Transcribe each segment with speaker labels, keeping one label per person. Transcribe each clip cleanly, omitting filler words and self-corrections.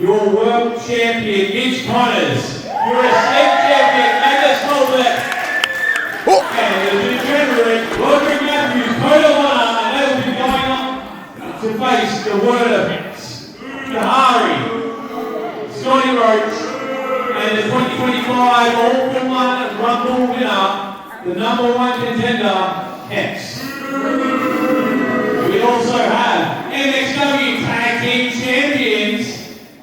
Speaker 1: your world champion, Mitch Connors, your state champion, Angus Colbert, and the degenerate, Roderick Matthews, code of honor, and they will be going on to face the Wordaments, Kahari, Scotty Roach, and the 2025 All-for-One Rumble winner, the #1 contender, Hex. We also have MXW Tag Team Champions,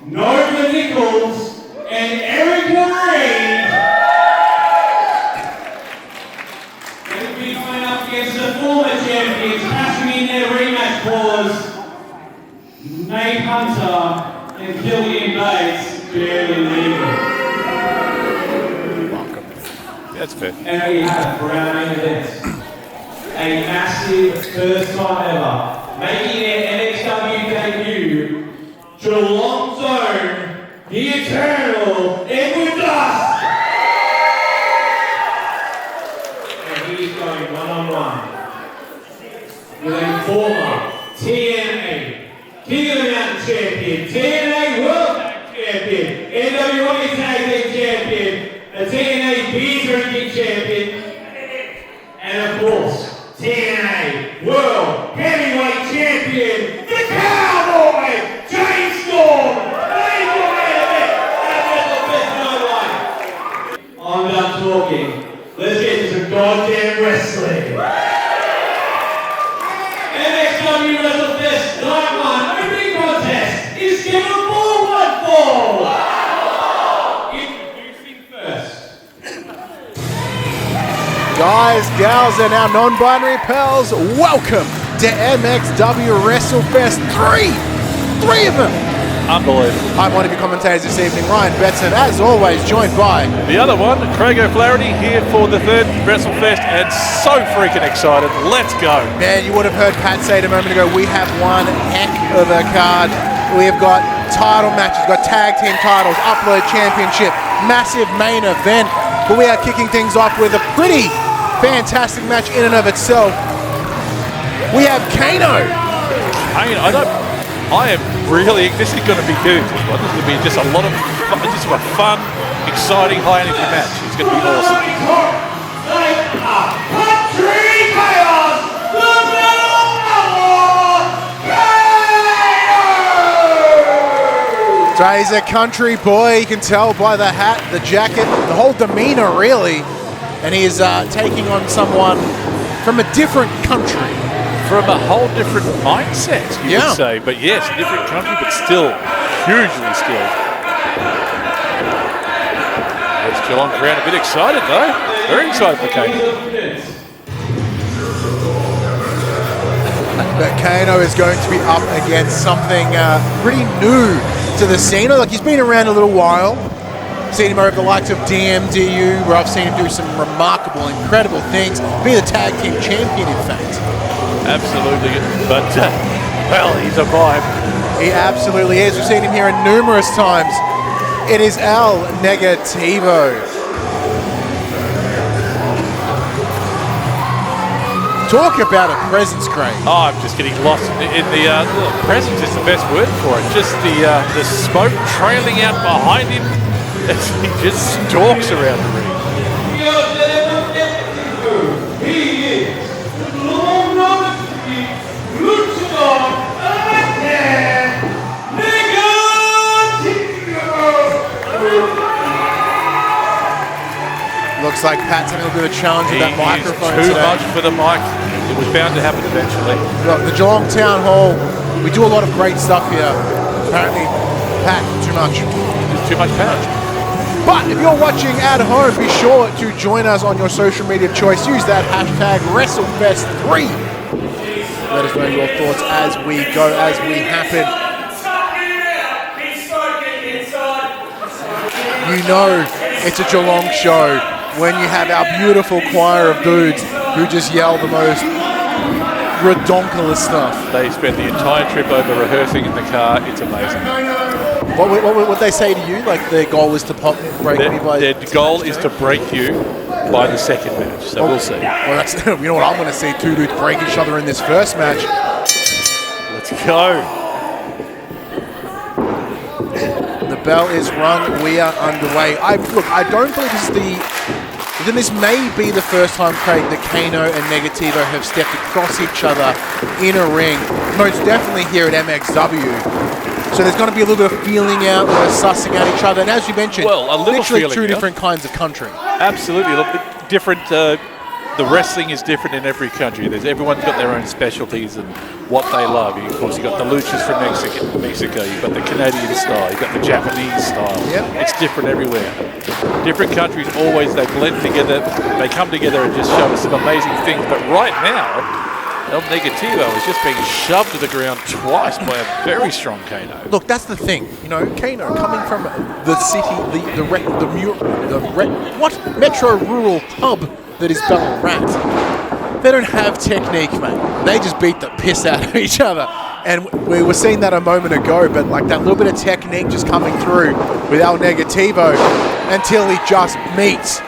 Speaker 1: Nova Nichols and Erica Reid. They will be going up against the former champions, cashing in their rematch clause, Nate Hunter and Killian Bates, barely legal.
Speaker 2: That's fair.
Speaker 1: And we have Brah in this. A massive first time ever, making their MXW debut, Geelong Zone, the Eternal, Edward Dusk. And he's going one-on-one with a former TNA, King of the Mountain Champion, TNA World Champion, NWA Tag Team Champion, a TNA Beer Drinking Champion, and of course, TNA World Heavyweight Champion, the Cowboy, James Storm. He's your main event at WrestleFest 9. I'm done talking. Let's get to some goddamn wrestling. MXW WrestleFest 9 opening contest is scheduled for 1 fall. Introducing first.
Speaker 3: Guys, gals, and our non-binary pals, welcome to MXW WrestleFest 3! 3 of them!
Speaker 2: Unbelievable.
Speaker 3: I'm one of your commentators this evening, Ryan Betson, as always, joined by...
Speaker 2: The other one, Craig O'Flaherty, here for the 3rd WrestleFest, and so freaking excited. Let's go.
Speaker 3: Man, you would have heard Pat say it a moment ago, we have one heck of a card. We have got title matches, got tag team titles, upload championship, massive main event, but we are kicking things off with a pretty fantastic match in and of itself. We have Kayno.
Speaker 2: I am really, this is going to be huge. This is going to be just a lot of fun, just a fun, exciting, high energy match. It's going to be awesome.
Speaker 3: So he's a country boy, you can tell by the hat, the jacket, the whole demeanor really. And he is taking on someone from a different country.
Speaker 2: From a whole different mindset, you would say. But yes, a different country, but still hugely skilled. That's Geelong crowd a bit excited though. Very excited for Kayno.
Speaker 3: But Kayno is going to be up against something pretty new to the scene. Like, he's been around a little while. Seen him over the likes of DMDU, where I've seen him do some remarkable, incredible things. Be the tag team champion, in fact.
Speaker 2: Absolutely, but well, he's a vibe.
Speaker 3: He absolutely is. We've seen him here numerous times. It is El Negativo. Talk about a presence, Craig.
Speaker 2: Oh, I'm just getting lost in the presence is the best word for it. Just the smoke trailing out behind him as he just stalks around the ring.
Speaker 3: Looks like Pat's having a bit of a challenge with that microphone
Speaker 2: too
Speaker 3: today.
Speaker 2: much for the mic. It was bound to happen eventually.
Speaker 3: Look, the Geelong Town Hall, we do a lot of great stuff here. Apparently, Pat, too much.
Speaker 2: There's too much Pat.
Speaker 3: But if you're watching at home, be sure to join us on your social media of choice. Use that hashtag WrestleFest3. Let us know your thoughts as we go, as we happen. You know it's a Geelong show when you have our beautiful choir of dudes who just yell the most redonkulous stuff.
Speaker 2: They spent the entire trip over rehearsing in the car. It's amazing.
Speaker 3: What they say to you? Like their goal is to break me by...
Speaker 2: Their goal is to break you by the second match, so we'll see.
Speaker 3: Well, that's, you know what I'm going to see? Two dudes break each other in this first match.
Speaker 2: Let's go.
Speaker 3: bell is rung. We are underway. Look, I don't believe this may be the first time, Craig, that Kayno and Negativo have stepped across each other in a ring. Most definitely here at MXW. So there's going to be a little bit of feeling out, a little bit of sussing out each other. And as you mentioned,
Speaker 2: well, a little
Speaker 3: literally
Speaker 2: feeling,
Speaker 3: two different kinds of country.
Speaker 2: Absolutely. Look, different. The wrestling is different in every country. Everyone's got their own specialties and what they love. Of course, you've got the luchas from Mexico. You've got the Canadian style. You've got the Japanese style. Yep. It's different everywhere. Different countries always, they blend together. They come together and just show us some amazing things. But right now, El Negativo is just being shoved to the ground twice by a very strong Kayno.
Speaker 3: Look, that's the thing. You know, Kayno coming from the city, metro rural hub that is Ballarat. They don't have technique, mate. They just beat the piss out of each other. And we were seeing that a moment ago, but like that little bit of technique just coming through with El Negativo until he just meets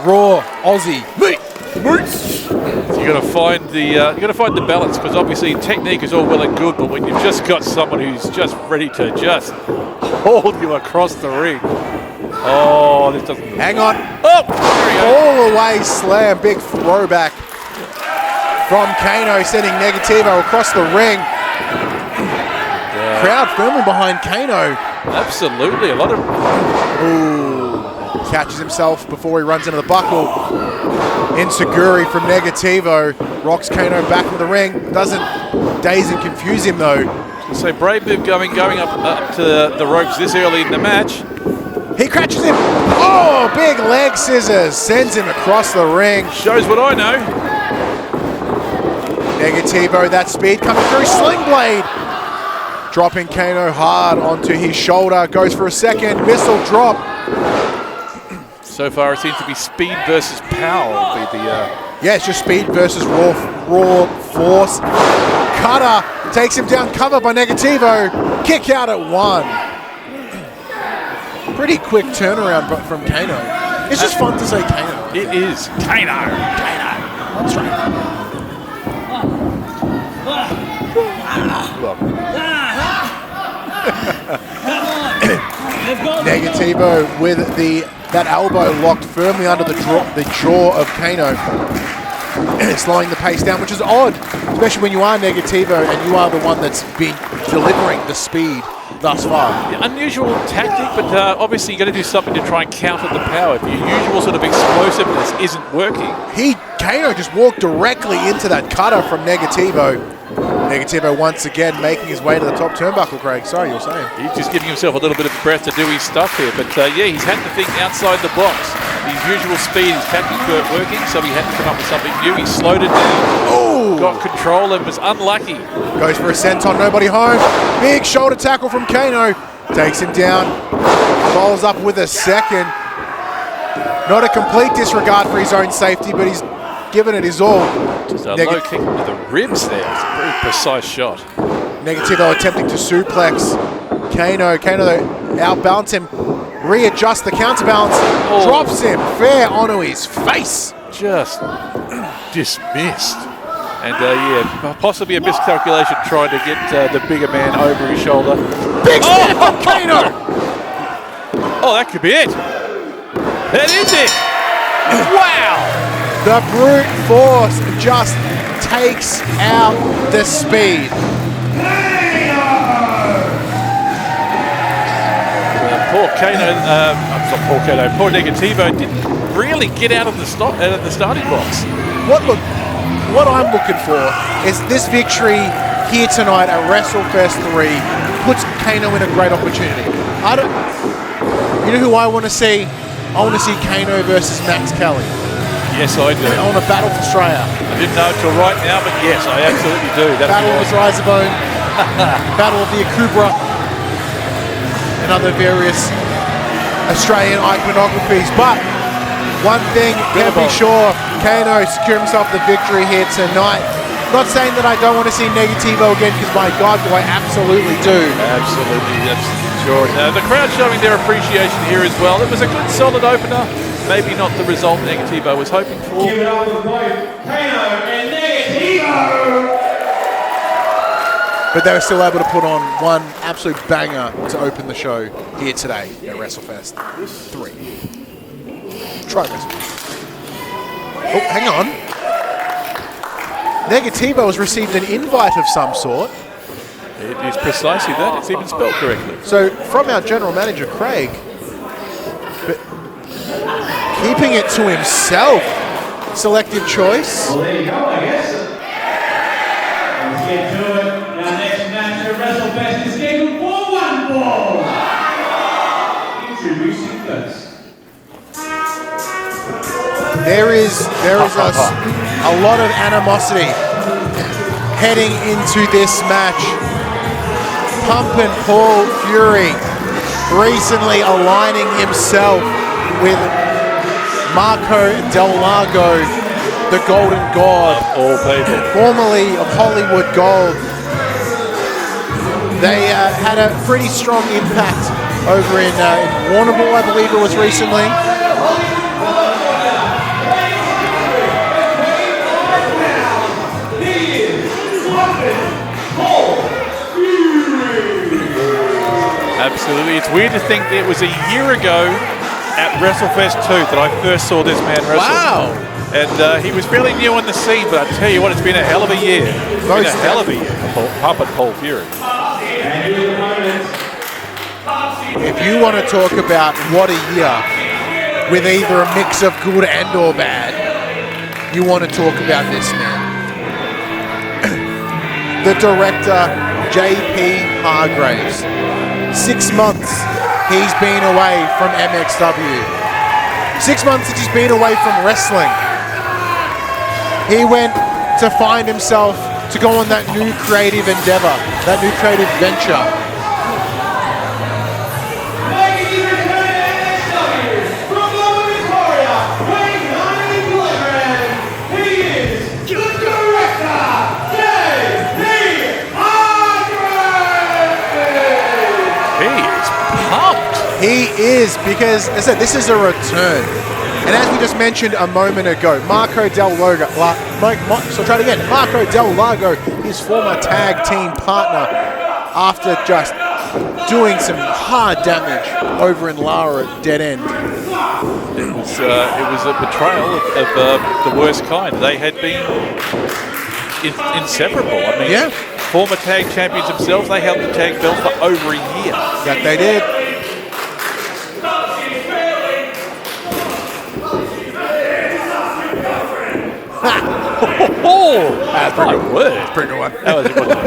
Speaker 3: raw Aussie meat.
Speaker 2: So you got to find the balance, because obviously technique is all well and good, but when you've just got someone who's just ready to just hold you across the ring. Oh, this doesn't.
Speaker 3: Hang on.
Speaker 2: Oh,
Speaker 3: all the way slam, big throwback from Kayno, sending Negativo across the ring. Crowd firmly behind Kayno.
Speaker 2: Absolutely, a lot of.
Speaker 3: Ooh, catches himself before he runs into the buckle. Inseguri from Negativo rocks Kayno back in the ring. Doesn't daze and confuse him though.
Speaker 2: So brave move going up to the ropes this early in the match.
Speaker 3: He catches him. Oh, big leg scissors. Sends him across the ring.
Speaker 2: Shows what I know.
Speaker 3: Negativo, that speed coming through. Sling blade. Dropping Kayno hard onto his shoulder. Goes for a second. Missile drop.
Speaker 2: So far it seems to be speed versus power.
Speaker 3: Yeah, it's just speed versus raw force. Cutter takes him down. Cover by Negativo. Kick out at 1. Pretty quick turnaround from Kayno. It's just fun to say Kayno.
Speaker 2: It is. Kayno.
Speaker 3: That's right. Negativo with that elbow locked firmly under the jaw of Kayno. Slowing the pace down, which is odd, especially when you are Negativo and you are the one that's been delivering the speed thus far.
Speaker 2: Unusual tactic, but obviously you got to do something to try and counter the power. If your usual sort of explosiveness isn't working.
Speaker 3: Kayno just walked directly into that cutter from Negativo. Negativo once again making his way to the top turnbuckle, Craig. Sorry, you were saying.
Speaker 2: He's just giving himself a little bit of breath to do his stuff here. But yeah, he's had to think outside the box. His usual speed, his tactics weren't working, so he had to come up with something new. He slowed it down.
Speaker 3: Ooh.
Speaker 2: Got control and was unlucky.
Speaker 3: Goes for a senton, nobody home. Big shoulder tackle from Kayno. Takes him down. Follows up with a second. Not a complete disregard for his own safety, but he's given it his all.
Speaker 2: Just a low kick with the ribs there. It's a very precise shot.
Speaker 3: Negativo attempting to suplex Kayno. Kayno outbalance him. Readjust the counterbalance.
Speaker 2: Oh.
Speaker 3: Drops him fair onto his face.
Speaker 2: Just dismissed. And yeah, possibly a miscalculation trying to get the bigger man over his shoulder.
Speaker 3: Big snap from Kayno.
Speaker 2: Oh, that could be it. That is it. Wow.
Speaker 3: The brute force just takes out the speed.
Speaker 2: Poor Kayno, poor Negativo didn't really get out of the starting box.
Speaker 3: What I'm looking for is this victory here tonight at WrestleFest 3 puts Kayno in a great opportunity. You know who I want to see? I want to see Kayno versus Max Kelly.
Speaker 2: Yes, I do.
Speaker 3: I want a battle for Australia.
Speaker 2: I didn't know until right now, but yes, I absolutely do.
Speaker 3: Battle of the Razorabone, Battle of the Akubra, and other various Australian iconographies. But one thing can be sure, Kayno secure himself the victory here tonight. Not saying that I don't want to see Negativo again, because my God, do I absolutely do.
Speaker 2: Absolutely, sure. The crowd showing their appreciation here as well. It was a good, solid opener. Maybe not the result Negativo was hoping for.
Speaker 1: Give it up for both Kayno and Negativo!
Speaker 3: but they were still able to put on one absolute banger to open the show here today at WrestleFest 3. Try WrestleFest. Oh, hang on. Negativo has received an invite of some sort.
Speaker 2: It is precisely that. It's even spelled correctly.
Speaker 3: So, from our general manager, Craig, but keeping it to himself. Selective choice.
Speaker 1: Well, there you go, I guess. Let's get to it. Our next match at WrestleFest is scheduled for one fall. Introducing first.
Speaker 3: There is a lot of animosity heading into this match. Pumpin Paul Fury recently aligning himself with Marco Del Lago, the Golden God,
Speaker 2: All people.
Speaker 3: formerly of Hollywood Gold. They had a pretty strong impact over in Warrnambool, I believe it was recently.
Speaker 2: Absolutely. It's weird to think that it was a year ago at WrestleFest 2 that I first saw this man wrestle.
Speaker 3: Wow.
Speaker 2: And he was fairly new on the scene, but I tell you what, it's been a hell of a year. It's been a hell of a year for Pumpin Paul Fury.
Speaker 3: If you want to talk about what a year with either a mix of good and or bad, you want to talk about this man. The director, JP Hargraves. 6 months he's been away from MXW. 6 months that he's been away from wrestling. He went to find himself to go on that new creative endeavor, that new creative venture. He is, because, as I said, this is a return. And as we just mentioned a moment ago, Marco Del Lago, Marco Del Lago, his former tag team partner, after just doing some hard damage over in Lara at Dead End.
Speaker 2: It was a betrayal of the worst kind. They had been inseparable. I mean, former tag champions themselves, they held the tag belts for over a year.
Speaker 3: That they did.
Speaker 2: That's my word.
Speaker 3: That's a pretty good one.
Speaker 2: That was a good one.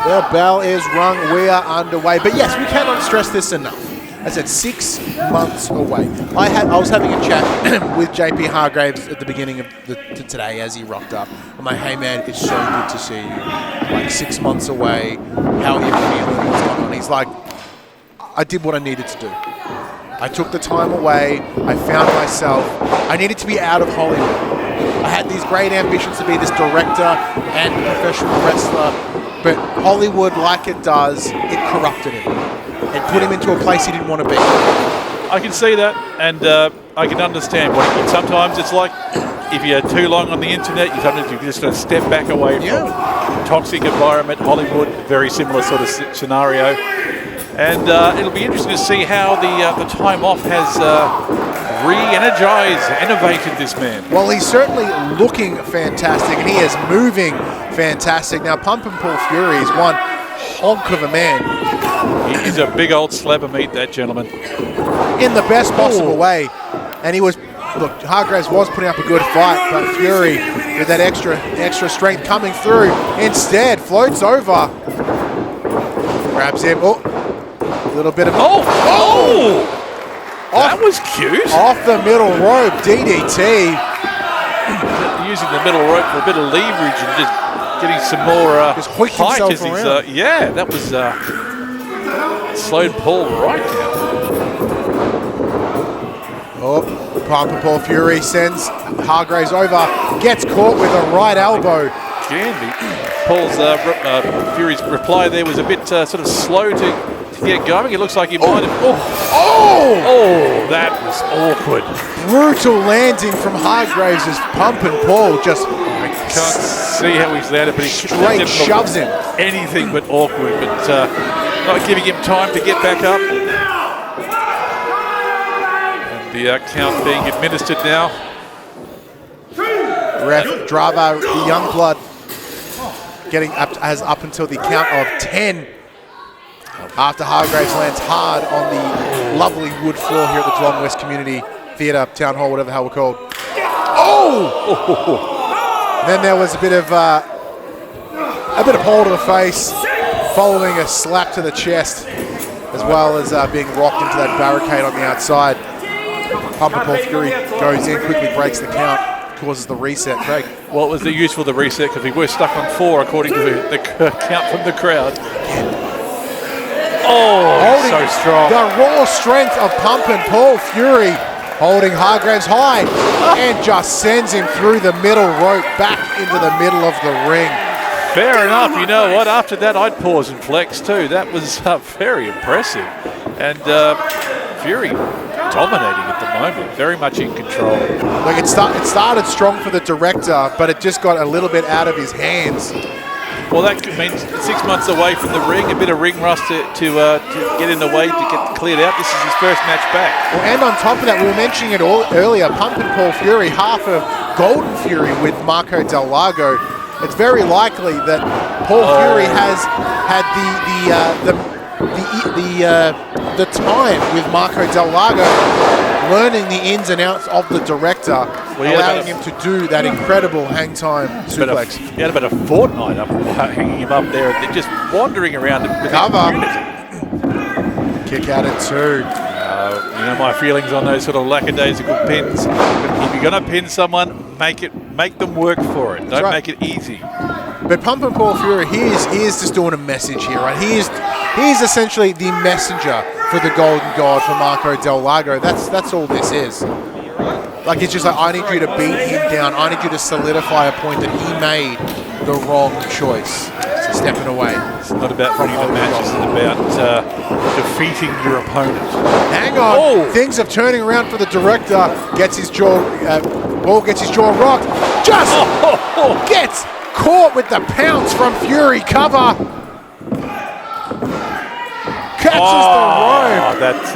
Speaker 3: The bell is rung. We are underway. But yes, we cannot stress this enough. I said 6 months away. I was having a chat with JP Hargraves at the beginning of today as he rocked up. I'm like, hey man, it's so good to see you. Like 6 months away. How are you feeling? What's going on? He's like, I did what I needed to do. I took the time away. I found myself. I needed to be out of Hollywood. I had these great ambitions to be this director and professional wrestler, but Hollywood, like it does, it corrupted him. It put him into a place he didn't want to be.
Speaker 2: I can see that, and I can understand. Sometimes it's like if you're too long on the internet, sometimes you just got to step back away from it. Toxic environment, Hollywood, very similar sort of scenario. And it'll be interesting to see how the time off has re-energized, innovated this man.
Speaker 3: Well, he's certainly looking fantastic, and he is moving fantastic. Now, Pumpin Paul Fury is one honk of a man.
Speaker 2: He's a big old slab of meat, that gentleman.
Speaker 3: In the best possible way. And he was, look, Hargraves was putting up a good fight, but Fury, with that extra strength coming through, instead floats over. Grabs him. Oh. A little bit of...
Speaker 2: That was cute.
Speaker 3: Off the middle rope, DDT.
Speaker 2: Using the middle rope for a bit of leverage and just getting some more
Speaker 3: just hoiked
Speaker 2: height
Speaker 3: himself
Speaker 2: as he's,
Speaker 3: around.
Speaker 2: yeah, that was slowed Paul right down.
Speaker 3: Oh, Pumpin Paul Fury sends Hargraves over, gets caught with a right elbow.
Speaker 2: Paul's Fury's reply there was a bit sort of slow to get going. It looks like he might have... that was awkward.
Speaker 3: Brutal landing from Hargraves as Pumpin Paul just
Speaker 2: Can't see how he's landed, but he
Speaker 3: straight shoves him.
Speaker 2: Anything but awkward, but not giving him time to get back up. And the count being administered now.
Speaker 3: Ref Drava, the Youngblood, getting up until the count of 10 after Hargraves lands hard on the lovely wood floor here at the Geelong West Community Theatre, Town Hall, whatever the hell we're called. Oh! Then there was a bit of hold to the face, following a slap to the chest, as well as being rocked into that barricade on the outside. Pumpin Paul Fury goes in, quickly breaks the count, causes the reset. Craig.
Speaker 2: Well, it was the use for the reset because we were stuck on 4 according to the count from the crowd. Oh,
Speaker 3: holding
Speaker 2: so strong.
Speaker 3: The raw strength of Pumpin Paul Fury, holding Hargraves high and just sends him through the middle rope back into the middle of the ring.
Speaker 2: Fair enough. You know what? After that, I'd pause and flex too. That was very impressive. And Fury dominating at the moment, very much in control.
Speaker 3: Like it started strong for the director, but it just got a little bit out of his hands.
Speaker 2: Well, that could mean 6 months away from the ring, a bit of ring rust to get in the way, to get cleared out. This is his first match back.
Speaker 3: Well, and on top of that, we were mentioning it earlier, Pumpin Paul Fury, half of Golden Fury with Marco Del Lago. It's very likely that Paul Fury has had the time with Marco Del Lago, learning the ins and outs of the director, allowing him to do that incredible hang time suplex.
Speaker 2: He had about a fortnight up, hanging him up there, and just wandering around with
Speaker 3: cover. Kick out at 2.
Speaker 2: You know my feelings on those sort of lackadaisical pins. But if you're going to pin someone, make them work for it. Don't make it easy.
Speaker 3: But Pumpin Paul Fury, he is just doing a message here, right? He is essentially the messenger for the Golden God, for Marco Del Lago. That's all this is. Like, it's just like, I need you to beat him down. I need you to solidify a point that he made the wrong choice. Stepping away.
Speaker 2: It's not about winning the match, it's about defeating your opponent.
Speaker 3: Hang on. Oh. Things are turning around for the director. Gets his jaw, Ball gets his jaw rocked. Just gets caught with the pounce from Fury. Cover. Catches the rope.
Speaker 2: That's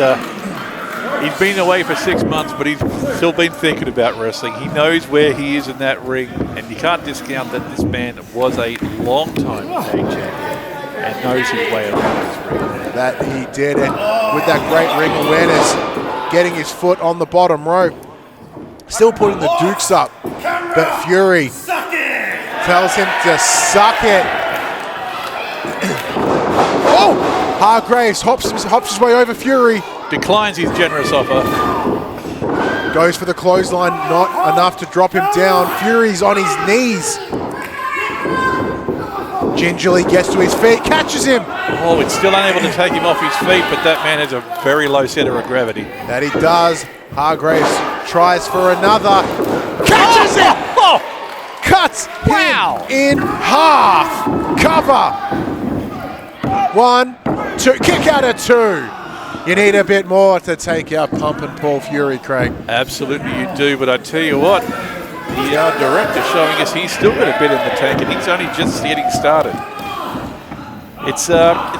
Speaker 2: he's been away for 6 months, but he's still been thinking about wrestling. He knows where he is in that ring, and you can't discount that this man was a long-time tag champion and knows his way around this ring.
Speaker 3: That he did, and with that great ring awareness, getting his foot on the bottom rope, still putting the dukes up, but Fury tells him to suck it. Oh! Hargraves hops his way over Fury.
Speaker 2: Declines his generous offer.
Speaker 3: Goes for the clothesline, not enough to drop him down. Fury's on his knees. Gingerly gets to his feet, catches him.
Speaker 2: Oh, it's still unable to take him off his feet, but that man has a very low center of gravity.
Speaker 3: That he does. Hargraves tries for another. Catches him! Cuts him in half. Cover. 1, 2, kick out at 2. You need a bit more to take out Pumpin Paul Fury, Craig.
Speaker 2: Absolutely you do, but I tell you what, the director showing us he's still got a bit in the tank, and he's only just getting started. It's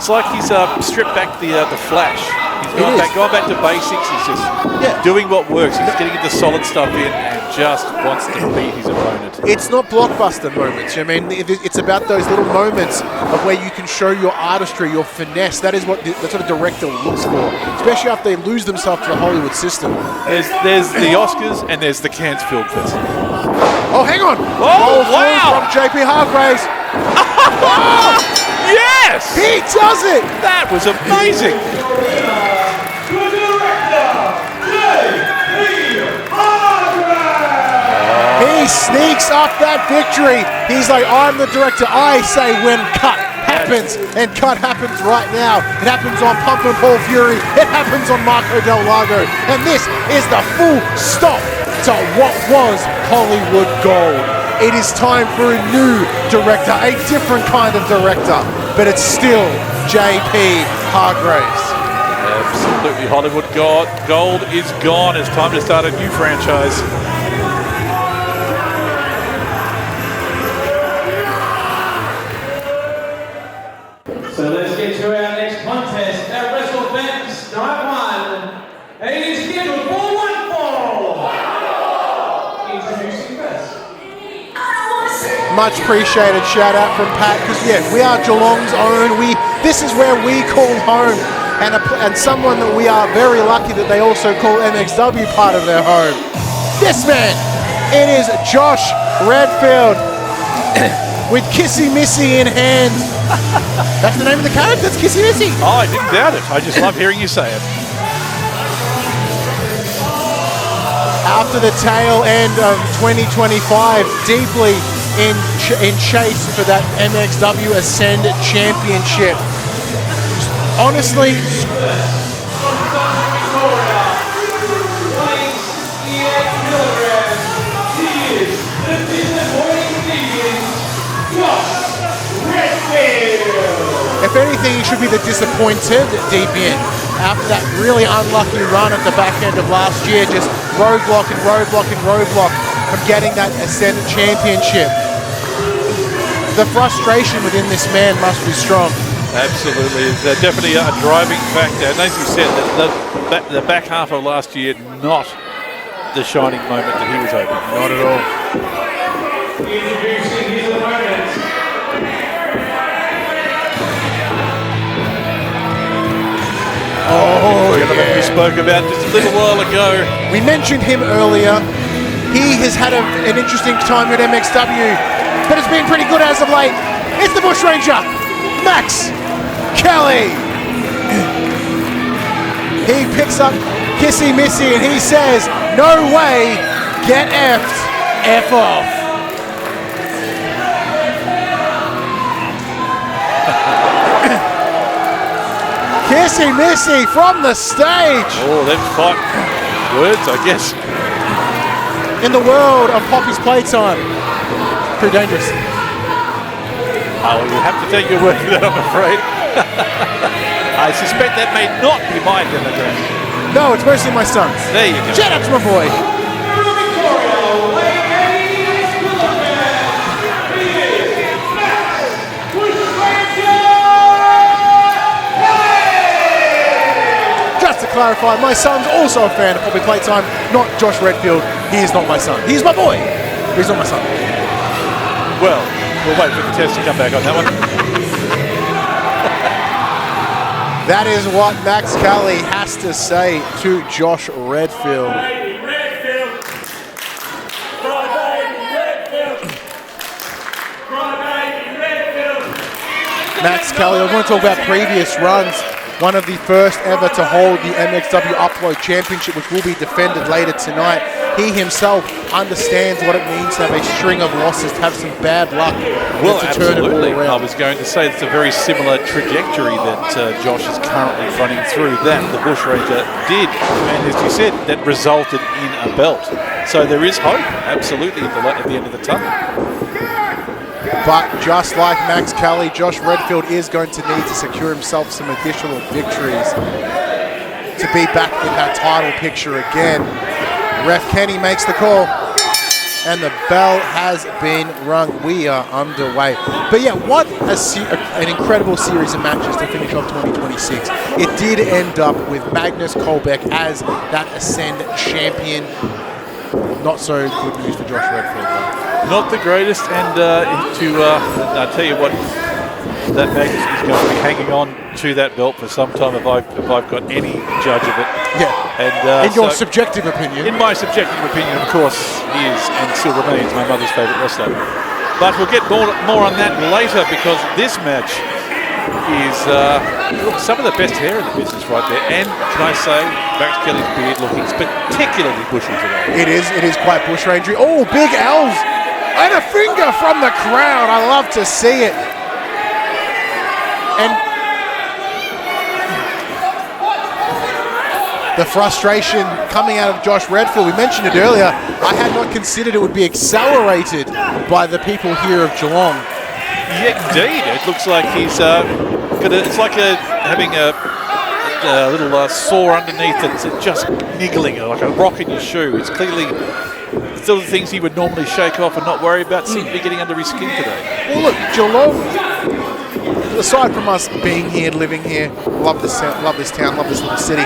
Speaker 2: like he's stripped back the Flash. He's gone back to basics. He's just doing what works. He's getting the solid stuff in and just wants to beat his opponent.
Speaker 3: It's not blockbuster moments. I mean, it's about those little moments of where you can show your artistry, your finesse. That's what a director looks for, especially after they lose themselves to the Hollywood system.
Speaker 2: There's the Oscars and there's the Cannes Film Festival.
Speaker 3: Oh, hang on!
Speaker 2: Oh, wow!
Speaker 3: From JP Hargraves.
Speaker 2: Yes!
Speaker 3: He does it!
Speaker 2: That was amazing!
Speaker 3: He sneaks up that victory. He's like, I'm the director. I say when cut happens, and cut happens right now. It happens on Pumpin Paul Fury. It happens on Marco Del Lago. And this is the full stop to what was Hollywood Gold. It is time for a new director, a different kind of director, but it's still JP Hargraves.
Speaker 2: Absolutely. Hollywood gold is gone. It's time to start a new franchise.
Speaker 1: So let's get to our next contest at WrestleFest Night 1. And it is scheduled for one fall. Introducing first.
Speaker 3: Much appreciated shout out from Pat, because yeah, we are Geelong's own. This is where we call home, and someone that we are very lucky that they also call MXW part of their home. This man, it is Josh Redfield with Kissy Missy in hand. That's the name of the character. That's Kissy Missy.
Speaker 2: Oh, I didn't doubt it. I just love hearing you say it.
Speaker 3: After the tail end of 2025, deeply in chase for that MXW Ascend Championship. Honestly, if anything, he should be the disappointed deviant after that really unlucky run at the back end of last year, just roadblock and roadblock and roadblock from getting that Ascend Championship. The frustration within this man must be strong.
Speaker 2: Absolutely. It's definitely a driving factor. And as you said, the back half of last year, not the shining moment that he was hoping. Not at all.
Speaker 1: Introducing his opponent.
Speaker 3: Oh,
Speaker 2: Gentleman we spoke about just a little while ago.
Speaker 3: We mentioned him earlier. He has had an interesting time at MXW, but it's been pretty good as of late. It's the Bushranger, Max Kelly. He picks up Kissy Missy and he says, "No way, get effed, F off." Kissy Missy from the stage.
Speaker 2: Oh, them fight words, I guess.
Speaker 3: In the world of Poppy's playtime. Pretty dangerous.
Speaker 2: Oh, you have to take your word for that, I'm afraid. I suspect that may not be my demographic.
Speaker 3: No, it's mostly my son's.
Speaker 2: There you go.
Speaker 3: Shout out to my boy. Just to clarify, my son's also a fan of Poppy Playtime, not Josh Redfield. He is not my son. He's my boy. He's not my son.
Speaker 2: Well, we'll wait for the test to come back on that one.
Speaker 3: That is what Max Kelly has to say to Josh Redfield. Max Kelly, I want to talk about previous runs. One of the first ever to hold the MXW Upload Championship, which will be defended later tonight. He himself understands what it means to have a string of losses, to have some bad luck.
Speaker 2: Well,
Speaker 3: to turn it all
Speaker 2: absolutely.
Speaker 3: around.
Speaker 2: I was going to say it's a very similar trajectory that Josh is currently running through that the Bushranger did. And as you said, that resulted in a belt. So there is hope, absolutely, at the end of the tunnel.
Speaker 3: But just like Max Kelly, Josh Redfield is going to need to secure himself some additional victories to be back in that title picture again. Ref Kenny makes the call, and the bell has been rung. We are underway. But yeah, what an incredible series of matches to finish off 2026. It did end up with Magnus Colbeck as that Ascend champion. Not so good news for Josh Redfield, though.
Speaker 2: Not the greatest, and I'll tell you what, that Magnus is going to be hanging on to that belt for some time if I've got any judge of it.
Speaker 3: Yeah.
Speaker 2: And
Speaker 3: in your subjective opinion.
Speaker 2: In my subjective opinion, of course, he is and still remains my mother's favourite wrestler. But we'll get more on that later, because this match is some of the best hair in the business right there. And can I say, Max Kelly's beard looking particularly bushy today.
Speaker 3: It is quite Bushranger. Oh, big L's and a finger from the crowd. I love to see it. And the frustration coming out of Josh Redfield, we mentioned it earlier. I had not considered it would be accelerated by the people here of Geelong.
Speaker 2: Yeah, indeed. It looks like he's it's like having little sore underneath that's just niggling, like a rock in your shoe. It's clearly still the things he would normally shake off and not worry about seem to be getting under his skin today.
Speaker 3: Well, look, Geelong, aside from us being here, living here, love this town, love this little city.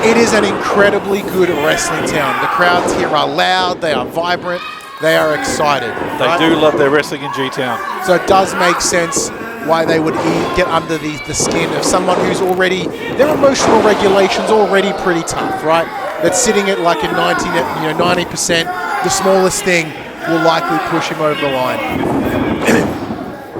Speaker 3: It is an incredibly good wrestling town. The crowds here are loud, they are vibrant, they are excited.
Speaker 2: They do love their wrestling in G-Town.
Speaker 3: So it does make sense why they would get under the skin of someone who's already, their emotional regulation's already pretty tough, right? That's sitting at like a 90%. The smallest thing will likely push him over the line.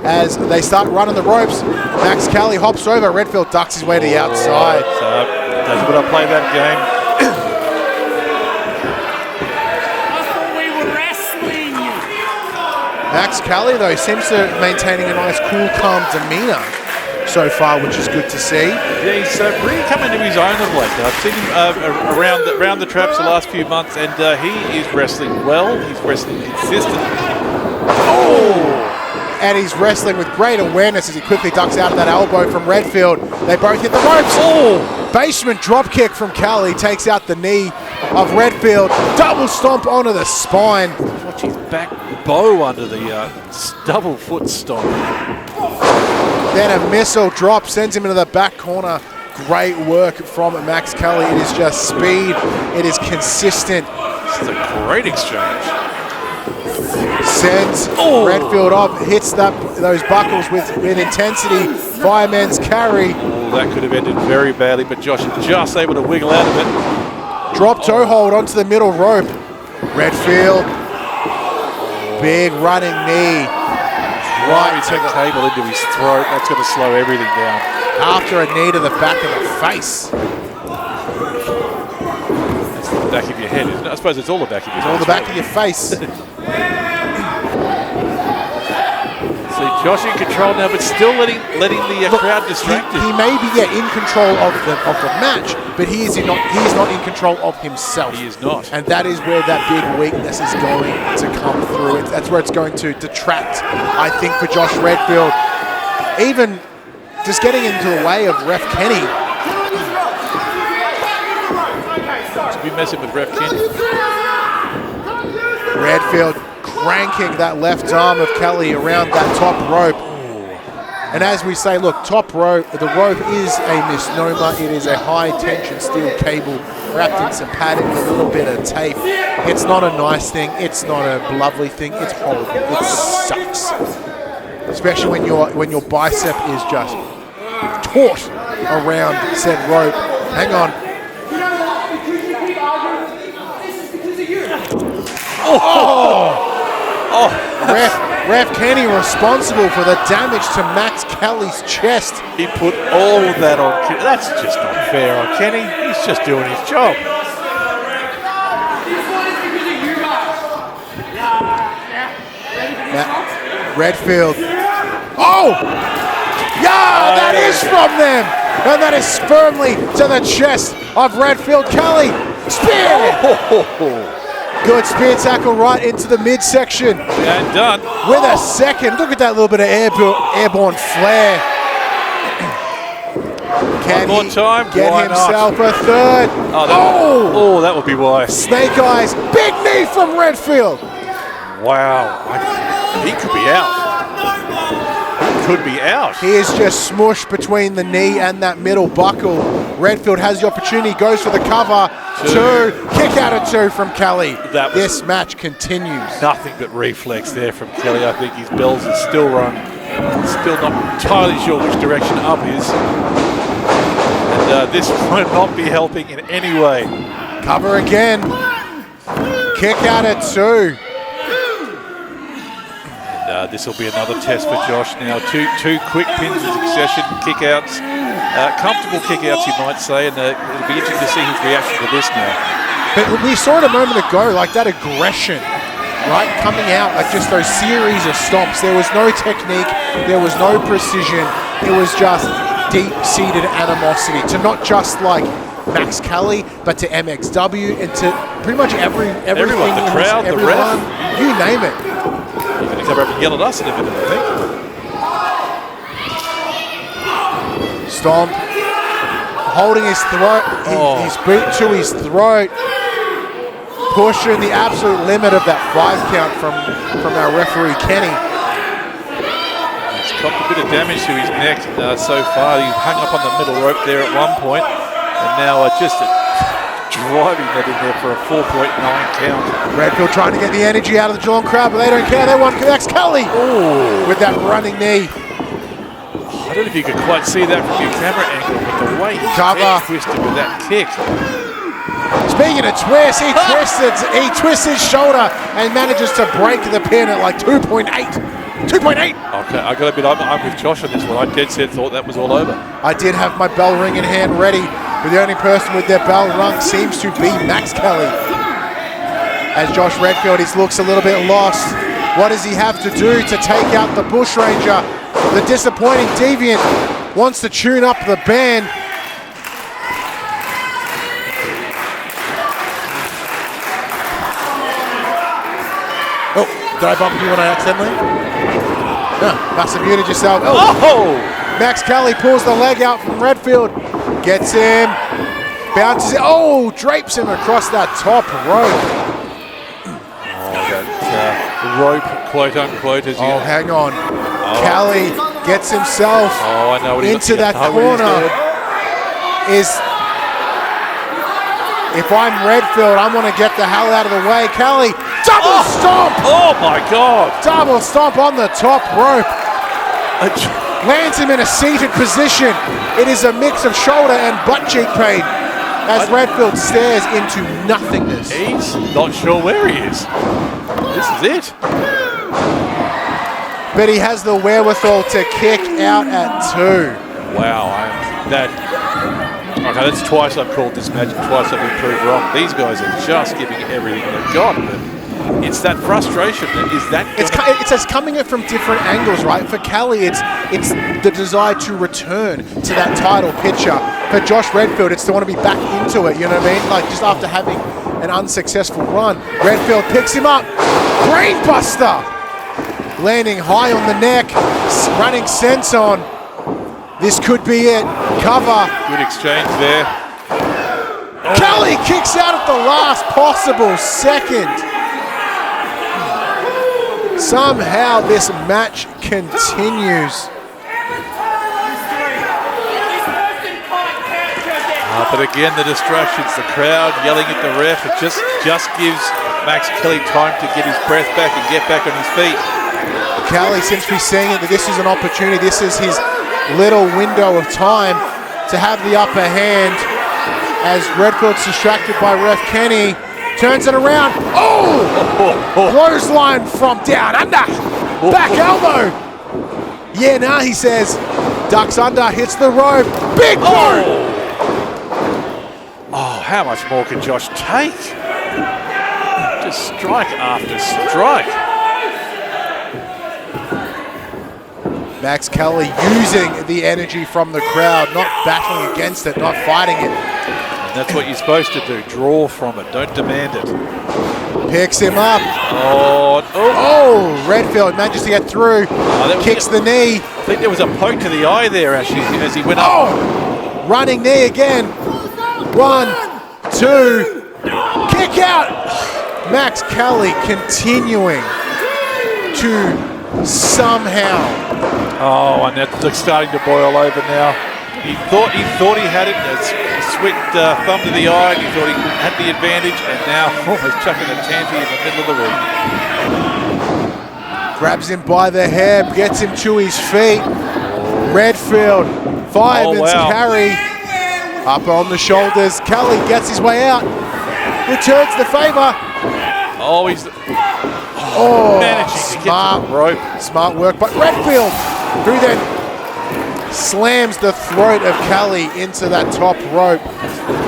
Speaker 3: As they start running the ropes, Max Kelly hops over. Redfield ducks his way to the outside.
Speaker 2: So that's what I play that game.
Speaker 4: I thought we were wrestling.
Speaker 3: Max Kelly, though, seems to be maintaining a nice, cool, calm demeanor so far, which is good to see.
Speaker 2: Yeah, he's really come into his own of late. I've seen him around the traps the last few months, and he is wrestling well. He's wrestling consistently.
Speaker 3: And he's wrestling with great awareness as he quickly ducks out of that elbow from Redfield. They both hit the ropes. Basement drop kick from Kelly takes out the knee of Redfield. Double stomp onto the spine.
Speaker 2: Watch his back bow under the double foot stomp.
Speaker 3: Then a missile drop sends him into the back corner. Great work from Max Kelly. It is just speed. It is consistent.
Speaker 2: This is a great exchange.
Speaker 3: Sends Redfield off, hits those buckles with intensity. Fireman's carry.
Speaker 2: That could have ended very badly, but Josh is just able to wiggle out of it.
Speaker 3: Drop toe hold onto the middle rope. Redfield, big running knee. Right to the
Speaker 2: table into his throat. That's going to slow everything down.
Speaker 3: After a knee to the back of the face.
Speaker 2: That's the back of your head, isn't it? I suppose it's all the back of your head.
Speaker 3: All the back of your face.
Speaker 2: See, Josh in control now, but still letting the crowd distracted.
Speaker 3: He may be in control of the match, but he is not in control of himself.
Speaker 2: He is not.
Speaker 3: And that is where that big weakness is going to come through. That's where it's going to detract, I think, for Josh Redfield. Even just getting into the way of Ref Kenny.
Speaker 2: To be messing with Ref Kenny.
Speaker 3: Redfield cranking that left arm of Kelly around that top rope. And as we say, look, top rope, the rope is a misnomer. It is a high tension steel cable wrapped in some padding with a little bit of tape. It's not a nice thing. It's not a lovely thing. It's horrible. It sucks. Especially when your bicep is just taut around said rope. Hang on. Ref Kenny responsible for the damage to Max Kelly's chest.
Speaker 2: He put all of that on Kenny. That's just not fair on Kenny. He's just doing his job.
Speaker 3: Redfield. Oh! Yeah, that is from them! And that is firmly to the chest of Redfield. Kelly, spear! Good spear tackle right into the midsection.
Speaker 2: And done.
Speaker 3: With a second. Look at that little bit of airborne flair. Can
Speaker 2: One more time.
Speaker 3: Get
Speaker 2: Why
Speaker 3: himself
Speaker 2: not?
Speaker 3: a third.
Speaker 2: Oh, that would be why.
Speaker 3: Snake eyes. Big knee from Redfield.
Speaker 2: Wow. He could be out. He could be out.
Speaker 3: He is just smushed between the knee and that middle buckle. Redfield has the opportunity, goes for the cover. Two. Kick out of two from Kelly. This match continues.
Speaker 2: Nothing but reflex there from Kelly. I think his bells are still rung. Still not entirely sure which direction up is. And this might not be helping in any way.
Speaker 3: Cover again. Kick out at two.
Speaker 2: And this will be another test for Josh now. Two quick pins in succession, kick-outs. Comfortable kick-outs, you might say, and it'll be interesting to see his reaction to this now.
Speaker 3: But we saw it a moment ago, like that aggression, right, coming out, like just those series of stomps. There was no technique, there was no precision. It was just deep-seated animosity to not just like Max Kelly, but to MXW and to pretty much everything.
Speaker 2: Everyone, the crowd, the ref.
Speaker 3: You name it.
Speaker 2: He's going to come up and yell at us in a minute, I think.
Speaker 3: Stomp. holding his throat, his boot to his throat, pushing the absolute limit of that 5 count from our referee Kenny.
Speaker 2: He's copped a bit of damage to his neck so far. He hung up on the middle rope there at one point, and now just driving that in there for a 4.9 count.
Speaker 3: Redfield trying to get the energy out of the Geelong crowd, but they don't care. They want Max Kelly with that running knee.
Speaker 2: I don't know if you could quite see that from your camera angle, but the way he's twisted with that kick.
Speaker 3: Speaking of twists, he twists his shoulder and manages to break the pin at like 2.8. 2.8!
Speaker 2: Okay, I got a bit. I'm with Josh on this one. I dead set thought that was all over.
Speaker 3: I did have my bell ring in hand ready, but the only person with their bell rung seems to be Max Kelly. As Josh Redfield, he looks a little bit lost. What does he have to do to take out the Bushranger? The disappointing Deviant wants to tune up the band. Oh, did I bump you when I accidentally? No, must have muted yourself.
Speaker 2: Oh!
Speaker 3: Max Kelly pulls the leg out from Redfield. Gets him. Bounces it. Oh, drapes him across that top rope.
Speaker 2: That rope, quote unquote, as you...
Speaker 3: Oh, hang on. Kelly gets himself into that corner. If I'm Redfield, I want to get the hell out of the way. Kelly, double stomp!
Speaker 2: Oh my God!
Speaker 3: Double stomp on the top rope. Lands him in a seated position. It is a mix of shoulder and butt cheek pain as Redfield stares into nothingness.
Speaker 2: He's not sure where he is. This is it.
Speaker 3: But he has the wherewithal to kick out at 2.
Speaker 2: Wow, okay, that's twice I've called this match and twice I've been proved wrong. These guys are just giving everything they've got, but it's that frustration.
Speaker 3: It's just coming in from different angles, right? For Kelly, it's the desire to return to that title picture. For Josh Redfield, it's to want to be back into it, you know what I mean? Like just after having an unsuccessful run. Redfield picks him up. Brainbuster! Landing high on the neck, running sense on. This could be it. Cover.
Speaker 2: Good exchange there.
Speaker 3: Kelly kicks out at the last possible second. Somehow this match continues.
Speaker 2: But again, the distractions, the crowd yelling at the ref, it just gives Max Kelly time to get his breath back and get back on his feet.
Speaker 3: Kelly seems to be seeing it that this is an opportunity. This is his little window of time to have the upper hand as Redfield's distracted by ref Kenny. Turns it around. Oh! Clothesline from down under. Back elbow. Yeah, nah, he says. Ducks under, hits the rope. Big boot!
Speaker 2: Oh, how much more can Josh take? Just strike after strike.
Speaker 3: Max Kelly using the energy from the crowd, not battling against it, not fighting it.
Speaker 2: And that's what you're supposed to do, draw from it, don't demand it.
Speaker 3: Picks him up.
Speaker 2: Oh,
Speaker 3: Redfield manages to get through, kicks the knee.
Speaker 2: I think there was a poke to the eye there as he went up.
Speaker 3: Running knee again. 1, 2, kick out. Max Kelly continuing to somehow.
Speaker 2: Oh, and that's starting to boil over now. He thought he had it. A swift thumb to the eye, and he thought he had the advantage, and now almost chucking a tanty in the middle of the ring.
Speaker 3: Grabs him by the hair, gets him to his feet. Redfield, fireman's carry. Up on the shoulders, Kelly gets his way out. Returns the favor.
Speaker 2: Oh, he's managing to get to the rope.
Speaker 3: Smart work by Redfield, who then slams the throat of Kelly into that top rope.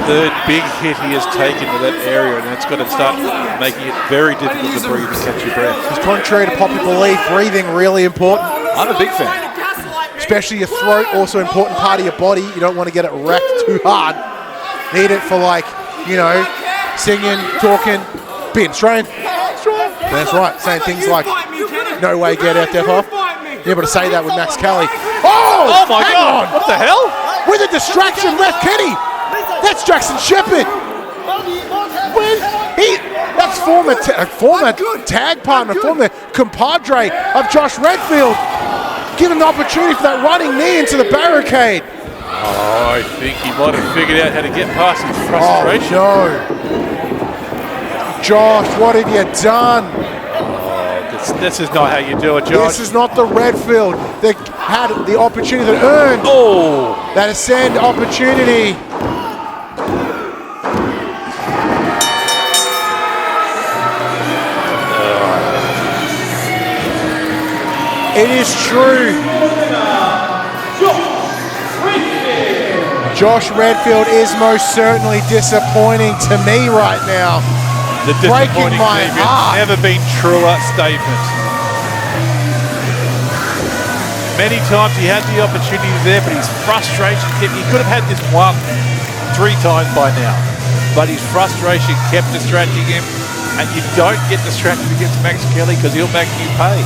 Speaker 2: Third big hit he has taken to that area, and it's going to start making it very difficult to breathe and catch your breath.
Speaker 3: Because contrary to popular belief, breathing really important.
Speaker 2: I'm a big fan.
Speaker 3: Especially your throat, also important part of your body. You don't want to get it wrecked too hard. Need it for singing, talking, being Australian. That's right, saying things like, no way, get out, F off. You're able to say that with Max Kelly. Oh
Speaker 2: my God, what the hell?
Speaker 3: With a distraction, ref Kenny That's Jackson Shepherd. That's former tag partner, former compadre of Josh Redfield. Given the opportunity for that running knee into the barricade.
Speaker 2: Oh, I think he might have figured out how to get past his frustration.
Speaker 3: Oh, no. Josh, what have you done?
Speaker 2: Oh, this is not how you do it, Josh.
Speaker 3: This is not the Redfield that had the opportunity, that earned that ascend opportunity. It is true. Josh Redfield is most certainly disappointing to me right now.
Speaker 2: The
Speaker 3: Breaking my heart.
Speaker 2: Never been truer statement. Many times he had the opportunity there, but his frustration kept. He could have had this one 3 times by now, but his frustration kept distracting him, and you don't get distracted against Max Kelly because he'll make you pay.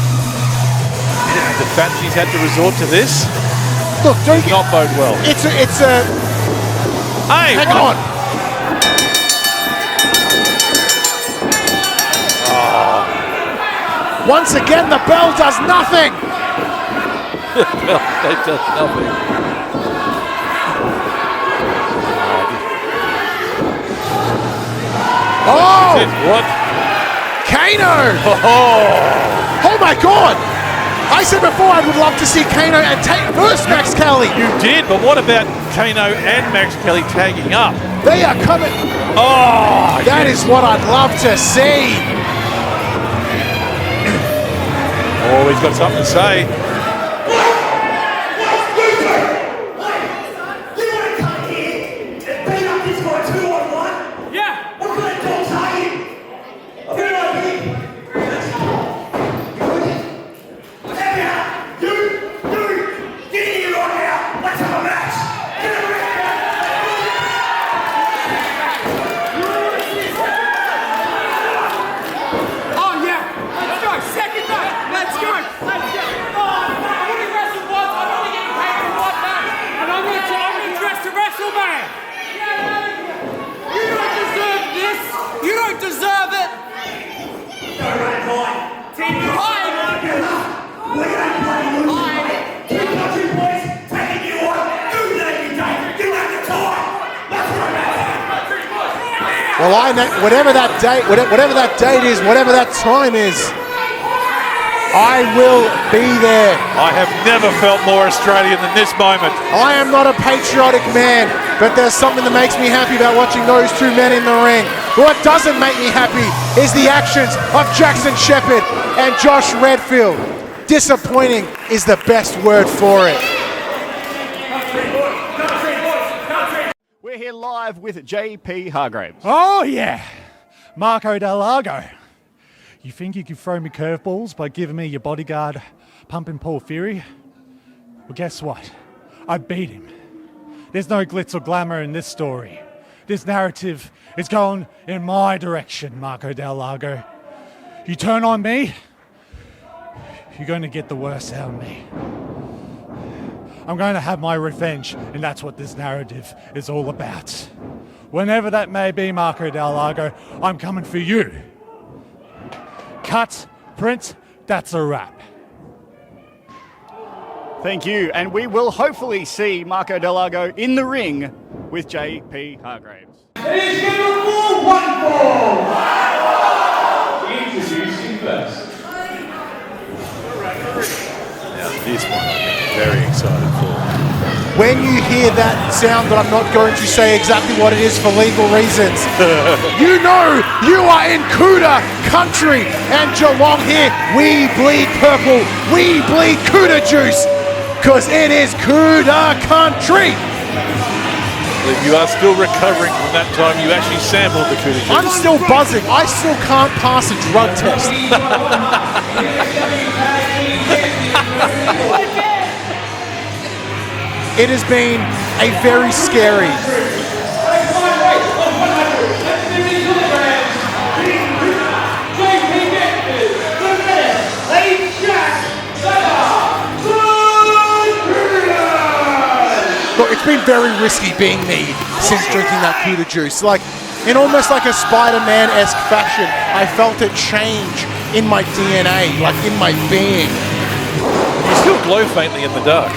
Speaker 2: The fact he's had to resort to this,
Speaker 3: look,
Speaker 2: does not bode well.
Speaker 3: It's a.
Speaker 2: Hey,
Speaker 3: hang on. Once again, the bell does nothing.
Speaker 2: Well, it does nothing.
Speaker 3: Oh!
Speaker 2: What?
Speaker 3: Kayno! Oh my God! I said before I would love to see Kayno and versus Max Kelly.
Speaker 2: You did, but what about Kayno and Max Kelly tagging up?
Speaker 3: They are coming.
Speaker 2: Oh,
Speaker 3: that is what I'd love to see.
Speaker 2: Oh, he's got something to say.
Speaker 3: Well, I know whatever that date is, whatever that time is, I will be there.
Speaker 2: I have never felt more Australian than this moment.
Speaker 3: I am not a patriotic man, but there's something that makes me happy about watching those two men in the ring. What doesn't make me happy is the actions of Jackson Shepherd and Josh Redfield. Disappointing is the best word for it.
Speaker 5: We're here live with JP Hargraves.
Speaker 6: Oh yeah, Marco Del Lago. You think you could throw me curveballs by giving me your bodyguard Pumpin Paul Fury? Well, guess what? I beat him. There's no glitz or glamour in this story. This narrative is going in my direction, Marco Del Lago. You turn on me, you're going to get the worst out of me. I'm going to have my revenge, and that's what this narrative is all about. Whenever that may be, Marco Del Lago, I'm coming for you. Cut, print, that's a wrap.
Speaker 5: Thank you, and we will hopefully see Marco Del Lago in the ring with JP Hargraves.
Speaker 1: Ladies and gentlemen, one ball! Introducing first.
Speaker 2: Now this one I'm very excited for.
Speaker 3: When you hear that sound that I'm not going to say exactly what it is for legal reasons, you know you are in Cuda country, and Geelong here, we bleed purple, we bleed Cuda juice, because it is Cuda country.
Speaker 2: If you are still recovering from that time you actually sampled the Cuda juice.
Speaker 3: I'm still buzzing. I still can't pass a drug test. It has been a very scary. Look, it's been very risky being me since drinking that Cuda juice. Like, in almost like a Spider-Man-esque fashion, I felt it change in my DNA, like in my being.
Speaker 2: You still glow faintly in the dark.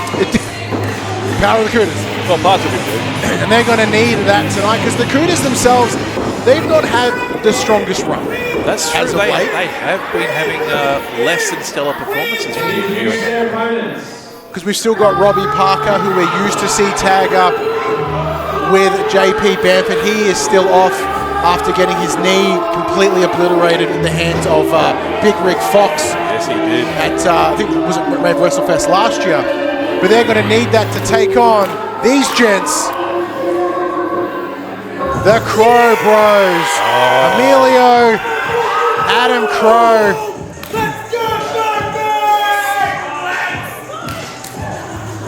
Speaker 3: Power of the Cudas.
Speaker 2: Well, parts of it do.
Speaker 3: And they're going to need that tonight because the Cudas themselves, they've not had the strongest run.
Speaker 2: That's true.
Speaker 3: As of
Speaker 2: They
Speaker 3: late.
Speaker 2: have been having less than stellar performances from you.
Speaker 1: Their opponents.
Speaker 3: Because we've still got Robbie Parker, who we're used to see tag up with JP Bamford. He is still off after getting his knee completely obliterated in the hands of Big Rig Fox.
Speaker 2: Yes, he did.
Speaker 3: At, I think it was at WrestleFest last year. But they're going to need that to take on these gents. The Crowe Bros. Emilio, Adam Crowe.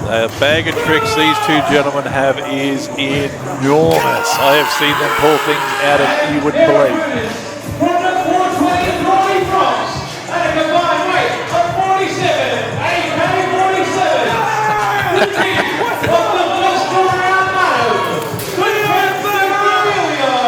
Speaker 2: The bag of tricks these two gentlemen have is enormous. I have seen them pull things out of you wouldn't believe.
Speaker 1: From the 420 Robbie Fox at a combined weight of 47, AK 47. The team of the first round battle. Good friends of Emilio.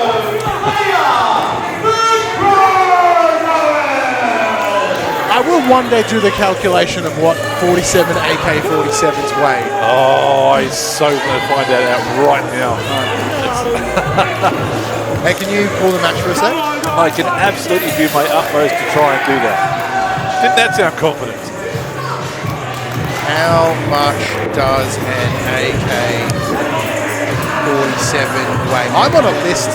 Speaker 1: They are the Crowe Brothers.
Speaker 3: I will one day do the calculation of what 47 AK-47s weigh.
Speaker 2: Oh, he's so going to find that out right now.
Speaker 3: Hey, can you call the match for a sec?
Speaker 2: I can absolutely do my utmost to try and do that. Didn't that sound confident?
Speaker 3: How much does an AK-47 weigh? I'm on a list.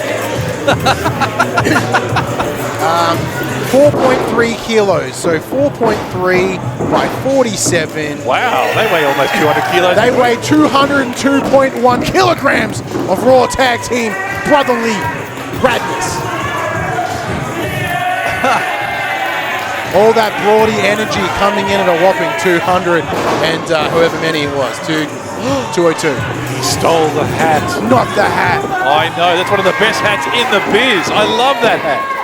Speaker 3: 4.3 kilos, so 4.3 by 47.
Speaker 2: Wow, they weigh almost 200 kilos.
Speaker 3: They weigh 202.1 kilograms of Raw Tag Team Brotherly Radness. All that Brody energy coming in at a whopping 200 and however many it was, 202.
Speaker 2: He stole the hat.
Speaker 3: Not the hat.
Speaker 2: I know, that's one of the best hats in the biz. I love that hat.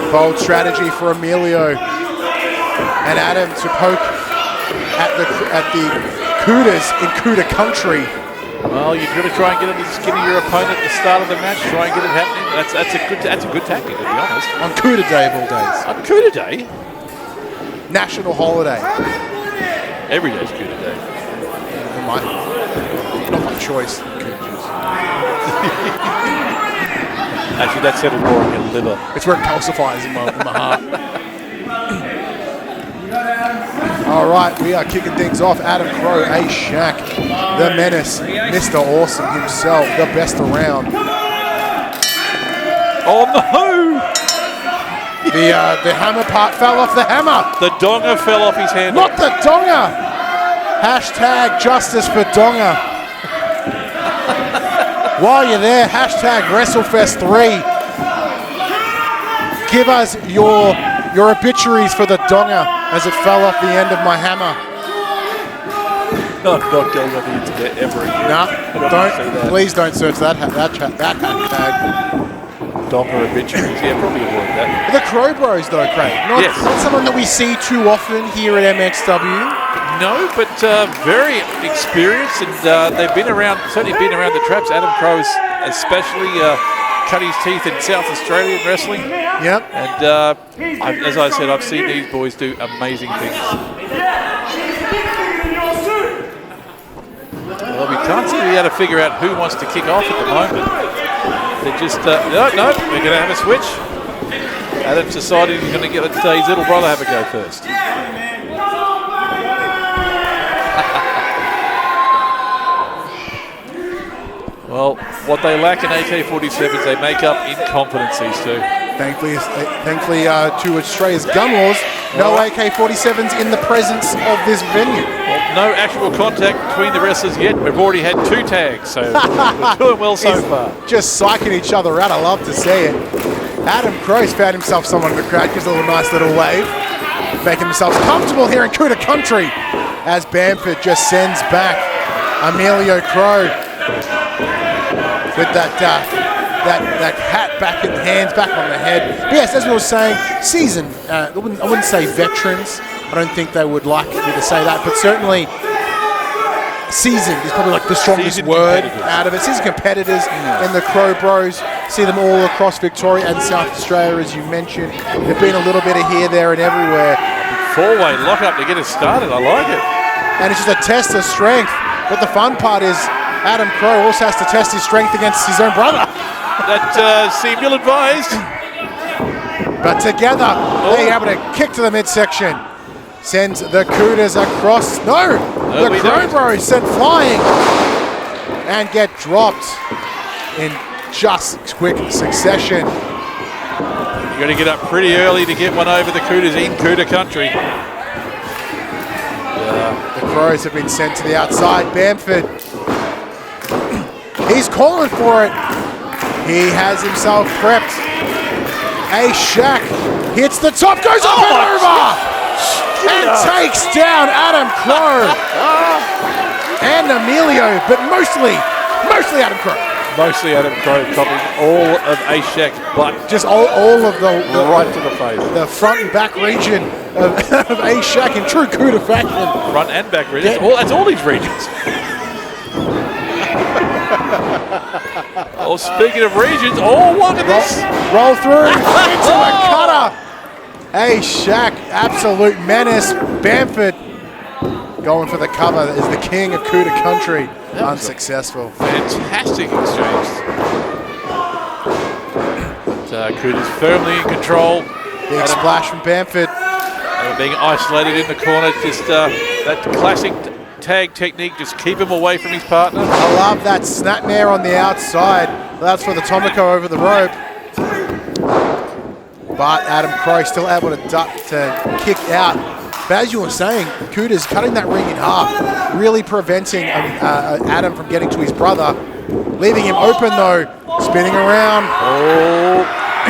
Speaker 3: Bold strategy for Emilio and Adam to poke at the Cudas in Cuda country.
Speaker 2: Well, you've got to try and get it skinny your opponent at the start of the match. Try and get it happening. That's a good tactic, to be honest.
Speaker 3: On Cuda Day of all days.
Speaker 2: On Cuda Day,
Speaker 3: National holiday.
Speaker 2: every day's Cuda Day.
Speaker 3: Not my choice.
Speaker 2: Actually, that settled more on your liver.
Speaker 3: It's where it calcifies in my heart. All right, we are kicking things off. Adam Crowe, A-Shack, the Menace, Mr. Awesome himself, the best around.
Speaker 2: Oh no!
Speaker 3: The hammer part fell off the hammer.
Speaker 2: The donga fell off his hand.
Speaker 3: Not the donga. Hashtag justice for donga. While you're there, hashtag WrestleFest 3. Give us your obituaries for the donga as it fell off the end of my hammer.
Speaker 2: I'm not going on the internet ever again.
Speaker 3: Nah,
Speaker 2: don't see that.
Speaker 3: Please don't search that hashtag.
Speaker 2: Donga obituaries, yeah, probably avoid that.
Speaker 3: The Crowe Bros though, Craig. Not someone that we see too often here at MXW.
Speaker 2: No, but very experienced, and they've been around, certainly been around the traps. Adam Crowe especially cut his teeth in South Australian wrestling.
Speaker 3: Yep.
Speaker 2: And as I said, I've seen these boys do amazing things. Well, we can't seem to be able to figure out who wants to kick off at the moment. They're just, no, we're going to have a switch. Adam's decided he's going to let his little brother have a go first. Well, what they lack in AK-47s, they make up in confidence, these two.
Speaker 3: Thankfully to Australia's gun laws, no AK-47s in the presence of this venue.
Speaker 2: Well, no actual contact between the wrestlers yet. We've already had 2 tags, so we're doing well so far.
Speaker 3: Just psyching each other out. I love to see it. Adam Crowe's found himself someone in the crowd, gives a nice little wave, making themselves comfortable here in Cuda country as Bamford just sends back Emilio Crowe with that hat back in the hands, back on the head. But yes, as we were saying, seasoned, I wouldn't say veterans. I don't think they would like me to say that, but certainly seasoned is probably like the strongest
Speaker 2: Seasoned
Speaker 3: word
Speaker 2: competitors.
Speaker 3: out of it. Seasoned competitors in the Crowe Bros. See them all across Victoria and South Australia, as you mentioned. They've been a little bit of here, there, and everywhere.
Speaker 2: Four-way lock-up to get us started. I like it.
Speaker 3: And it's just a test of strength. But the fun part is Adam Crowe also has to test his strength against his own brother.
Speaker 2: That seemed ill-advised.
Speaker 3: But together, they're able to kick to the midsection. Sends the Cudas across. No, the
Speaker 2: we
Speaker 3: Crowe
Speaker 2: don't.
Speaker 3: Bros sent flying and get dropped in just quick succession.
Speaker 2: You got to get up pretty early to get one over the Cudas in Cuda country.
Speaker 3: The Crows have been sent to the outside. Bamford, he's calling for it. He has himself prepped. A Shack hits the top, goes up and over, and takes down Adam Crowe and Emilio, but mostly Adam Crowe.
Speaker 2: Mostly Adam Crowe copying all of A-Shack's butt
Speaker 3: Just all of the
Speaker 2: right to the face.
Speaker 3: the front and back region of A Shack in true Cuda fashion.
Speaker 2: Front and back regions.
Speaker 3: Yeah.
Speaker 2: That's all these regions. Oh, speaking of regions, look at this.
Speaker 3: Roll through into a cutter. A Shack, absolute menace. Bamford going for the cover is the king of Cuda country. Unsuccessful.
Speaker 2: Fantastic exchange. But Cuda's firmly in control.
Speaker 3: Big splash from Bamford.
Speaker 2: Being isolated in the corner, just that classic tag technique, just keep him away from his partner.
Speaker 3: I love that snapmare on the outside. That's for the Tomoko over the rope. But Adam Crowe still able to duck to kick out. But as you were saying, Cuda's cutting that ring in half, really preventing Adam from getting to his brother. Leaving him open though, spinning around.
Speaker 2: Oh,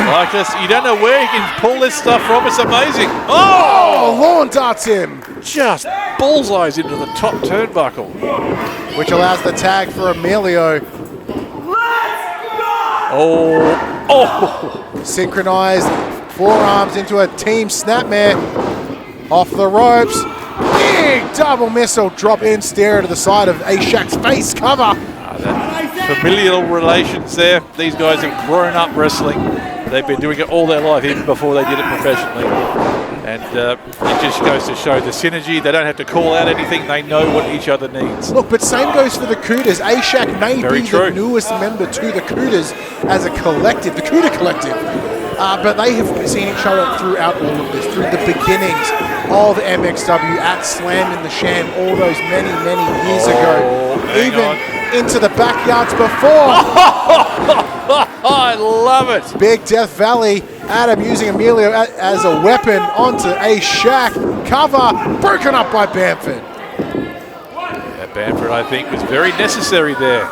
Speaker 2: Marcus, you don't know where he can pull this stuff from. It's amazing.
Speaker 3: Oh, lawn darts him,
Speaker 2: Just bullseyes into the top turnbuckle.
Speaker 3: which allows the tag for Emilio.
Speaker 2: Oh,
Speaker 3: Synchronized forearms into a team snapmare. Off the ropes. Big double missile drop in, stare to the side of A-Shack's face cover.
Speaker 2: that familial relations there. These guys have grown up wrestling. They've been doing it all their life, even before they did it professionally. And it just goes to show the synergy. They don't have to call out anything. They know what each other needs.
Speaker 3: Look, but same goes for the Cudas. A-Shack may
Speaker 2: Very
Speaker 3: be
Speaker 2: true.
Speaker 3: the newest member to the Cudas as a collective, the Cuda collective. But they have seen each other throughout all of this, through the beginnings of MXW at Slam in the Sham all those many, many years ago.
Speaker 2: hang
Speaker 3: Even
Speaker 2: on.
Speaker 3: into the backyards before.
Speaker 2: I love it.
Speaker 3: Big Death Valley. Adam using Emilio as a weapon onto A-Shack. Cover broken up by Bamford.
Speaker 2: Yeah, Bamford, I think, was very necessary there.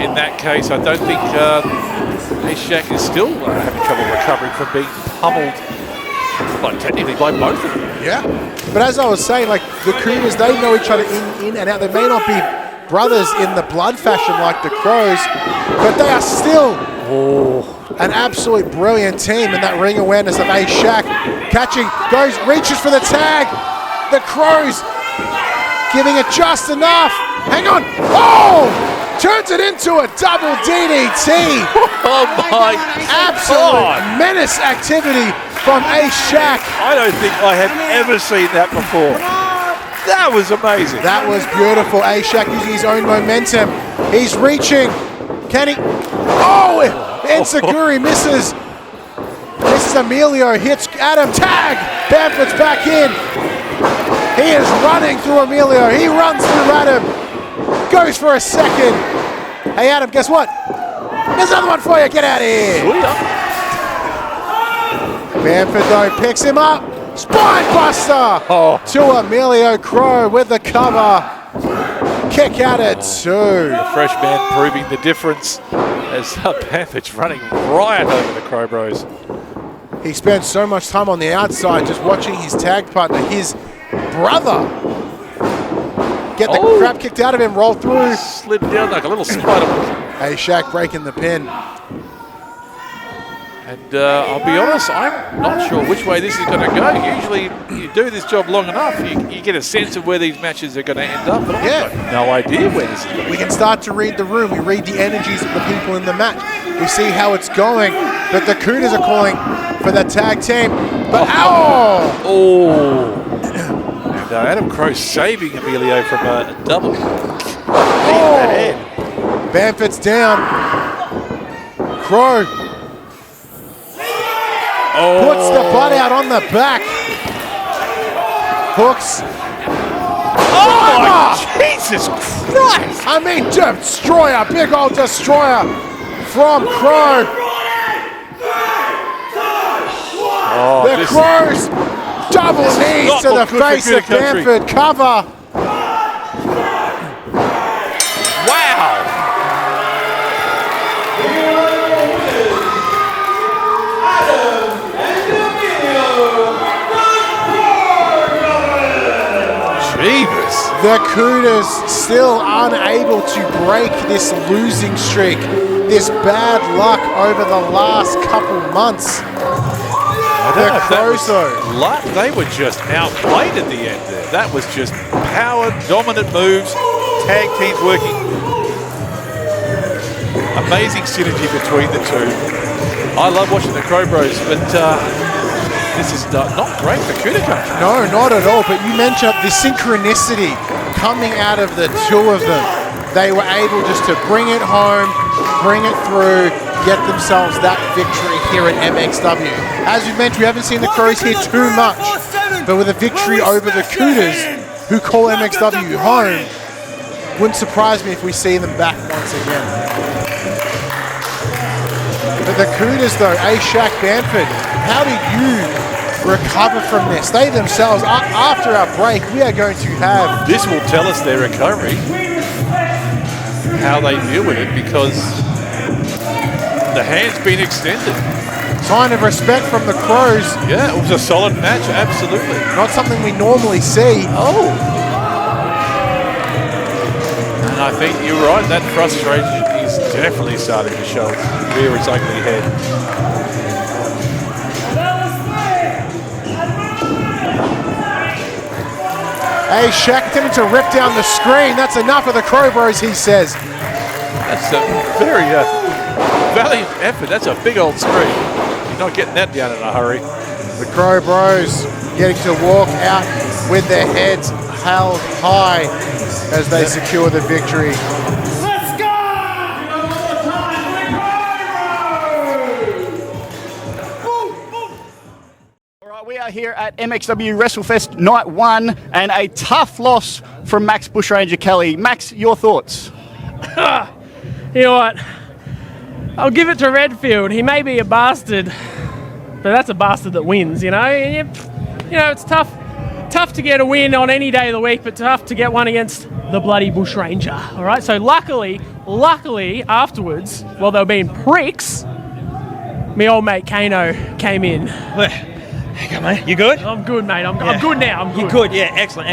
Speaker 2: In that case, I don't think A-Shack is still having trouble recovering from being pummeled, well, technically by both of them.
Speaker 3: Yeah. But as I was saying, like the Cudas, they know each other in and out. They may not be brothers in the blood fashion like the Crows, but they are still an absolute brilliant team in that ring awareness of A-Shack. Catching, reaches for the tag. The Crows giving it just enough. Hang on. Oh! Turns it into a double DDT.
Speaker 2: Oh my
Speaker 3: Absolute menace activity from A-Shack.
Speaker 2: I don't think I have ever seen that before. That was amazing.
Speaker 3: That was beautiful. A-Shack using his own momentum. He's reaching. Can he? Oh! Enziguri misses. Misses Emilio. Hits Adam. Tag! Bamford's back in. He is running through Emilio. He runs through Adam. Goes for a second. Hey, Adam, guess what? There's another one for you. Get out of here. Bamford, though, picks him up. Spine buster to Emilio Crowe with the cover. Kick out at two.
Speaker 2: Fresh man proving the difference as Bamford's running riot over the Crowe Bros.
Speaker 3: He spent so much time on the outside just watching his tag partner, his brother, get the crap kicked out of him, roll through.
Speaker 2: Slid down like a little spider.
Speaker 3: A-Shack breaking the pin.
Speaker 2: And I'll be honest, I'm not sure which way this is going to go. Usually, you do this job long enough, you get a sense of where these matches are going to end up. But I've got no idea where this is going to go.
Speaker 3: We can start to read the room. We read the energies of the people in the match. We see how it's going. But the Cudas are calling for the tag team. But
Speaker 2: And Adam Crowe saving Emilio from a double.
Speaker 3: Bamford's down. Crowe puts the butt out on the back. Hooks.
Speaker 2: Jesus Christ!
Speaker 3: I mean, destroyer, big old destroyer from Crowe. The Crows double knees to the face of Bamford. Cover.
Speaker 2: Wow! Jeebus.
Speaker 3: The Cudas still unable to break this losing streak, this bad luck over the last couple months. The Crows, though,
Speaker 2: luck, they were just outplayed at the end there. That was just power, dominant moves, tag teams working. Amazing synergy between the two. I love watching the Crowe Bros, but this is not great for Cuda country.
Speaker 3: No, not at all. But you mentioned the synchronicity coming out of the two of them. They were able just to bring it home, bring it through, get themselves that victory here at MXW. As we mentioned, we haven't seen the Crows here too much, but with a victory over the Cudas, who call MXW home, wouldn't surprise me if we see them back once again. But the Cudas, though, Shaq Bamford, how do you recover from this? They themselves, after our break, we are going to have...
Speaker 2: This will tell us their recovery, how they deal with it, because the hand's been extended.
Speaker 3: Sign of respect from the Crows.
Speaker 2: Yeah, it was a solid match, absolutely.
Speaker 3: Not something we normally see.
Speaker 2: Oh. And I think you're right, that frustration is definitely starting to show rear its ugly head.
Speaker 3: Hey, Shaq attempting to rip down the screen. That's enough of the Crowe Bros, he says.
Speaker 2: That's a very valiant effort. That's a big old screen. You're not getting that down in a hurry.
Speaker 3: The Crowe Bros getting to walk out with their heads held high as they secure the victory.
Speaker 4: Let's go!
Speaker 5: All right, we are here at MXW WrestleFest Night 1 and a tough loss from Max Bushranger Kelly. Max, your thoughts?
Speaker 4: You know what? I'll give it to Redfield. He may be a bastard, but that's a bastard that wins, you know? You know, it's tough to get a win on any day of the week, but tough to get one against the bloody Bushranger, all right? So luckily, afterwards, while they were being pricks, my old mate Kayno came in.
Speaker 7: Hey, mate. You good?
Speaker 4: I'm good, mate. I'm good now. I'm good.
Speaker 7: You're good, yeah. Excellent.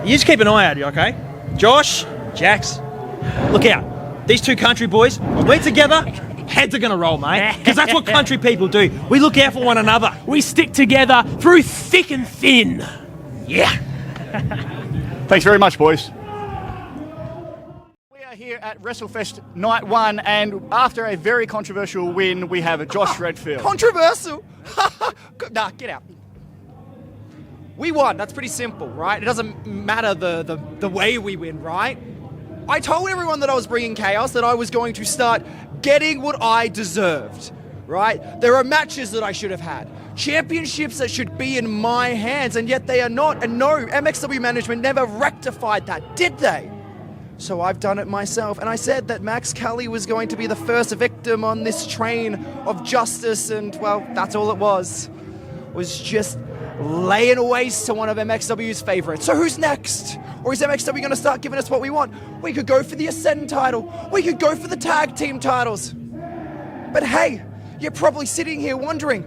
Speaker 7: You just keep an eye out, you okay? Josh, Jax, look out. These two country boys, when we're together, heads are going to roll, mate. Because that's what country people do. We look out for one another.
Speaker 4: We stick together through thick and thin.
Speaker 7: Yeah.
Speaker 5: Thanks very much, boys. We are here at WrestleFest Night 1, and after a very controversial win, we have Josh Redfield.
Speaker 8: Controversial? Nah, get out. We won. That's pretty simple, right? It doesn't matter the way we win, right? I told everyone that I was bringing chaos, that I was going to start getting what I deserved, right? There are matches that I should have had. Championships that should be in my hands, and yet they are not. And no, MXW management never rectified that, did they? So I've done it myself, and I said that Max Kelly was going to be the first victim on this train of justice, and well, that's all it was just laying waste to one of MXW's favorites. So who's next? Or is MXW going to start giving us what we want? We could go for the Ascend title. We could go for the tag team titles. But hey, you're probably sitting here wondering,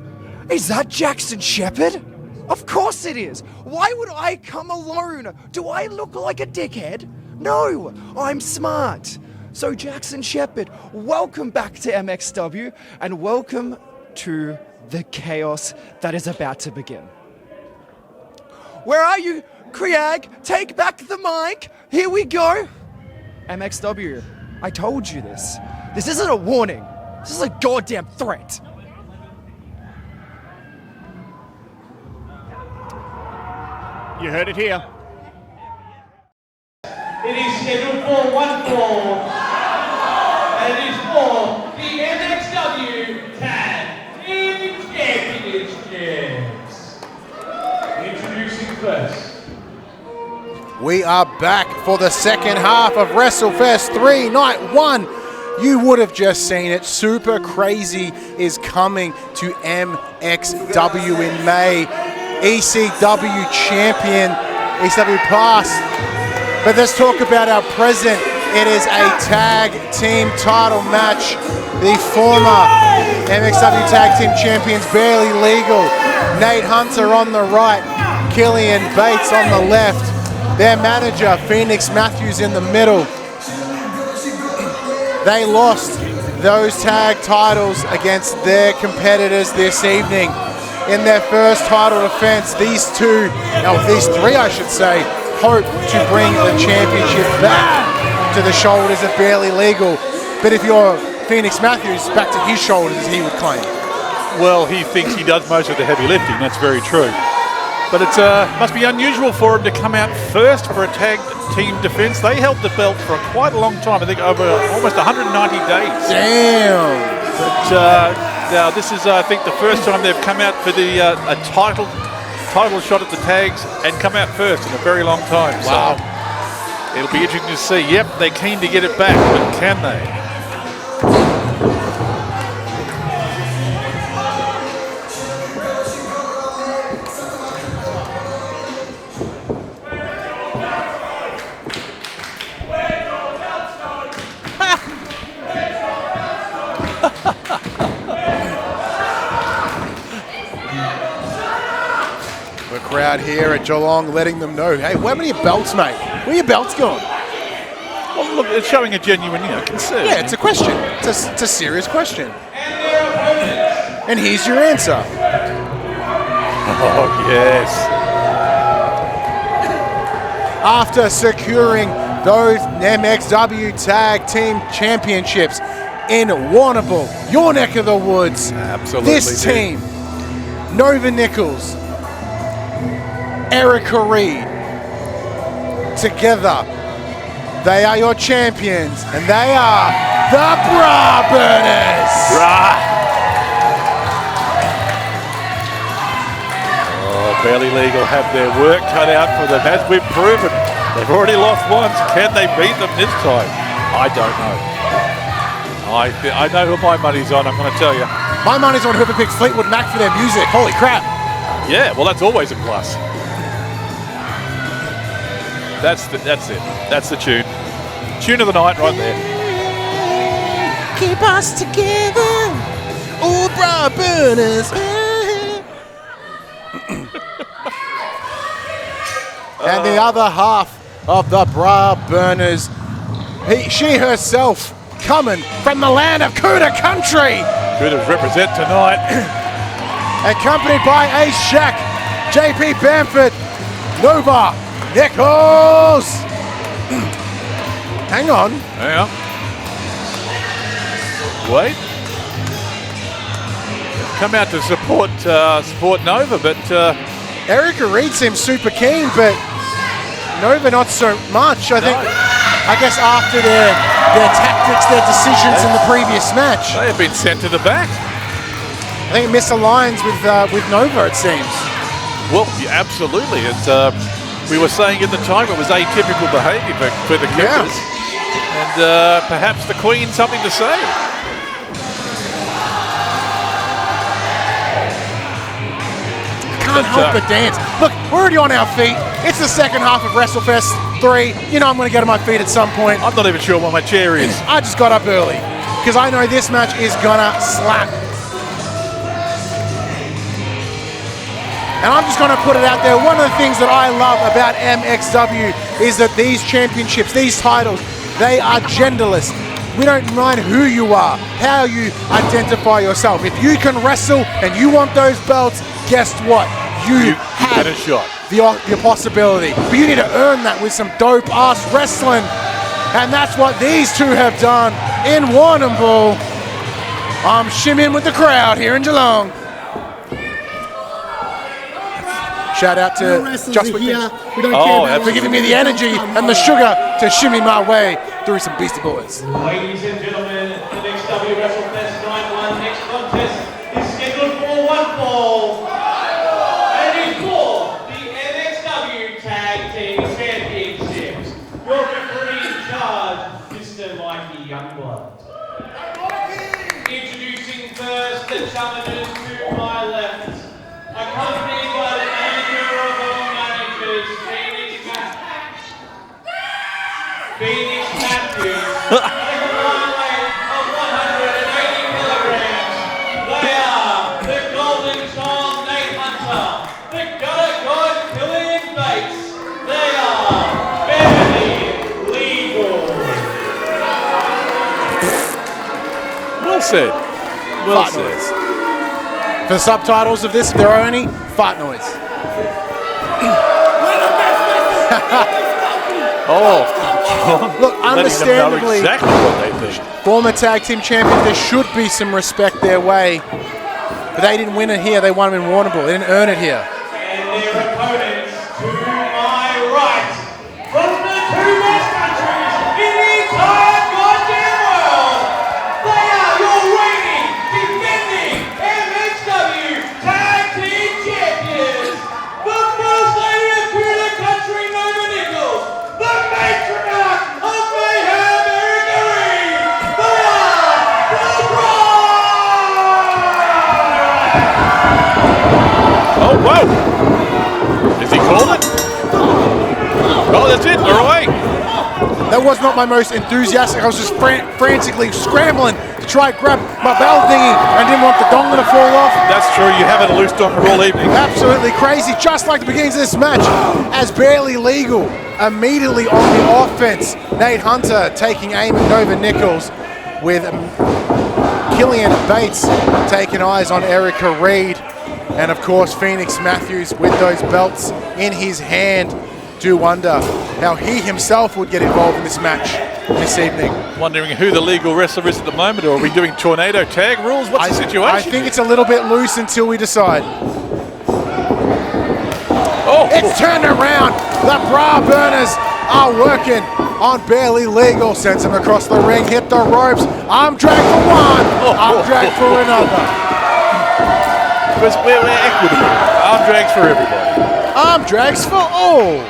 Speaker 8: is that Jackson Shepherd? Of course it is. Why would I come alone? Do I look like a dickhead? No, I'm smart. So Jackson Shepherd, welcome back to MXW and welcome to the chaos that is about to begin. Where are you, Kriag? Take back the mic. Here we go. MXW, I told you this. This isn't a warning. This is a goddamn threat.
Speaker 5: You heard it here.
Speaker 1: It is scheduled for one fall, and it is for the MXW Tag Team Championships. Introducing first.
Speaker 3: We are back for the second half of WrestleFest 3, Night 1. You would have just seen it. Super Crazy is coming to MXW in May. ECW champion, ECW past. But let's talk about our present. It is a tag team title match. The former MXW tag team champions, Barely Legal. Nate Hunter on the right, Killian Bates on the left. Their manager, Phoenix Matthews, in the middle. They lost those tag titles against their competitors this evening. In their first title defense, these three, I should say, hope to bring the championship back to the shoulders of Barely Legal. But if you're Phoenix Matthews, back to his shoulders, as he would claim.
Speaker 2: Well, he thinks he does most of the heavy lifting. That's very true. But it must be unusual for him to come out first for a tag team defense. They held the belt for quite a long time. I think over almost 190 days.
Speaker 3: Damn.
Speaker 2: But now this is, I think, the first time they've come out for the a title shot at the tags and come out first in a very long time.
Speaker 3: Wow.
Speaker 2: So it'll be interesting to see. Yep, they're keen to get it back, but can they?
Speaker 3: Crowd here at Geelong letting them know, hey, where are your belts, mate? Where are your belts going?
Speaker 2: Well, look, it's showing a genuine, concern.
Speaker 3: Yeah, it's a question. It's a serious question. And here's your answer.
Speaker 2: Oh, yes.
Speaker 3: After securing those MXW Tag Team Championships in Warrnambool, your neck of the woods,
Speaker 2: Absolutely.
Speaker 3: this team, Nova Nichols, Erica Reid, together, they are your champions, and they are the Brah Burners.
Speaker 2: Brah. Oh, Barely Legal have their work cut out for them, as we've proven. They've already lost once. Can they beat them this time? I don't know. I know who my money's on, I'm going to tell you.
Speaker 3: My money's on whoever picked Fleetwood Mac for their music. Holy crap.
Speaker 2: Yeah, well, that's always a plus. That's it. That's the tune. Tune of the night right there.
Speaker 3: Keep us together, old Brah Burners. And the other half of the Brah Burners, she herself coming from the land of Cuda country.
Speaker 2: Cudas represent tonight.
Speaker 3: Accompanied by Ace Shack, JP Bamford, Nova Nichols. Hang on.
Speaker 2: Hang on. Wait. Come out to support Nova, but
Speaker 3: Erica Reid seems super keen, but Nova not so much. I guess after their tactics, their decisions in the previous match,
Speaker 2: they have been sent to the back.
Speaker 3: I think it misaligns with Nova, it seems.
Speaker 2: Well, yeah, absolutely. We were saying at the time it was atypical behaviour for the Cudas, and perhaps the Queen something to say.
Speaker 3: Can't help but dance. Look, we're already on our feet. It's the second half of WrestleFest 3. You know I'm going to get on my feet at some point.
Speaker 2: I'm not even sure where my chair is.
Speaker 3: I just got up early because I know this match is gonna slap. And I'm just going to put it out there. One of the things that I love about MXW is that these championships, these titles, they are genderless. We don't mind who you are, how you identify yourself. If you can wrestle and you want those belts, guess what? You have
Speaker 2: a shot.
Speaker 3: The possibility. But you need to earn that with some dope-ass wrestling. And that's what these two have done in Warrnambool. I'm shimmying with the crowd here in Geelong. Shout out to Just With This for giving me the energy and the sugar to shimmy my way through some Beastie Boys.
Speaker 1: Ladies and gentlemen, the MXW WrestleFest Night 1 next contest is scheduled for one fall. And it is for the MXW Tag Team Championships. Your referee in charge, Mr. Mikey Youngblood. Introducing first the challengers to my left, accompanied by the manager of all managers, Phoenix Matthews. At a combined weight of 180 kilograms, they are the Golden Child Nate Hunter, the Gutter God Killian Bates. They are barely legal.
Speaker 2: Well said. Well
Speaker 3: Fart
Speaker 2: said.
Speaker 3: noise. For the subtitles of this, if there are any, fart noise. Look, understandably,
Speaker 2: Exactly what they think.
Speaker 3: former tag team champions, there should be some respect their way. But they didn't win it here, they won it in Warrnambool. They didn't earn it here.
Speaker 1: And their opponents to my right, from the two best countries in the entire goddamn world, they are your reigning, defending MXW Tag Team Champions, the First Lady of Cuda Country, Nova Nichols, the matriarch of Mayhem, Erica Reid. They are the Brah!
Speaker 2: Oh, whoa! Is he called it? Oh, that's it. They're away.
Speaker 3: That was not my most enthusiastic. I was just frantically scrambling to try and grab my bell thingy. I didn't want the dongle to fall off.
Speaker 2: That's true. You haven't a loose dongle all evening.
Speaker 3: Absolutely crazy, just like the beginnings of this match. As barely legal, immediately on the offense, Nate Hunter taking aim at Nova Nichols with Killian Bates taking eyes on Erica Reid. And of course, Phoenix Matthews with those belts in his hand. Do wonder how he himself would get involved in this match this evening.
Speaker 2: Wondering who the legal wrestler is at the moment, or are we doing tornado tag rules? What's the situation?
Speaker 3: I think it's a little bit loose until we decide.
Speaker 2: Oh,
Speaker 3: It's turned around. The Brah burners are working on barely legal. Sends him across the ring, hit the ropes. Arm drag for one, arm drag for another.
Speaker 2: because we're equitable. Arm drags for everybody.
Speaker 3: Arm drags for all.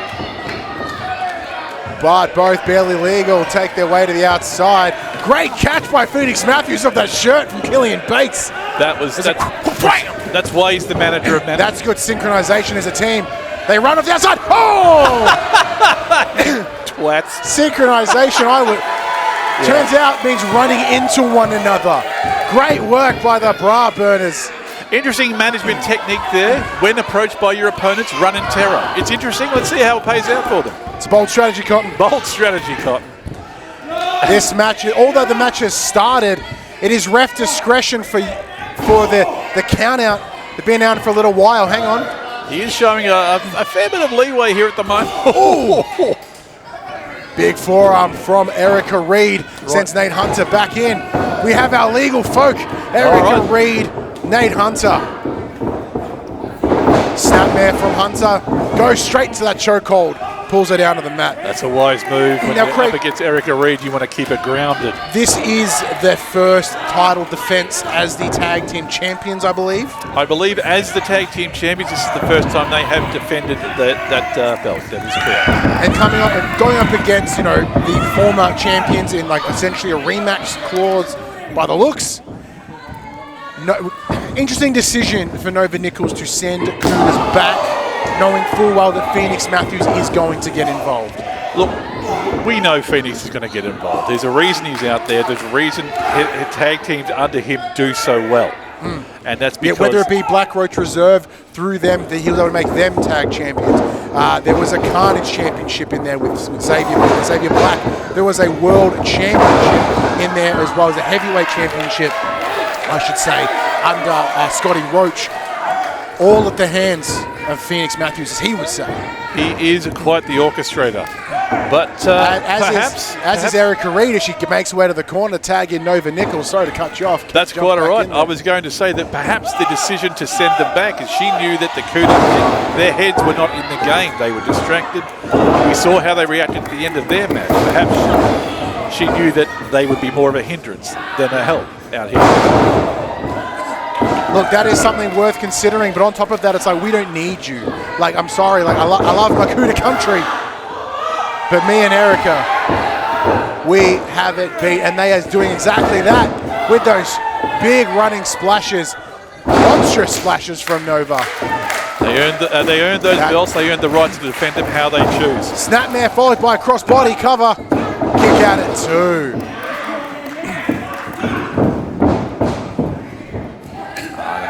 Speaker 3: But both barely legal take their way to the outside. Great catch by Phoenix Matthews of that shirt from Killian Bates.
Speaker 2: That's why he's the manager of managers.
Speaker 3: That's good synchronization as a team. They run off the outside. Oh!
Speaker 2: Twats.
Speaker 3: Synchronization, turns out means running into one another. Great work by the Brah burners.
Speaker 2: Interesting management technique there. When approached by your opponents, run in terror. It's interesting. Let's see how it pays out for them.
Speaker 3: It's a bold strategy, Cotton.
Speaker 2: Bold strategy, Cotton.
Speaker 3: This match, although the match has started, it is ref discretion for the count out. They've been out for a little while. Hang on.
Speaker 2: He is showing a fair bit of leeway here at the moment.
Speaker 3: Oh! Big forearm from Erica Reid sends Nate Hunter back in. We have our legal folk, Erica Reid, Nate Hunter. Snapmare from Hunter, goes straight to that chokehold, pulls her down to the mat.
Speaker 2: That's a wise move. When
Speaker 3: Now,
Speaker 2: you're
Speaker 3: Craig,
Speaker 2: up against Erica Reid, you want to keep her grounded.
Speaker 3: this is their first title defense as the tag team champions, I believe.
Speaker 2: I believe as the tag team champions, this is the first time they have defended that belt. That is correct.
Speaker 3: And going up against, the former champions in like essentially a rematch clause by the looks. No, interesting decision for Nova Nichols to send Cudas back, knowing full well that Phoenix Matthews is going to get involved.
Speaker 2: Look, we know Phoenix is going to get involved. There's a reason he's out there. There's a reason his tag teams under him do so well. And that's because...
Speaker 3: whether it be Black Roach Reserve, through them, that he was able to make them tag champions. There was a Carnage Championship in there with Xavier Black. There was a World Championship in there as well as a Heavyweight Championship, I should say, under Scotty Roach. All at the hands of Phoenix Matthews, as he would say.
Speaker 2: He is quite the orchestrator. But
Speaker 3: as is Erica Reid, as she makes her way to the corner, tag in Nova Nichols. Sorry to cut you off.
Speaker 2: That's quite all right. I was going to say that perhaps the decision to send them back is she knew that the Cudas, their heads were not in the game. They were distracted. We saw how they reacted at the end of their match. Perhaps she knew that they would be more of a hindrance than a help out here.
Speaker 3: Look, that is something worth considering, but on top of that, it's like, we don't need you. Like, I'm sorry, like, I love my Cuda country, but me and Erica, we have it beat, and they are doing exactly that with those big running splashes, monstrous splashes from Nova.
Speaker 2: They earned those belts, they earned the right to defend them how they choose.
Speaker 3: Snapmare followed by a crossbody cover, kick out at 2.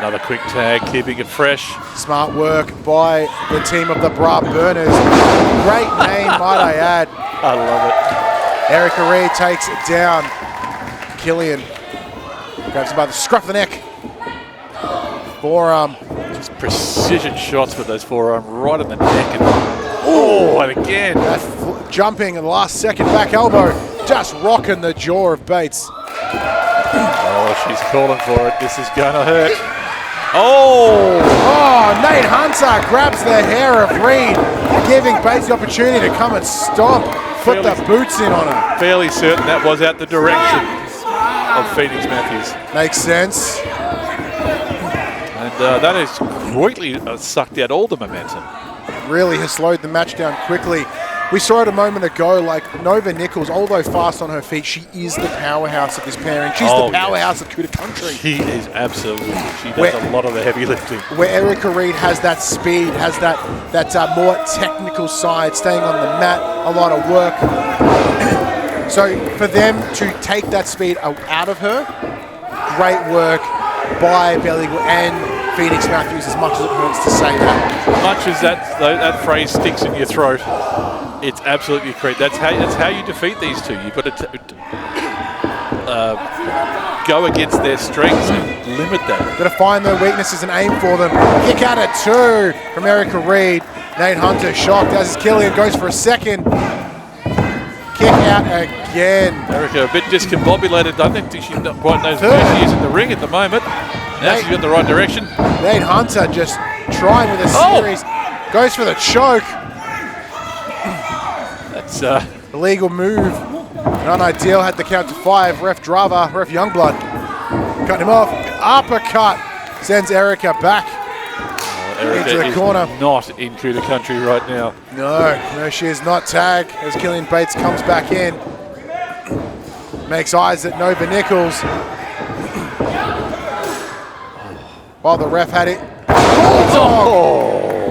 Speaker 2: Another quick tag, keeping it fresh.
Speaker 3: Smart work by the team of the Brah Burners. Great name, might I add.
Speaker 2: I love it.
Speaker 3: Erica Reid takes it down. Killian grabs him by the scruff of the neck. Forearm.
Speaker 2: Just precision shots with those forearm right in the neck. And again.
Speaker 3: That jumping in the last second back elbow. Just rocking the jaw of Bates.
Speaker 2: Oh, she's calling for it. This is going to hurt.
Speaker 3: Nate Hunter grabs the hair of Reid, giving Bates the opportunity to come and stomp, put the boots in on her.
Speaker 2: Fairly certain that was out the direction of Phoenix Matthews.
Speaker 3: Makes sense.
Speaker 2: And that has quickly sucked out all the momentum.
Speaker 3: Really has slowed the match down quickly. We saw it a moment ago, like Nova Nichols, although fast on her feet, she is the powerhouse of this pairing. She's the powerhouse of Cuda country.
Speaker 2: She is absolutely. She does a lot of the heavy lifting.
Speaker 3: Where Erica Reid has that speed, has that more technical side, staying on the mat, a lot of work. So for them to take that speed out of her, great work by Belly and Phoenix Matthews, as much as it hurts to say that.
Speaker 2: Much as that phrase sticks in your throat, it's absolutely correct. That's how you defeat these two. You've got to go against their strengths and limit them.
Speaker 3: Got to find their weaknesses and aim for them. Kick out at 2 from Erica Reid. Nate Hunter shocked as Killian goes for a second. Kick out again.
Speaker 2: Erica a bit discombobulated. I don't think she quite knows where she is in the ring at the moment. Now she's got the right direction.
Speaker 3: Nate Hunter just trying with a series. Goes for the choke.
Speaker 2: That's
Speaker 3: illegal move. Not ideal. Had the count to 5. Ref Youngblood. Cut him off. Uppercut. Sends Erica back into the corner.
Speaker 2: Not in Cuda country right now.
Speaker 3: No, she is not. Tag as Killian Bates comes back in. Makes eyes at Nova Nichols. While the ref had it.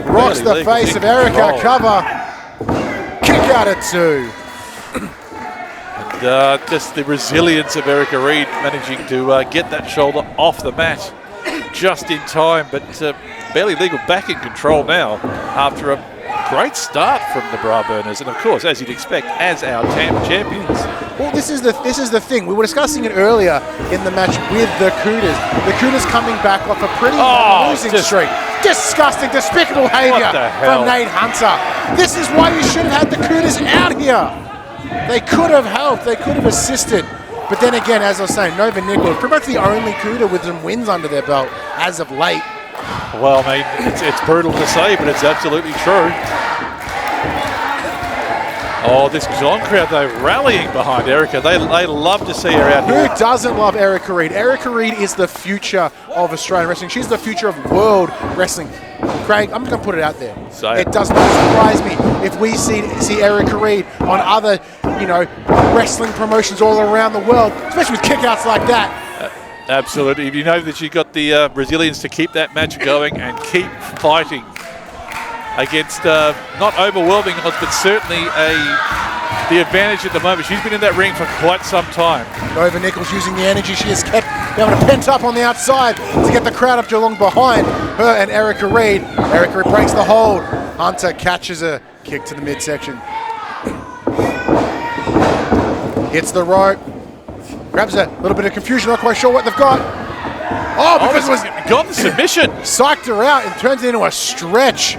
Speaker 3: Rocks the face of Erica. Cover. Kick out at 2.
Speaker 2: And just the resilience of Erica Reid managing to get that shoulder off the mat just in time. But Barely Legal back in control now after a great start from the Brah Burners, and of course, as you'd expect, as our champions.
Speaker 3: Well, this is the thing. We were discussing it earlier in the match with the Cudas. The Cudas coming back off a pretty losing streak. Disgusting, despicable behavior from Nate Hunter. This is why you should have had the Cudas out here. They could have helped. They could have assisted. But then again, as I was saying, Nova Nichols, pretty much the only Cuda with some wins under their belt as of late.
Speaker 2: Well, I mean, it's brutal to say, but it's absolutely true. Oh, this John crowd, though, rallying behind Erica. They love to see her out here.
Speaker 3: Who doesn't love Erica Reid? Erica Reid is the future of Australian wrestling. She's the future of world wrestling. Craig, I'm going to put it out there. It does not surprise me if we see Erica Reid on other, wrestling promotions all around the world, especially with kickouts like that.
Speaker 2: Absolutely. You know that you've got the resilience to keep that match going and keep fighting against not overwhelming odds, but certainly the advantage at the moment. She's been in that ring for quite some time.
Speaker 3: Nova Nichols using the energy she has kept, able to pent up on the outside to get the crowd up along behind her and Erica Reid. Erica Reid breaks the hold. Hunter catches a kick to the midsection. Hits the rope. Grabs a little bit of confusion, not quite sure what they've got. Oh, because it was
Speaker 2: got the submission.
Speaker 3: Psyched her out and turns it into a stretch.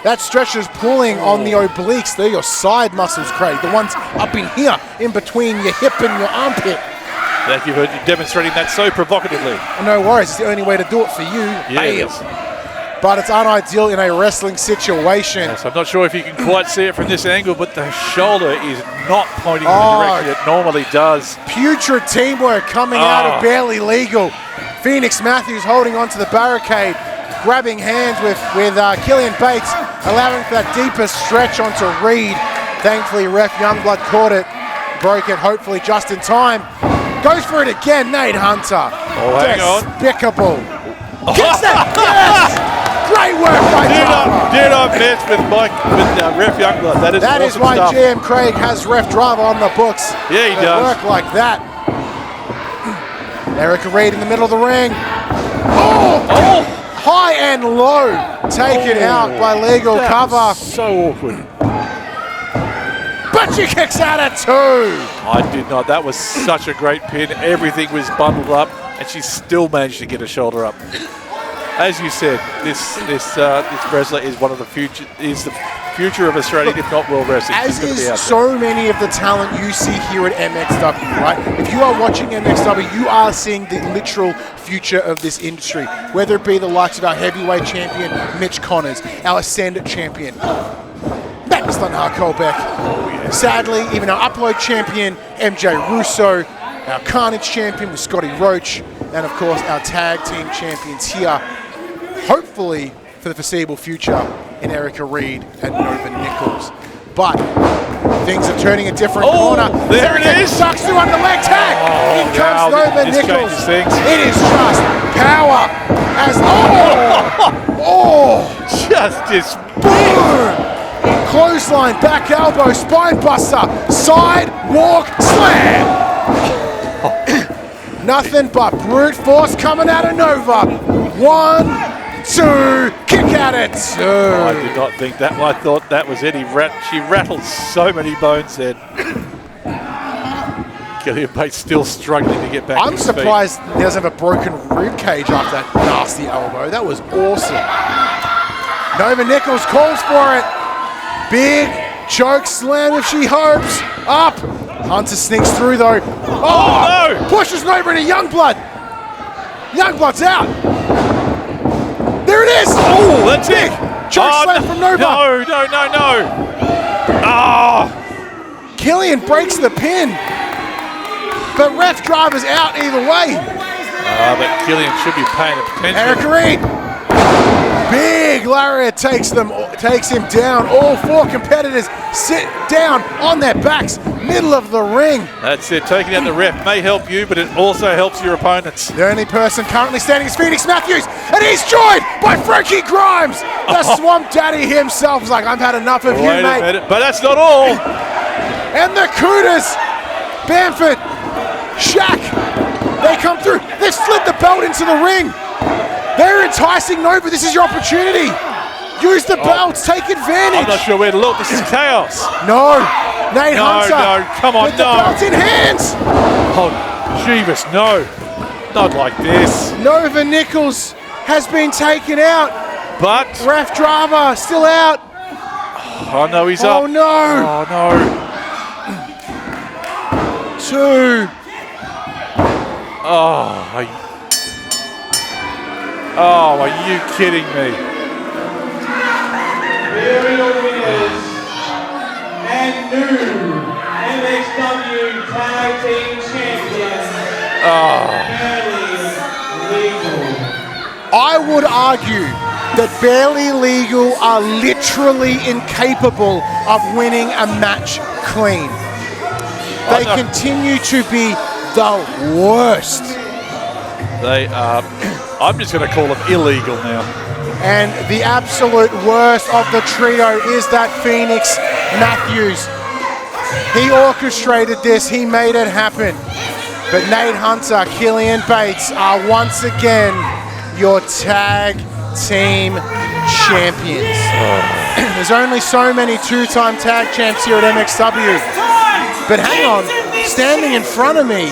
Speaker 3: That stretch is pulling on the obliques. They're your side muscles, Craig. The ones up in here, in between your hip and your armpit.
Speaker 2: Thank you for demonstrating that so provocatively.
Speaker 3: No worries, it's the only way to do it for you.
Speaker 2: Yeah,
Speaker 3: But it's unideal in a wrestling situation.
Speaker 2: yes, I'm not sure if you can quite see it from this angle, but the shoulder is not pointing in the direction it normally does.
Speaker 3: Putrid teamwork coming out of Barely Legal. Phoenix Matthews holding onto the barricade, grabbing hands with Killian Bates, allowing for that deeper stretch onto Reid. Thankfully, ref Youngblood caught it, broke it, hopefully just in time. Goes for it again, Nate Hunter.
Speaker 2: Oh, hang on.
Speaker 3: Despicable. Gets that! Yes! Great work by Drama.
Speaker 2: Did I mess with Ref Youngblood? That is
Speaker 3: That is why
Speaker 2: stuff.
Speaker 3: GM Craig has Ref Drama on the books.
Speaker 2: Yeah, he
Speaker 3: They
Speaker 2: does.
Speaker 3: work like that. Erica Reid in the middle of the ring. Oh! High and low. Taken out by legal
Speaker 2: That
Speaker 3: cover.
Speaker 2: was so awkward.
Speaker 3: But she kicks out at 2.
Speaker 2: I did not. That was such a great pin. Everything was bundled up, and she still managed to get her shoulder up. As you said, this wrestler is one of the future. Is the future of Australian, if not world wrestling.
Speaker 3: As
Speaker 2: She's gonna be out
Speaker 3: is so many of the talent you see here at MXW, right? If you are watching MXW, you are seeing the literal future of this industry, whether it be the likes of our heavyweight champion, Mitch Connors, our Ascendant champion, Matt Stunhard Colbeck. Sadly, even our Upload champion, MJ Russo, our Carnage champion with Scotty Roach, and of course our tag team champions here, hopefully for the foreseeable future, in Erica Reid and Nova Nichols. But things are turning a different corner.
Speaker 2: There it is.
Speaker 3: Sucks through under leg tag. In comes
Speaker 2: wow,
Speaker 3: Nova
Speaker 2: this
Speaker 3: Nichols.
Speaker 2: changes things.
Speaker 3: It is just power as
Speaker 2: Justice.
Speaker 3: boom! Clothesline, back elbow, spine buster, side walk slam. Nothing but brute force coming out of Nova. 1, 2, kick out at 2.
Speaker 2: I did not think that. I thought that was it. She rattled so many bones then. Killian Bates still struggling to get back.
Speaker 3: I'm
Speaker 2: to his feet.
Speaker 3: surprised he doesn't have a broken rib cage after that nasty elbow. That was awesome. Nova Nichols calls for it. Big choke slam if she hopes. Up. Hunter sneaks through though.
Speaker 2: Oh, no!
Speaker 3: Pushes Nova into Youngblood. Youngblood's out. There it is.
Speaker 2: Oh, that's
Speaker 3: Big
Speaker 2: it.
Speaker 3: choke slam from Nova.
Speaker 2: No. Ah.
Speaker 3: Killian breaks the pin. But ref driver's out either way.
Speaker 2: But Killian should be paying attention.
Speaker 3: Erica Reid. Big lariat takes him down. All 4 competitors sit down on their backs, middle of the ring.
Speaker 2: That's it. Taking out the ref may help you, but it also helps your opponents.
Speaker 3: The only person currently standing is Phoenix Matthews, and he's joined by Frankie Grimes. The Swamp Daddy himself is like, I've had enough of you,
Speaker 2: Wait a
Speaker 3: mate.
Speaker 2: minute, but that's not all.
Speaker 3: And the Cudas, Bamford, Shaq, they come through. They've slid the belt into the ring. They're enticing Nova. This is your opportunity. Use the belts. Take advantage.
Speaker 2: I'm not sure where to look. This is chaos.
Speaker 3: No. Nate Hunter.
Speaker 2: No, come on,
Speaker 3: with the belts in hands.
Speaker 2: Oh, Jeebus, no. Not like this.
Speaker 3: Nova Nichols has been taken out.
Speaker 2: But,
Speaker 3: Ref Drama still out.
Speaker 2: oh no, he's up.
Speaker 3: Oh no.
Speaker 2: Oh no.
Speaker 3: 2.
Speaker 2: Oh, are you kidding me?
Speaker 1: Here are your winners and new MXW Tag Team Champions, Barely Legal.
Speaker 3: I would argue that Barely Legal are literally incapable of winning a match clean. They continue to be the worst.
Speaker 2: They are, I'm just going to call them illegal now.
Speaker 3: And the absolute worst of the trio is that Phoenix Matthews. He orchestrated this, he made it happen. But Nate Hunter, Killian Bates are once again your tag team champions. There's only so many two-time tag champs here at MXW. But hang on, standing in front of me,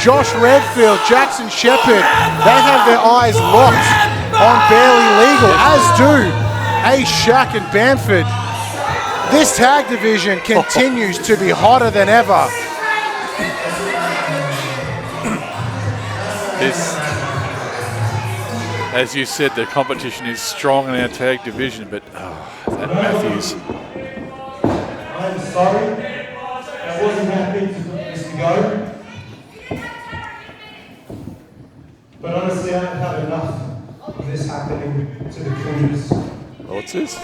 Speaker 3: Josh Redfield, Jackson Shepherd, they have their eyes locked on Barely Legal, as do A-Shack and Bamford. This tag division continues to be hotter than ever.
Speaker 2: As you said, the competition is strong in our tag division, but that Matthews.
Speaker 1: I'm sorry, that wasn't how things were supposed to go. But honestly, I've had enough of this happening to the Cudas.
Speaker 2: What's this? I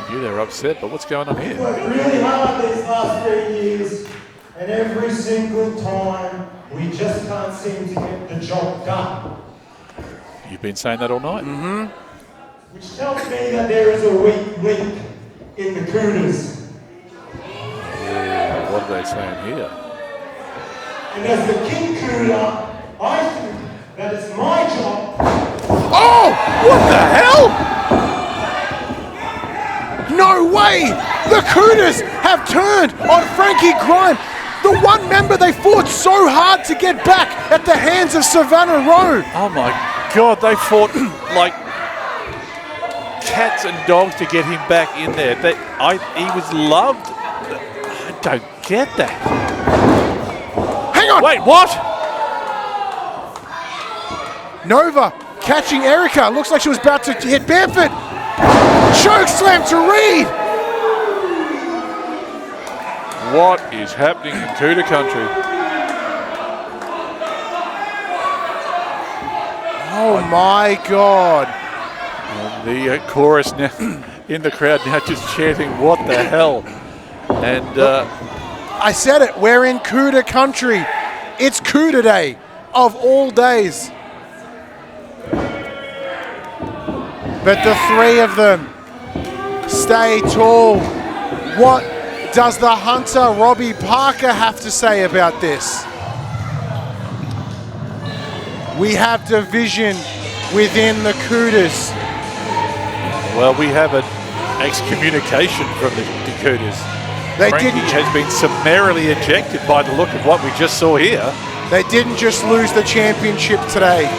Speaker 2: knew they were upset, but what's going on here?
Speaker 1: We've worked really hard these last 3 years, and every single time we just can't seem to get the job done.
Speaker 2: You've been saying that all night?
Speaker 3: Mm-hmm.
Speaker 1: Which tells me that there is a weak link in the Cudas.
Speaker 2: Yeah, what are they saying here?
Speaker 1: And as the King Cuda, I think that it's my job.
Speaker 3: Oh, what the hell? No way! The Cudas have turned on Frankie Grime. The one member they fought so hard to get back at the hands of Savannah Rowe.
Speaker 2: Oh my God, they fought like cats and dogs to get him back in there. He was loved. I don't get that.
Speaker 3: Hang on!
Speaker 2: Wait, what?
Speaker 3: Nova catching Erica. Looks like she was about to hit Bamford. Choke slam to Reid.
Speaker 2: What is happening in Cuda country?
Speaker 3: Oh my God.
Speaker 2: And the chorus now in the crowd now just chanting, what the hell? And
Speaker 3: I said it, we're in Cuda country. It's Cuda Day of all days. But the three of them stay tall. What does the Hunter Robbie Parker have to say about this? We have division within the Cudas.
Speaker 2: well, we have an excommunication from the Cudas. Frankie has been summarily ejected by the look of what we just saw here.
Speaker 3: They didn't just lose the championship today.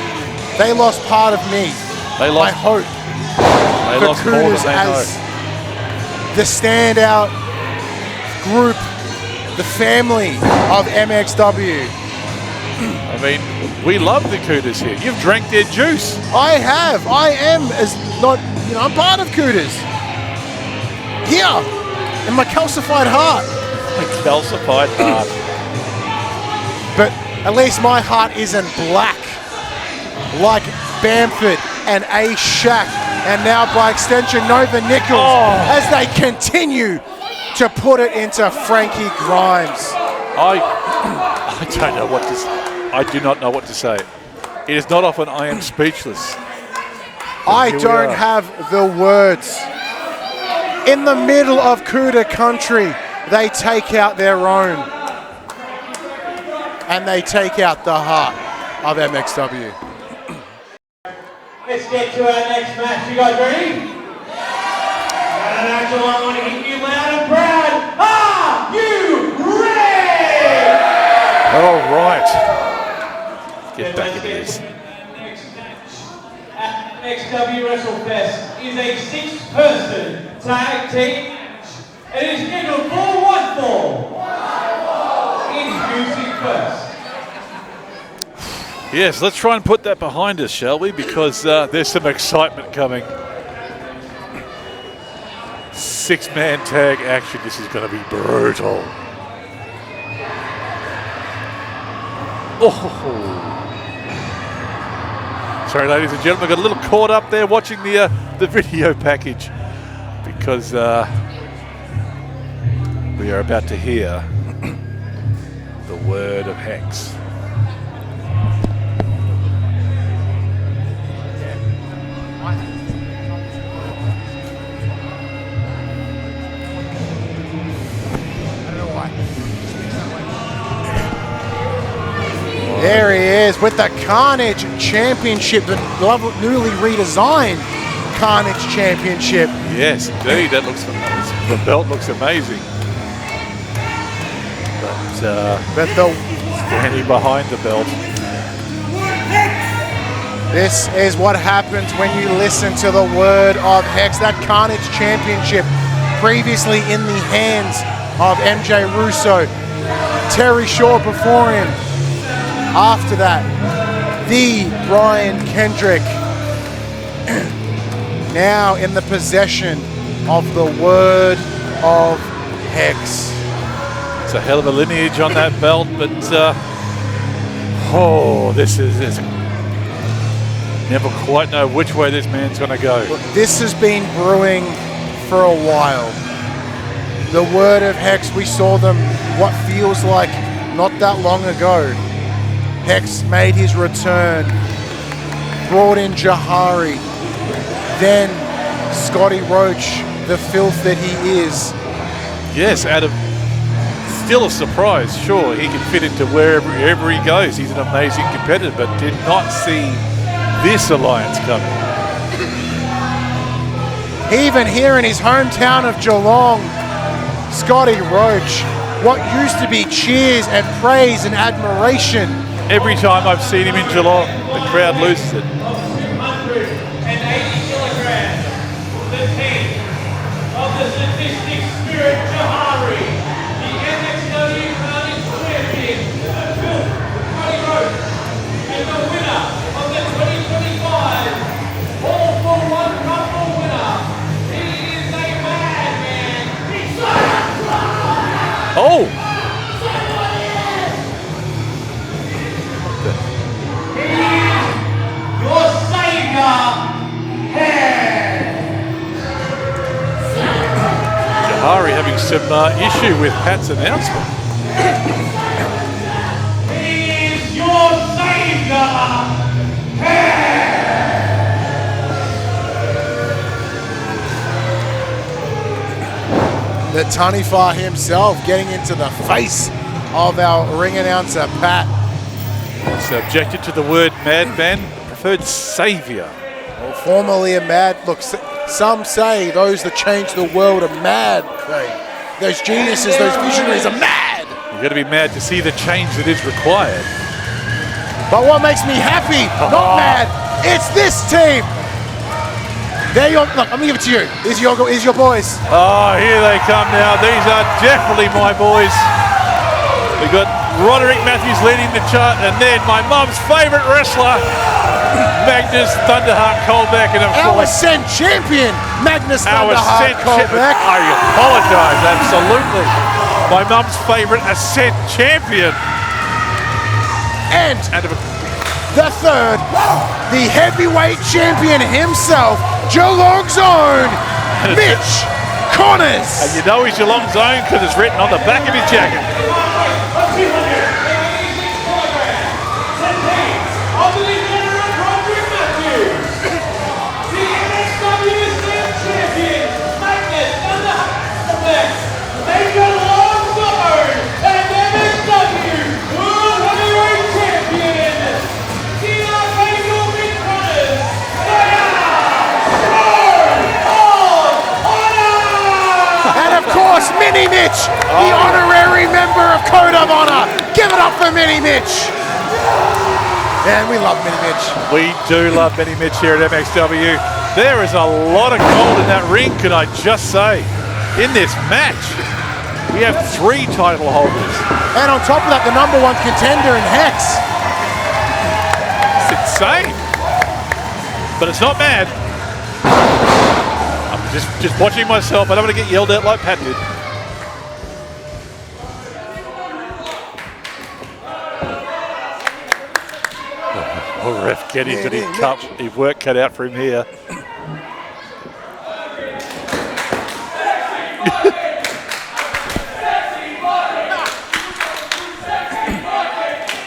Speaker 3: They lost part of me.
Speaker 2: They lost.
Speaker 3: I hope.
Speaker 2: They
Speaker 3: for
Speaker 2: lost more than
Speaker 3: Cudas
Speaker 2: they
Speaker 3: as
Speaker 2: know.
Speaker 3: the standout group, the family of MXW.
Speaker 2: I mean, we love the Cudas here. You've drank their juice.
Speaker 3: I have. I am as not. You know, I'm part of Cudas. Here, in my calcified heart.
Speaker 2: A calcified heart.
Speaker 3: But at least my heart isn't black like Bamford and A-Shack, and now by extension Nova Nichols, as they continue to put it into Frankie Grimes.
Speaker 2: I don't know what to say. I do not know what to say. It is not often I am speechless.
Speaker 3: I don't have the words. In the middle of Cuda country, they take out their own. And they take out the heart of MXW.
Speaker 1: Let's get to our next match. You guys ready? And actually, I want to hear you loud and proud. Are you ready?
Speaker 2: All right. Get back into this.
Speaker 1: Next match at MXW WrestleFest is a 6-person tag team match. It is scheduled for one fall. Introducing first.
Speaker 2: Yes, let's try and put that behind us, shall we? Because there's some excitement coming. 6-man tag action. This is going to be brutal. Oh. Sorry, ladies and gentlemen, got a little caught up there watching the video package because we are about to hear the word of Hex.
Speaker 3: There he is with the Carnage Championship, the newly redesigned Carnage Championship.
Speaker 2: Yes, indeed. That looks, the belt looks amazing.
Speaker 3: But the
Speaker 2: standing behind the belt.
Speaker 3: This is what happens when you listen to the word of Hex. That Carnage Championship, previously in the hands of MJ Russo, Terry Shaw before him. After that, the Brian Kendrick, now in the possession of the word of Hex.
Speaker 2: It's a hell of a lineage on that belt, but this is never quite know which way this man's going to go.
Speaker 3: This has been brewing for a while. The word of Hex, we saw them what feels like not that long ago. Hex made his return, brought in Jahari, then Scotty Roach, the filth that he is.
Speaker 2: Yes, still a surprise. Sure, he can fit into wherever he goes. He's an amazing competitor, but did not see this alliance coming.
Speaker 3: Even here in his hometown of Geelong, Scotty Roach, what used to be cheers and praise and admiration.
Speaker 2: Every time I've seen him in Geelong, the crowd loses it.
Speaker 1: 180 kilograms, the king of the Sadistic Spirit, Jahari, the MXW Carnage Champion, Scotty Roach, and the winner of the 2025 All-for-One Rumble winner. He is a madman.
Speaker 2: Oh!
Speaker 1: Your savior,
Speaker 2: Jahari having some issue with Pat's announcement.
Speaker 1: He is your savior.
Speaker 3: The Tanifa himself getting into the face of our ring announcer, Pat.
Speaker 2: So objected to the word madman, preferred saviour.
Speaker 3: Well, formerly a mad, look, some say those that change the world are mad, Craig. Those geniuses, those visionaries are mad.
Speaker 2: You've got to be mad to see the change that is required.
Speaker 3: But what makes me happy, not mad, it's this team. There you look, I'm gonna give it to you. Is your boys.
Speaker 2: Oh, here they come now. These are definitely my boys. We've got Roderick Matthews leading the chart, and then my mum's favourite wrestler, Magnus Thunderheart Colbeck, and of
Speaker 3: Our
Speaker 2: course,
Speaker 3: Ascent champion, Magnus
Speaker 2: our
Speaker 3: Thunderheart
Speaker 2: Ascent champion.
Speaker 3: Colbeck.
Speaker 2: I apologise, absolutely. My mum's favourite Ascent champion.
Speaker 3: And the third, the heavyweight champion himself, Geelong's own, Mitch Connors.
Speaker 2: And you know he's Geelong's own because it's written on the back of his jacket.
Speaker 3: Mini Mitch, the honorary member of Code of Honor. Give it up for Mini Mitch. Man, we love Mini Mitch.
Speaker 2: We do love Mini Mitch here at MXW. There is a lot of gold in that ring, can I just say. In this match, we have 3 title holders.
Speaker 3: And on top of that, the #1 contender in Hex.
Speaker 2: It's insane. But it's not bad. I'm just watching myself. I don't want to get yelled at like Pat did. Oh, ref, get into his cup. His work cut out for him here.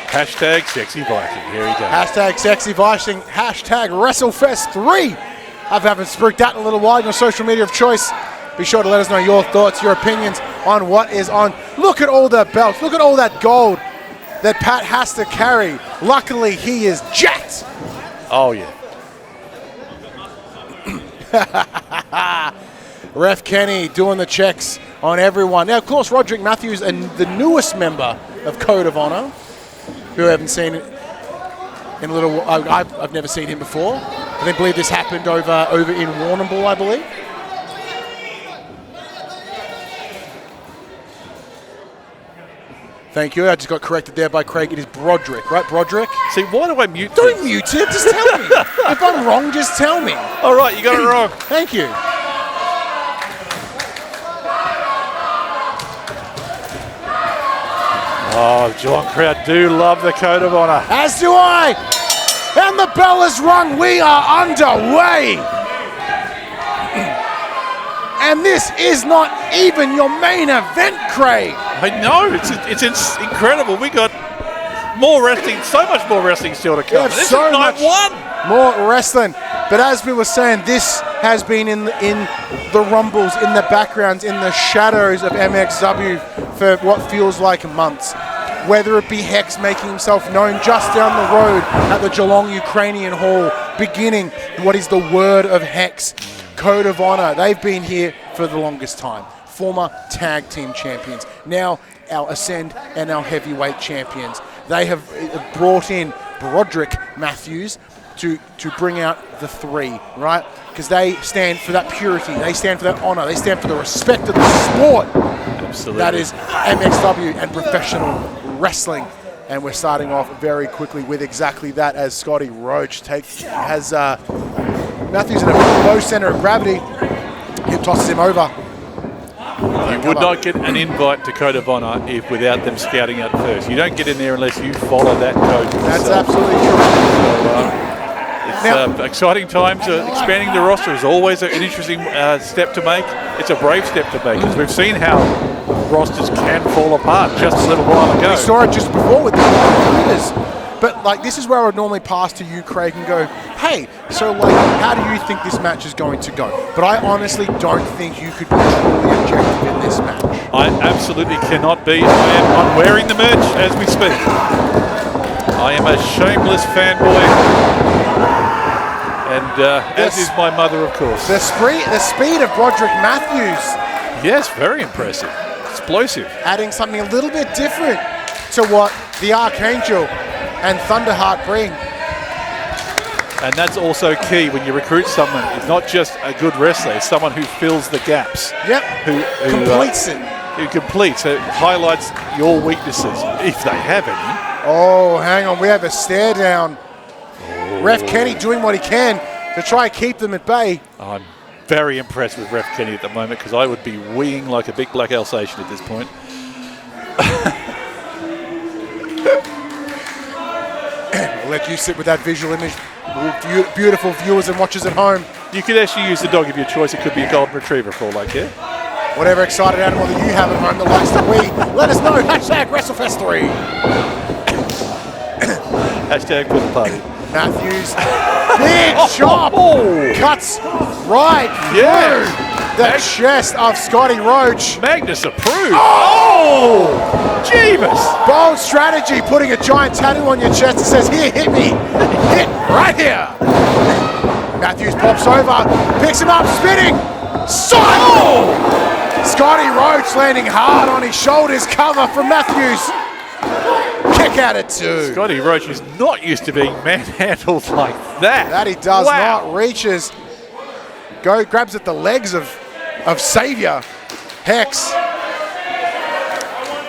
Speaker 2: Hashtag Sexy Viking. Here he goes.
Speaker 3: Hashtag Sexy Viking. Hashtag WrestleFest 3. I haven't spooked that in a little while. Your social media of choice. Be sure to let us know your thoughts, your opinions on what is on. Look at all the belts. Look at all that gold that Pat has to carry. Luckily, he is jacked.
Speaker 2: Oh, yeah.
Speaker 3: Ref Kenny doing the checks on everyone. Now, of course, Roderick Matthews, and the newest member of Code of Honor, who I haven't seen in a little while. I've never seen him before. I believe this happened over in Warrnambool, I believe. Thank you. I just got corrected there by Craig. It is Broderick, right? Broderick?
Speaker 2: See, why do I mute
Speaker 3: Don't
Speaker 2: things?
Speaker 3: mute it. Just tell me. If I'm wrong, just tell me.
Speaker 2: All right, you got it wrong.
Speaker 3: Thank you.
Speaker 2: Oh, Geelong crowd do love the Code of Honor.
Speaker 3: As do I. And the bell is rung. We are underway. And this is not even your main event, Craig.
Speaker 2: I know, it's incredible. We got more wrestling, so much more wrestling still to come. This
Speaker 3: so
Speaker 2: is night
Speaker 3: much
Speaker 2: one.
Speaker 3: More wrestling. But as we were saying, this has been in the rumbles, in the backgrounds, in the shadows of MXW for what feels like months. Whether it be Hex making himself known just down the road at the Geelong Ukrainian Hall, beginning what is the word of Hex. Code of Honor, they've been here for the longest time. Former tag team champions, now our Ascend and our heavyweight champions. They have brought in Broderick Matthews to bring out the three, right? Because they stand for that purity, they stand for that honor, they stand for the respect of the sport.
Speaker 2: Absolutely.
Speaker 3: That is MXW and professional wrestling. And we're starting off very quickly with exactly that as Scotty Roach has Matthews in a low center of gravity. He tosses him over.
Speaker 2: You would not get an invite to Code of Honor without them scouting out first. You don't get in there unless you follow that code.
Speaker 3: That's absolutely correct.
Speaker 2: It's exciting times. Expanding the roster is always an interesting step to make. It's a brave step to make, because we've seen how rosters can fall apart just a little while ago.
Speaker 3: We saw it just before with the Cudas. But like, this is where I would normally pass to you, Craig, and go, hey, so like, how do you think this match is going to go? But I honestly don't think you could be truly objective in this match.
Speaker 2: I absolutely cannot be. I'm wearing the merch as we speak. I am a shameless fanboy. And as is my mother, of course.
Speaker 3: The speed of Broderick Matthews.
Speaker 2: Yes, very impressive. Explosive.
Speaker 3: Adding something a little bit different to what the Archangel and Thunderheart bring.
Speaker 2: And that's also key when you recruit someone. It's not just a good wrestler, it's someone who fills the gaps.
Speaker 3: Yep.
Speaker 2: Who
Speaker 3: completes it.
Speaker 2: Who completes, so it highlights your weaknesses, if they have any.
Speaker 3: Oh, hang on, we have a stare down. Ref Kenny doing what he can to try and keep them at bay.
Speaker 2: I'm very impressed with Ref Kenny at the moment, because I would be weeing like a big black Alsatian at this point.
Speaker 3: I'll let you sit with that visual image. Beautiful viewers and watchers at home.
Speaker 2: You could actually use the dog of your choice. It could be a golden retriever for all I care.
Speaker 3: Whatever excited animal that you have at home that likes to wee, let us know. Hashtag WrestleFest3.
Speaker 2: Hashtag for the party.
Speaker 3: Matthews, big chop, cuts right through the chest of Scotty Roach.
Speaker 2: Magnus approved. Oh, Jeebus.
Speaker 3: Bold strategy, putting a giant tattoo on your chest that says, here, hit me. Hit right here. Matthews pops over, picks him up, spinning. Scotty Roach landing hard on his shoulders, cover from Matthews. Kick out at two.
Speaker 2: Scotty Roach is not used to being manhandled like that.
Speaker 3: That he does not. Reaches, grabs at the legs of Savior Hex.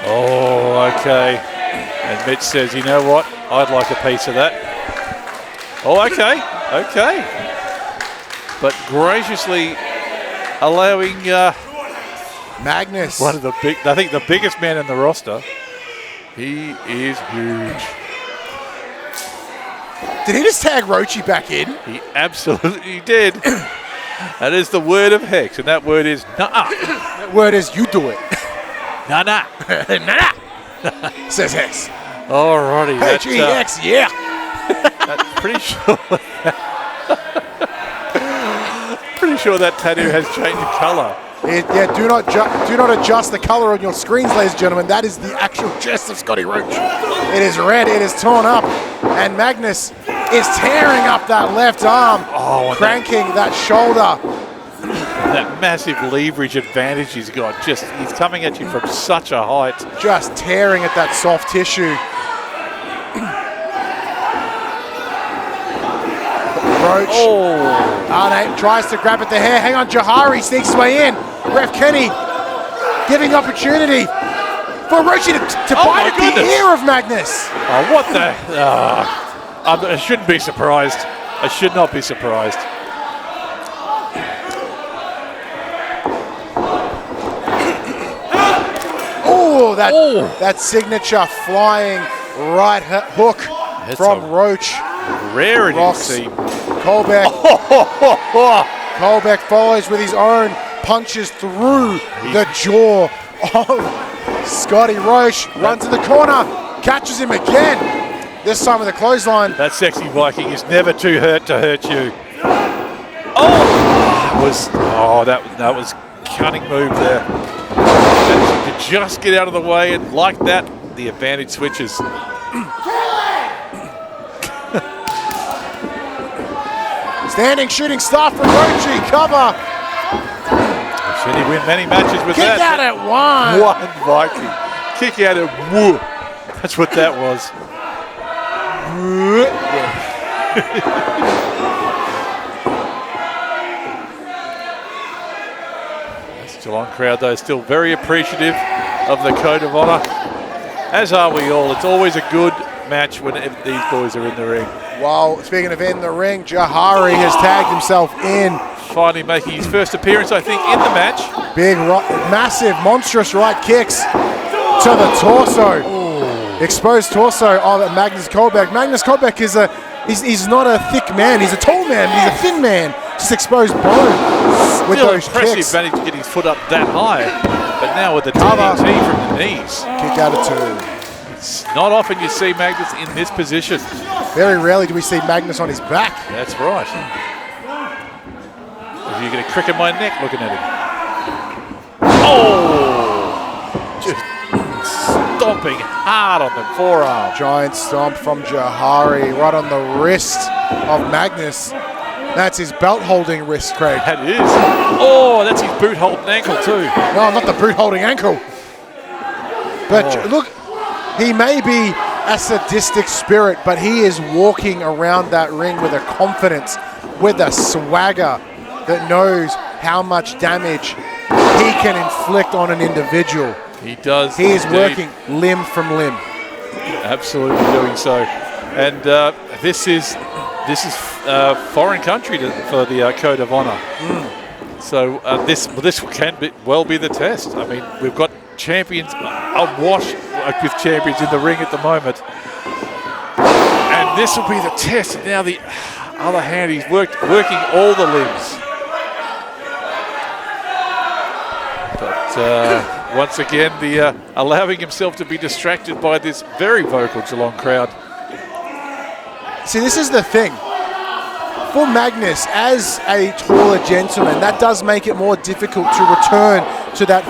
Speaker 2: Oh, okay. And Mitch says, you know what? I'd like a piece of that. Oh, okay. But graciously allowing
Speaker 3: Magnus.
Speaker 2: one of the I think the biggest man in the roster. He is huge.
Speaker 3: Did he just tag Roachy back in?
Speaker 2: He absolutely did. That is the word of Hex, and that word is nah.
Speaker 3: That word is you do it.
Speaker 2: Nah.
Speaker 3: Nah. Says Hex.
Speaker 2: Alrighty.
Speaker 3: H-E-X, yeah.
Speaker 2: That's pretty sure that tattoo has changed colour.
Speaker 3: Yeah, do not adjust the colour on your screens, ladies and gentlemen. That is the actual chest of Scotty Roach. It is red, it is torn up, and Magnus is tearing up that left arm, cranking that shoulder
Speaker 2: That massive leverage advantage he's got. Just, he's coming at you from such a height.
Speaker 3: Just tearing at that soft tissue. Roach. Arnett tries to grab at the hair. Hang on, Jahari sneaks his way in. Ref Kenny giving opportunity for Roachy to bite at the ear of Magnus.
Speaker 2: Oh, what the? I shouldn't be surprised. I should not be surprised.
Speaker 3: Oh, that signature flying right hook from Roach.
Speaker 2: Rarity to see.
Speaker 3: Colbeck. Colbeck follows with his own punches through the jaw of Scotty Roach. Runs in the corner, catches him again. This time with a clothesline.
Speaker 2: That sexy Viking is never too hurt to hurt you. That was cunning move there. To just get out of the way, and like that, the advantage switches.
Speaker 3: Standing shooting star from Roachy, cover.
Speaker 2: Should he win many matches with
Speaker 3: Kick
Speaker 2: that?
Speaker 3: out at one.
Speaker 2: One Viking. Kick out at woo. That's what that was. This Geelong crowd, though, still very appreciative of the Code of Honour. As are we all. It's always a good match when these boys are in the ring.
Speaker 3: Well, speaking of in the ring, Jahari has tagged himself in.
Speaker 2: Finally making his first appearance, I think, in the match.
Speaker 3: Big, massive, monstrous right kicks to the torso. Ooh. Exposed torso of Magnus Colbeck. Magnus Colbeck is he's not a thick man. He's a tall man. He's a thin man. Just exposed bone with those
Speaker 2: impressive
Speaker 3: kicks.
Speaker 2: managed to get his foot up that high, but now with the TNT from the knees.
Speaker 3: Kick out of two.
Speaker 2: It's not often you see Magnus in this position.
Speaker 3: Very rarely do we see Magnus on his back.
Speaker 2: That's right. You're going to cricket my neck looking at him. Oh! Just stomping hard on the forearm.
Speaker 3: Giant stomp from Jahari right on the wrist of Magnus. That's his belt holding wrist, Craig.
Speaker 2: That is. Oh, that's his boot holding ankle too.
Speaker 3: No, not the boot holding ankle. But look, he may be a sadistic spirit, but he is walking around that ring with a confidence, with a swagger that knows how much damage he can inflict on an individual.
Speaker 2: He does.
Speaker 3: He is
Speaker 2: indeed.
Speaker 3: working limb from limb.
Speaker 2: Absolutely doing so. And this is foreign country for the Code of Honour. So this can well be the test. I mean, we've got champions awash with champions in the ring at the moment, and this will be the test. Now the other hand, he's working all the limbs, but once again, the allowing himself to be distracted by this very vocal Geelong crowd.
Speaker 3: See, this is the thing. For Magnus, as a taller gentleman, that does make it more difficult to return to that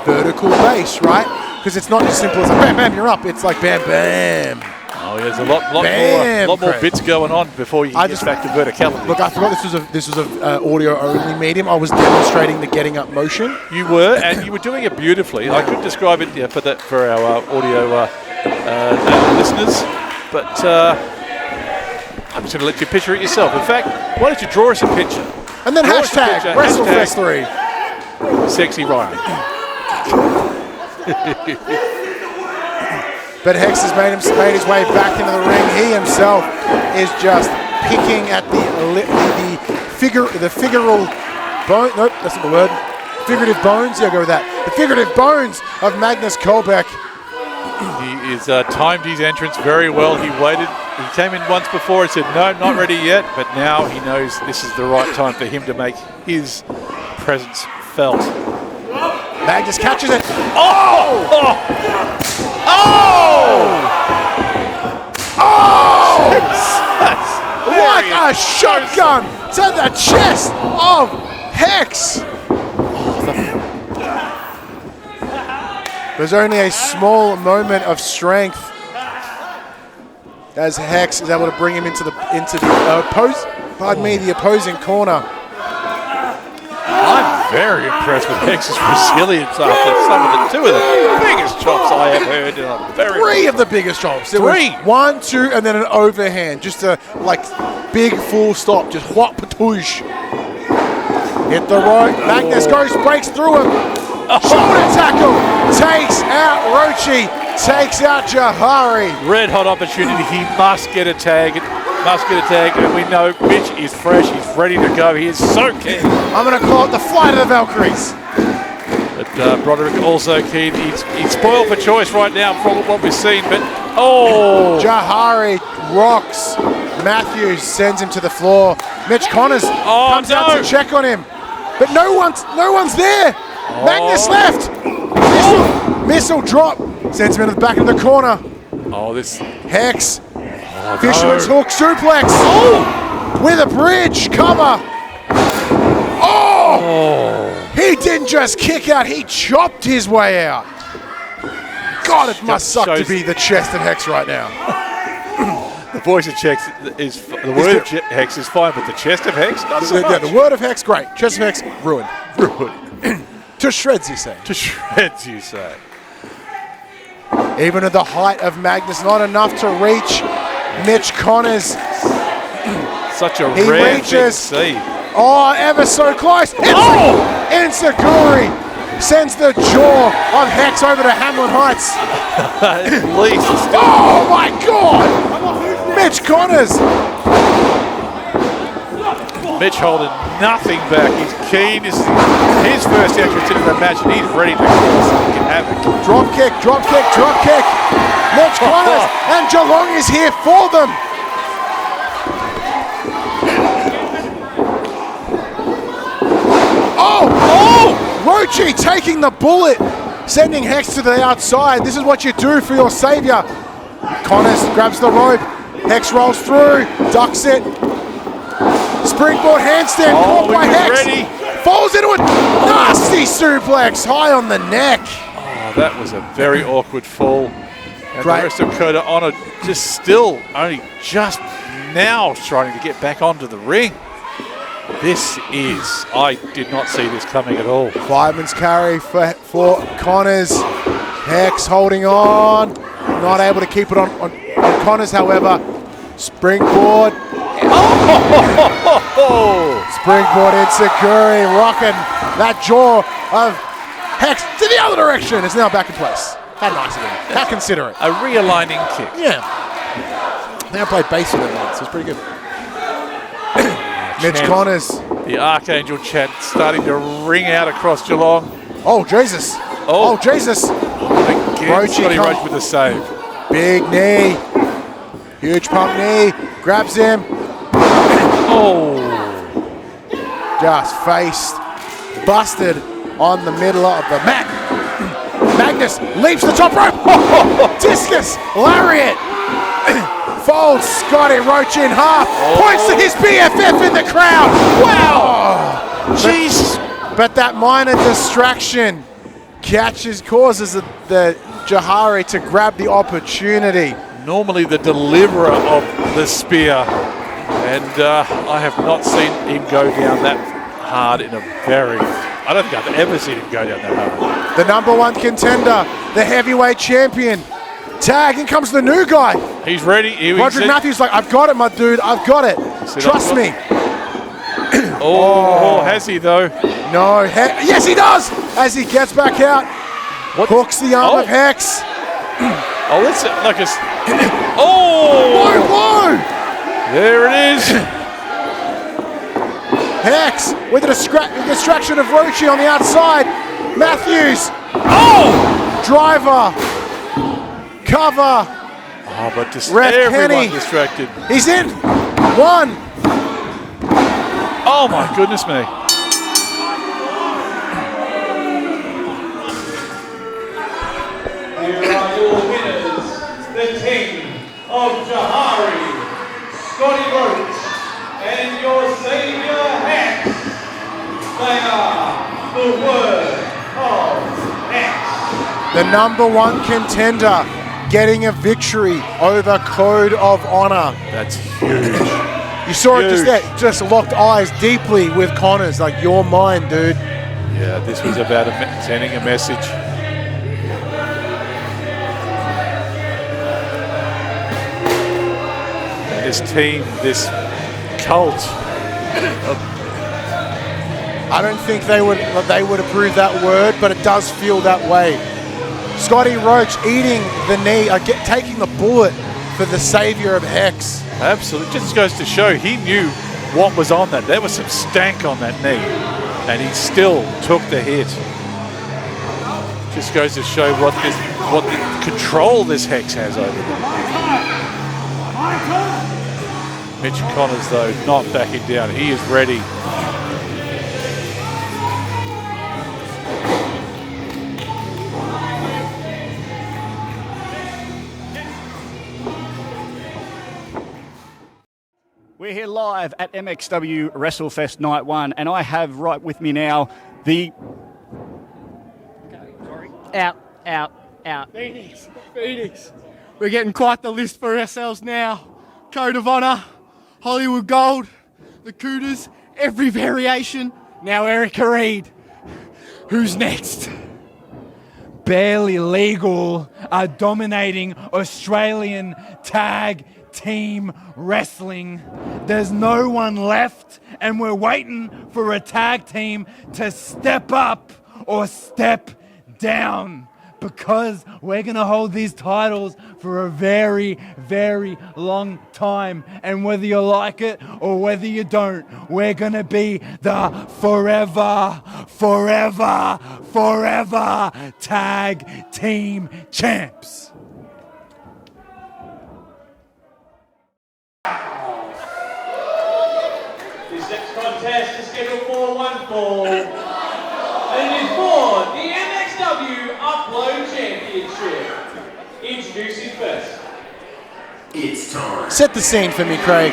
Speaker 3: vertical base, right? Because it's not as simple as like, bam, bam, you're up. It's like bam, bam.
Speaker 2: Oh, there's a lot more bits going on before you get back to verticality.
Speaker 3: Look, I forgot this was a audio only medium. I was demonstrating the getting up motion.
Speaker 2: You were, and you were doing it beautifully. I couldn't describe it for our audio listeners, but. I'm just going to let you picture it yourself. In fact, why don't you draw us a picture?
Speaker 3: And then hashtag WrestleFest 3.
Speaker 2: Sexy Ryan.
Speaker 3: But Hex has made his way back into the ring. He himself is just picking at the figural bone. Nope, that's not the word. Figurative bones. Yeah, go with that. The figurative bones of Magnus Colbeck.
Speaker 2: He is timed his entrance very well. He waited. He came in once before and said, no, not ready yet. But now he knows this is the right time for him to make his presence felt.
Speaker 3: Magnus catches it.
Speaker 2: Oh! Oh! Oh! Oh!
Speaker 3: What a shotgun to the chest of Hex. There's only a small moment of strength as Hex is able to bring him into the opposing corner.
Speaker 2: very impressed with Hex's resilience after two of the biggest chops I have heard in a very
Speaker 3: Three of the biggest chops. There
Speaker 2: Three.
Speaker 3: was 1, 2, and then an overhand. Just a big full stop. Just what patouche. Hit the rope. Magnus breaks through him. Shoulder tackle. Takes out Rochi. Takes out Jahari.
Speaker 2: red hot opportunity. He must get a tag. And we know Mitch is fresh. He's ready to go. He is so keen.
Speaker 3: I'm going to call it the flight of the Valkyries.
Speaker 2: But Broderick also keen. He's spoiled for choice right now from what we've seen. But
Speaker 3: Jahari rocks. Matthews sends him to the floor. Mitch Connors comes out to check on him, but no one's there. Magnus left. Missile drop sends him into the back of the corner.
Speaker 2: This
Speaker 3: Hex. Fisherman's hook suplex. With a bridge cover. He didn't just kick out, he chopped his way out. God, it must suck to be the chest of Hex right now.
Speaker 2: The voice of Hex is the word of Hex is fine, but the chest of Hex not so much.
Speaker 3: Yeah, the word of Hex great. Chest of Hex ruined. To shreds, you say.
Speaker 2: To shreds, you say.
Speaker 3: Even at the height of Magnus, not enough to reach Mitch Connors.
Speaker 2: Such a
Speaker 3: He
Speaker 2: rare
Speaker 3: reaches.
Speaker 2: thing to see.
Speaker 3: Ever so close. Enziguri sends the jaw of Hex over to Hamlin Heights.
Speaker 2: At least.
Speaker 3: Oh my God! Mitch Connors.
Speaker 2: Mitch holding nothing back. He's keen. This is his first entrance into the match, and he's ready to cause havoc.
Speaker 3: Drop kick. Mitch Connors and Geelong is here for them. Rochi taking the bullet, sending Hex to the outside. This is what you do for your savior. Connors grabs the rope. Hex rolls through, ducks it. Springboard handstand caught by Hex.
Speaker 2: Ready.
Speaker 3: Falls into a nasty suplex high on the neck.
Speaker 2: That was a very awkward fall. And the rest of Code of Honor only just now trying to get back onto the ring. I did not see this coming at all.
Speaker 3: Fireman's carry for Connors. Hex holding on. Not able to keep it on Connors, however. Springboard. Springboard Enziguri rocking that jaw of Hex to the other direction. It's now back in place. How nice of him. How considerate.
Speaker 2: A realigning kick.
Speaker 3: Yeah. I think I played bass with it once. It was pretty good. Mitch Connors.
Speaker 2: The Archangel chant starting to ring out across Geelong.
Speaker 3: Oh, Jesus. Oh, Jesus.
Speaker 2: Rochi with the save.
Speaker 3: Big knee. Huge pump knee. Grabs him. Just faced. Busted on the middle of the mat. Magnus leaps the top rope. Discus. Lariat. Folds Scotty Roach in half. Points to his BFF in the crowd. Wow.
Speaker 2: Jeez.
Speaker 3: But that minor distraction causes the Jahari to grab the opportunity.
Speaker 2: Normally the deliverer of the spear. And I have not seen him go down that hard I don't think I've ever seen him go down that hard.
Speaker 3: The number one contender, the heavyweight champion. Tag, in comes the new guy.
Speaker 2: He's ready.
Speaker 3: Roderick Matthews like, I've got it, my dude. I've got it. Trust me.
Speaker 2: Has he though?
Speaker 3: No. Yes, he does. As he gets back out, hooks the arm of Hex.
Speaker 2: That's like a...
Speaker 3: Low blow.
Speaker 2: There it is.
Speaker 3: Hex with a distraction of Rochi on the outside. Matthews. Driver. Cover.
Speaker 2: But
Speaker 3: everyone
Speaker 2: distracted.
Speaker 3: He's in. One.
Speaker 2: Oh my goodness me.
Speaker 1: Here are your winners, the King of Jahari, Scotty Roach, and your savior Hex. They are the word of Hex.
Speaker 3: The number one contender getting a victory over Code of Honor.
Speaker 2: That's huge.
Speaker 3: You saw it just there, just locked eyes deeply with Connors, like, you're mine, dude.
Speaker 2: Yeah, this was about sending a message. And this team, this cult.
Speaker 3: I don't think they would approve that word, but it does feel that way. Scotty Roach eating the knee, taking the bullet for the savior of Hex.
Speaker 2: Absolutely. Just goes to show he knew what was on that. There was some stank on that knee, and he still took the hit. Just goes to show what the control this Hex has over them. Mitch Connors, though, not backing down. He is ready.
Speaker 5: We're here live at MXW WrestleFest Night 1, and I have right with me now the...
Speaker 9: Out. Phoenix. We're getting quite the list for ourselves now. Code of Honor, Hollywood Gold, the Cudas, every variation. Now Erica Reid. Who's next?
Speaker 10: Barely Legal are dominating Australian tag team wrestling. There's no one left, and we're waiting for a tag team to step up or step down, because we're going to hold these titles for a very, very long time. And whether you like it or whether you don't, we're going to be the forever tag team champs.
Speaker 1: This next contest is scheduled for one fall, and it is for the MXW Upload Championship. Introducing first. It's time.
Speaker 3: Set the scene for me, Craig.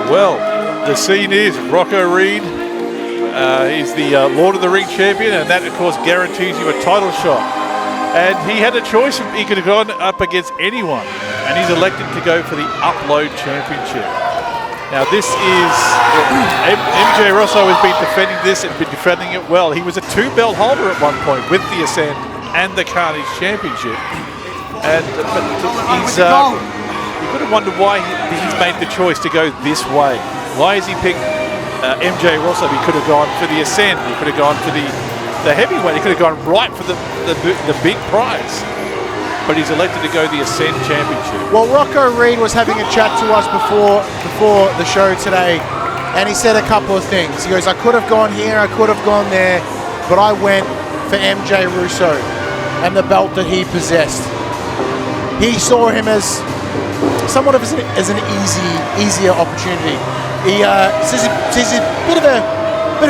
Speaker 2: Well, the scene is Rocco Reid. He's the Lord of the Ring champion, and that, of course, guarantees you a title shot. And he had a choice. He could have gone up against anyone, and he's elected to go for the Upload Championship. Now, this is... MJ Russo has been defending this and been defending it well. He was a 2-belt holder at one point with the Ascent and the Carnage Championship. And but he's... you could have wondered why he's made the choice to go this way. Why has he picked MJ Russo? He could have gone for the Ascent. He could have gone for the heavyweight. He could have gone right for the big prize. But he's elected to go the Ascent Championship.
Speaker 3: Well, Rocco Reid was having a chat to us before the show today, and he said a couple of things. He goes, I could have gone here, I could have gone there, but I went for MJ Russo and the belt that he possessed. He saw him as somewhat of as an easier opportunity. He says he's a bit of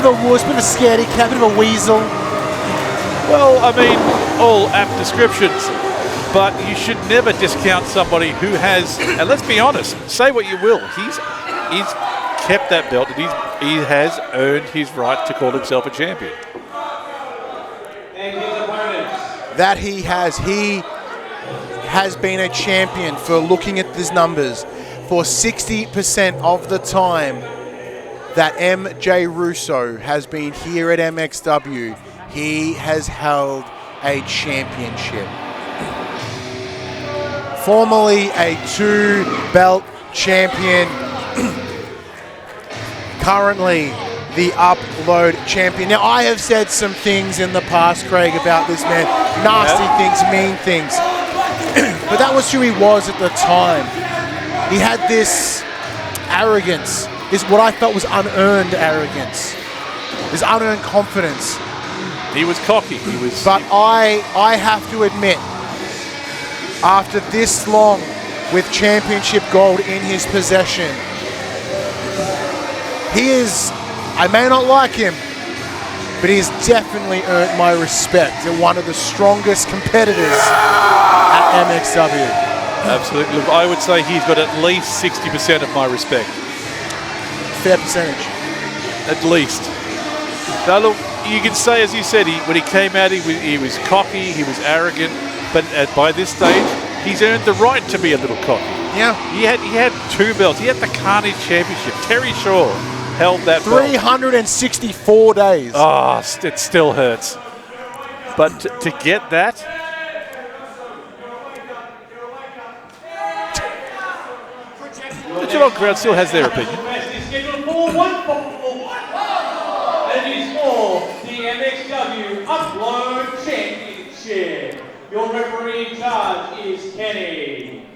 Speaker 3: a wuss, bit of a scaredy cat, bit of a weasel.
Speaker 2: Well, I mean, all apt descriptions. But you should never discount somebody who has, and let's be honest, say what you will, he's kept that belt and he has earned his right to call himself a champion.
Speaker 1: And his opponents.
Speaker 3: That he has been a champion for, looking at these numbers, for 60% of the time that MJ Russo has been here at MXW, he has held a championship. Formerly a 2-belt champion, currently the Upload champion. Now, I have said some things in the past, Craig, about this man. Nasty things, mean things. But that was who he was at the time. He had this arrogance, this what I felt was unearned arrogance, this unearned confidence.
Speaker 2: He was cocky.
Speaker 3: But I have to admit, after this long with championship gold in his possession, he is, I may not like him, but he has definitely earned my respect. And one of the strongest competitors at MXW.
Speaker 2: Absolutely. I would say he's got at least 60% of my respect.
Speaker 3: Fair percentage.
Speaker 2: At least. Now look, you can say, as you said, when he came out, he was cocky, he was arrogant, but by this stage, he's earned the right to be a little cocky.
Speaker 3: Yeah.
Speaker 2: He had 2 belts. He had the Carnage Championship. Terry Shaw held that belt.
Speaker 3: 364 days.
Speaker 2: Oh, it still hurts. But to get that, the Geelong crowd still has their opinion.
Speaker 1: That is for the MXW Upload Championship. Your referee in charge is Kenny.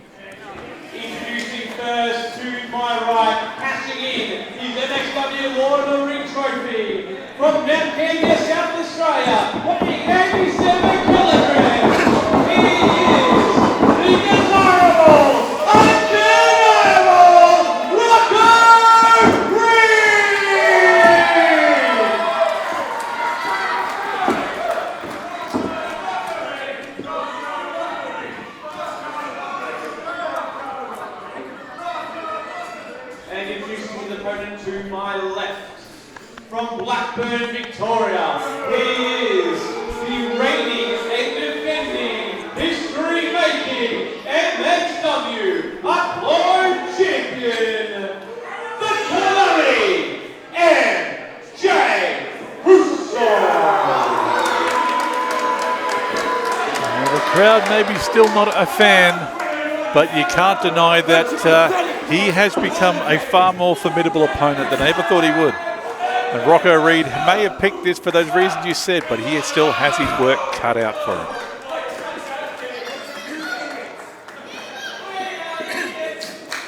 Speaker 1: Introducing first to my right, cashing in his MXW Lord of the Ring trophy from Mount Gambier, South Australia, weighing 87 kilograms. He is the desirable, undeniable Rocco Reid! And introducing his opponent to my left, from Blackburn, Victoria, he is the reigning and defending, history-making MXW Upload Champion, the Calamity, MJ Russo.
Speaker 2: The crowd may be still not a fan, but you can't deny that he has become a far more formidable opponent than I ever thought he would. And Rocco Reid may have picked this for those reasons you said, but he still has his work cut out for him.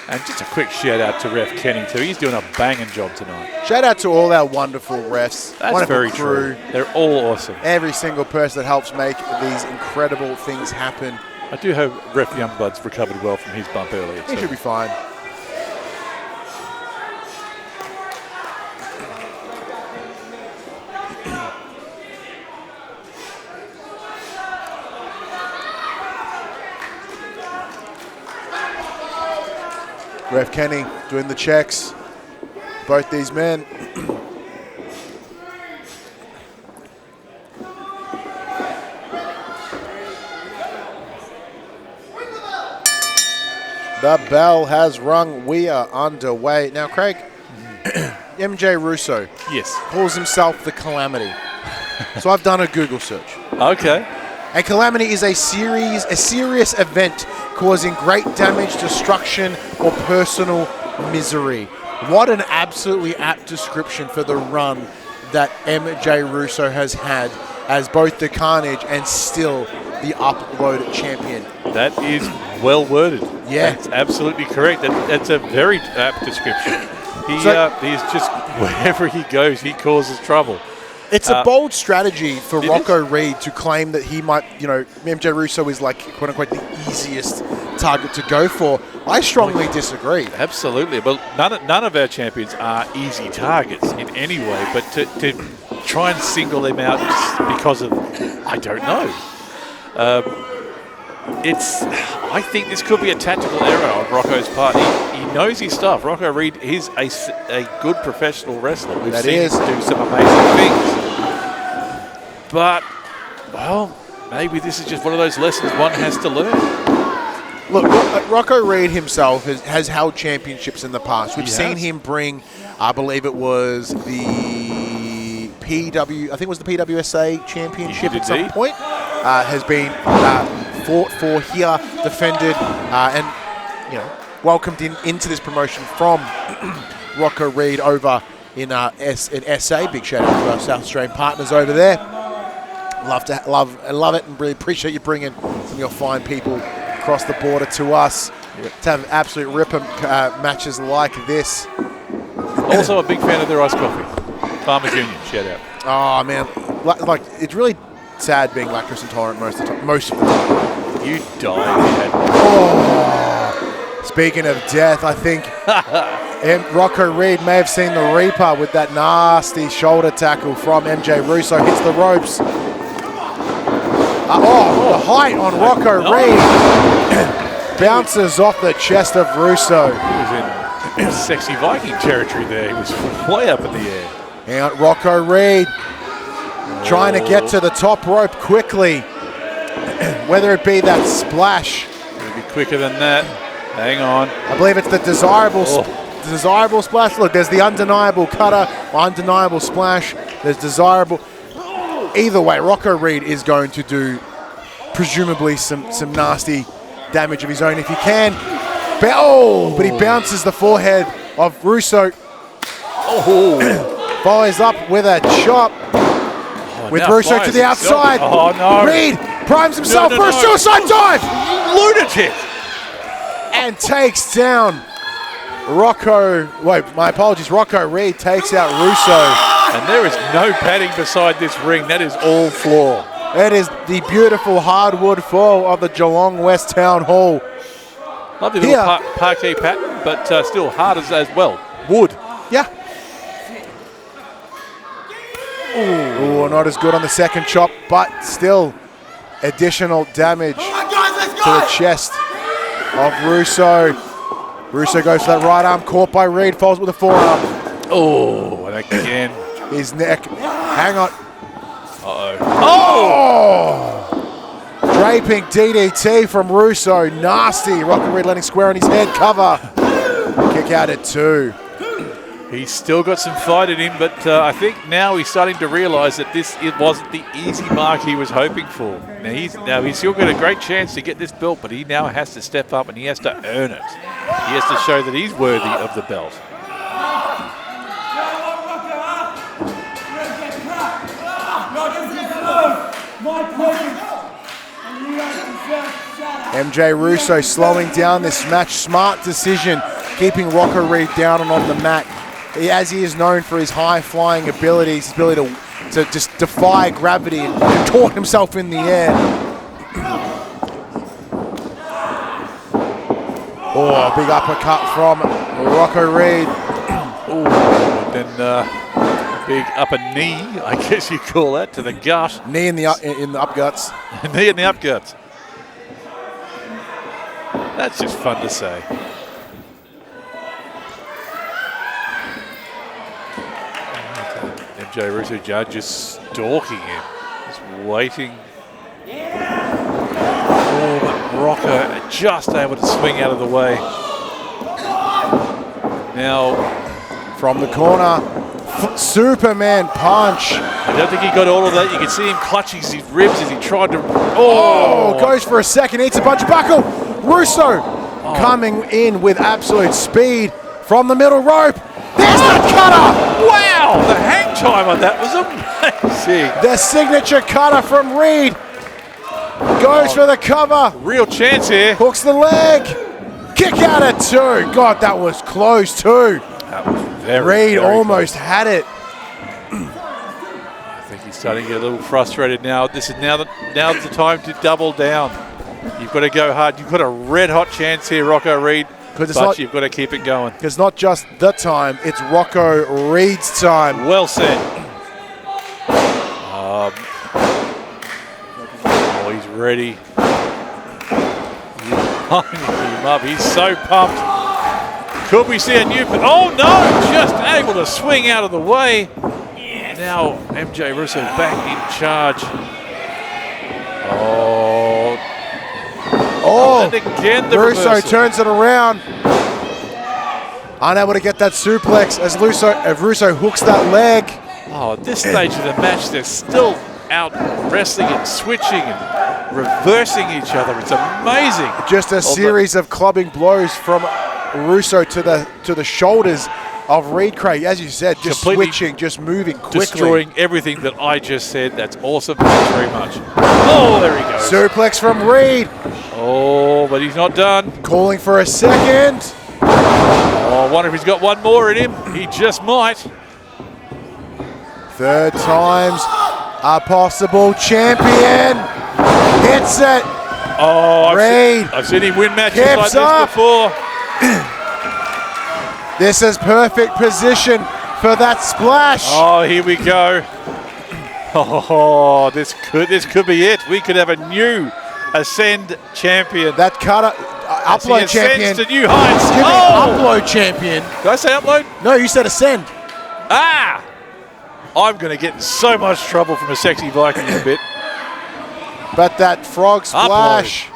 Speaker 2: And just a quick shout out to Ref Kenny too. He's doing a banging job tonight.
Speaker 3: Shout out to all our wonderful refs.
Speaker 2: That's
Speaker 3: wonderful
Speaker 2: very
Speaker 3: crew.
Speaker 2: true. They're all awesome.
Speaker 3: Every single person that helps make these incredible things happen.
Speaker 2: I do hope Ref Youngblood's recovered well from his bump earlier.
Speaker 3: He should be fine. Ref Kenny doing the checks. Both these men. The bell has rung. We are underway. Now, Craig, MJ Russo calls himself the Calamity. So I've done a Google search.
Speaker 2: Okay.
Speaker 3: A calamity is a serious event causing great damage, destruction, or personal misery. What an absolutely apt description for the run that MJ Russo has had as both the Carnage and still the Upload champion.
Speaker 2: That is well worded.
Speaker 3: Yeah.
Speaker 2: That's absolutely correct. That's a very apt description. He's just, wherever he goes, he causes trouble.
Speaker 3: It's a bold strategy for Rocco Reid to claim that he might, MJ Russo is like, quote unquote, the easiest target to go for. I strongly disagree.
Speaker 2: Absolutely. But none of our champions are easy targets in any way. But to try and single them out because of, I don't know. I think this could be a tactical error on Rocco's part. He knows his stuff. Rocco Reid is a good professional wrestler. We've seen him do some amazing things. But, well, maybe this is just one of those lessons one has to learn.
Speaker 3: Look, Rocco Reid himself has held championships in the past. We've seen him bring, I believe it was the PWSA championship at some point. Has been fought for here, defended, and welcomed into this promotion from Rocco Reid over in SA. Big shout out to our South Australian partners over there. Love it, and really appreciate you bringing some of your fine people across the border to us to have absolute ripper matches like this.
Speaker 2: Also a big fan of their iced coffee. Farmers Union, shout out.
Speaker 3: Oh man, like it's really sad being lactose intolerant most of the time.
Speaker 2: You died.
Speaker 3: Speaking of death, I think Rocco Reid may have seen the Reaper with that nasty shoulder tackle from MJ Russo. Hits the ropes. The height on Rocco Reid bounces off the chest of Russo.
Speaker 2: He was in sexy Viking territory there. He was way up in the air.
Speaker 3: And Rocco Reid trying to get to the top rope quickly. Whether it be that splash.
Speaker 2: It'll be quicker than that. Hang on.
Speaker 3: I believe it's the desirable desirable splash. Look, there's the undeniable cutter, undeniable splash. There's desirable. Either way, Rocco Reid is going to do presumably some nasty damage of his own if he can. But he bounces the forehead of Russo. Follows up with a chop. With Russo to the outside.
Speaker 2: Oh, no.
Speaker 3: Reid primes himself for a suicide dive.
Speaker 2: Lunatic.
Speaker 3: And takes down Rocco. Wait, my apologies. Rocco Reid takes out Russo.
Speaker 2: And there is no padding beside this ring. That is all floor.
Speaker 3: That is the beautiful hardwood floor of the Geelong West Town Hall.
Speaker 2: Lovely little parquet pattern, but still hard as well. Wood.
Speaker 3: Yeah. Ooh, not as good on the second chop, but still additional damage to the chest of Russo. Russo goes for that right arm, caught by Reid, falls with a forearm.
Speaker 2: Oh, and again.
Speaker 3: His neck. Hang on.
Speaker 2: Oh!
Speaker 3: Draping DDT from Russo. Nasty. Rocco Reid landing square on his head. Cover. Kick out at 2.
Speaker 2: He's still got some fight in him, but I think now he's starting to realise that it wasn't the easy mark he was hoping for. Now he's still got a great chance to get this belt, but he now has to step up and he has to earn it. He has to show that he's worthy of the belt.
Speaker 3: MJ Russo slowing down this match. Smart decision, keeping Rocco Reid down and on the mat. As he is known for his high-flying abilities, his ability to just defy gravity and contort himself in the air. Oh, big uppercut from Rocco Reid.
Speaker 2: Oh, then big upper knee, I guess you call that, to the gut.
Speaker 3: Knee in the upguts.
Speaker 2: Knee in the upguts. That's just fun to say. MJ Russo judge is stalking him, just waiting. Oh, but Rocco just able to swing out of the way. Now,
Speaker 3: from the corner, Superman punch.
Speaker 2: I don't think he got all of that. You can see him clutching his ribs as he tried to.
Speaker 3: Oh, goes for a second, eats a bunch of buckle. Russo coming in with absolute speed from the middle rope. There's the cutter!
Speaker 2: Wow, the hang time on that was amazing.
Speaker 3: The signature cutter from Reid. Goes for the cover.
Speaker 2: Real chance here.
Speaker 3: Hooks the leg. Kick out at 2. God, that was close too.
Speaker 2: That was very
Speaker 3: Reid almost
Speaker 2: close.
Speaker 3: had it.
Speaker 2: I think he's starting to get a little frustrated now. This is now's the time to double down. You've got to go hard. You've got a red-hot chance here, Rocco Reid. But you've got to keep it going.
Speaker 3: Because not just the time, it's Rocco Reid's time.
Speaker 2: Well said. He's ready. He's lining him up. He's so pumped. Could we see a new... Oh, no! Just able to swing out of the way. Yes. Now MJ Russo back in charge. And again, the
Speaker 3: Russo
Speaker 2: reversal.
Speaker 3: turns it around. Unable to get that suplex as Russo hooks that leg.
Speaker 2: Oh, at this stage of the match, they're still out wrestling and switching and reversing each other. It's amazing.
Speaker 3: Just a series of clubbing blows from Russo to the shoulders of Reid. Craig, as you said, just switching, just moving quickly.
Speaker 2: Destroying everything that I just said. That's awesome. Thanks very much. Oh, there he goes.
Speaker 3: Suplex from Reid.
Speaker 2: Oh, but he's not done.
Speaker 3: Calling for a second.
Speaker 2: Oh, I wonder if he's got one more in him. He just might.
Speaker 3: Third time's a possible champion. Hits it.
Speaker 2: Oh,
Speaker 3: Reid.
Speaker 2: I've seen him win matches like this before.
Speaker 3: This is perfect position for that splash.
Speaker 2: Oh, here we go. Oh, this could be it. We could have a new Ascend champion.
Speaker 3: That cutter, upload champion.
Speaker 2: To new heights.
Speaker 3: Excuse me, upload champion.
Speaker 2: Did I say upload?
Speaker 3: No, you said ascend.
Speaker 2: Ah! I'm going to get in so much trouble from a sexy Viking in a bit.
Speaker 3: But that frog splash.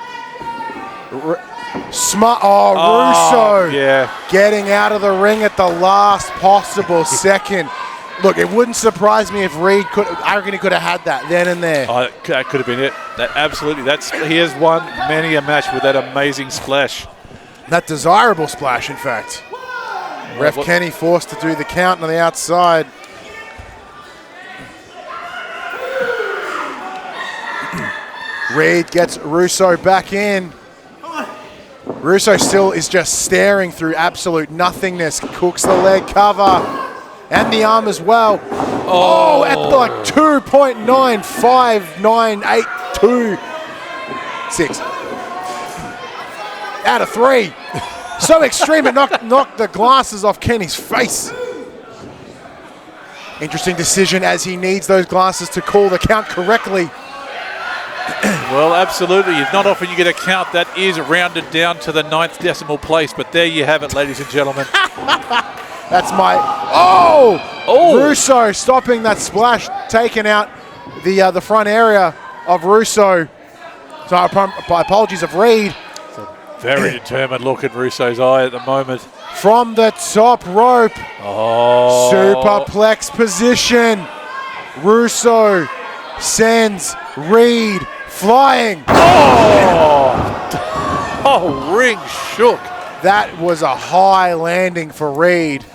Speaker 3: Russo
Speaker 2: Yeah.
Speaker 3: getting out of the ring at the last possible second. Look, it wouldn't surprise me if Reid could. I reckon he could have had that then and there.
Speaker 2: Oh, that could have been it. That absolutely. He has won many a match with that amazing splash.
Speaker 3: That desirable splash, in fact. Ref Kenny forced to do the count on the outside. Reid gets Russo back in. Russo still is just staring through absolute nothingness. Cooks the leg cover and the arm as well. Oh, at like 2.95982. Out of 3. So extreme, it knocked the glasses off Kenny's face. Interesting decision as he needs those glasses to call the count correctly.
Speaker 2: Well, absolutely. It's not often you get a count that is rounded down to the 9th decimal place, but there you have it, ladies and gentlemen.
Speaker 3: That's my... Oh! Russo stopping that splash, taking out the front area of Russo. So apologies of Reid.
Speaker 2: Very determined look in Russo's eye at the moment.
Speaker 3: From the top rope.
Speaker 2: Oh.
Speaker 3: Superplex position. Russo sends Reid flying.
Speaker 2: Oh, ring shook.
Speaker 3: That was a high landing for Reid.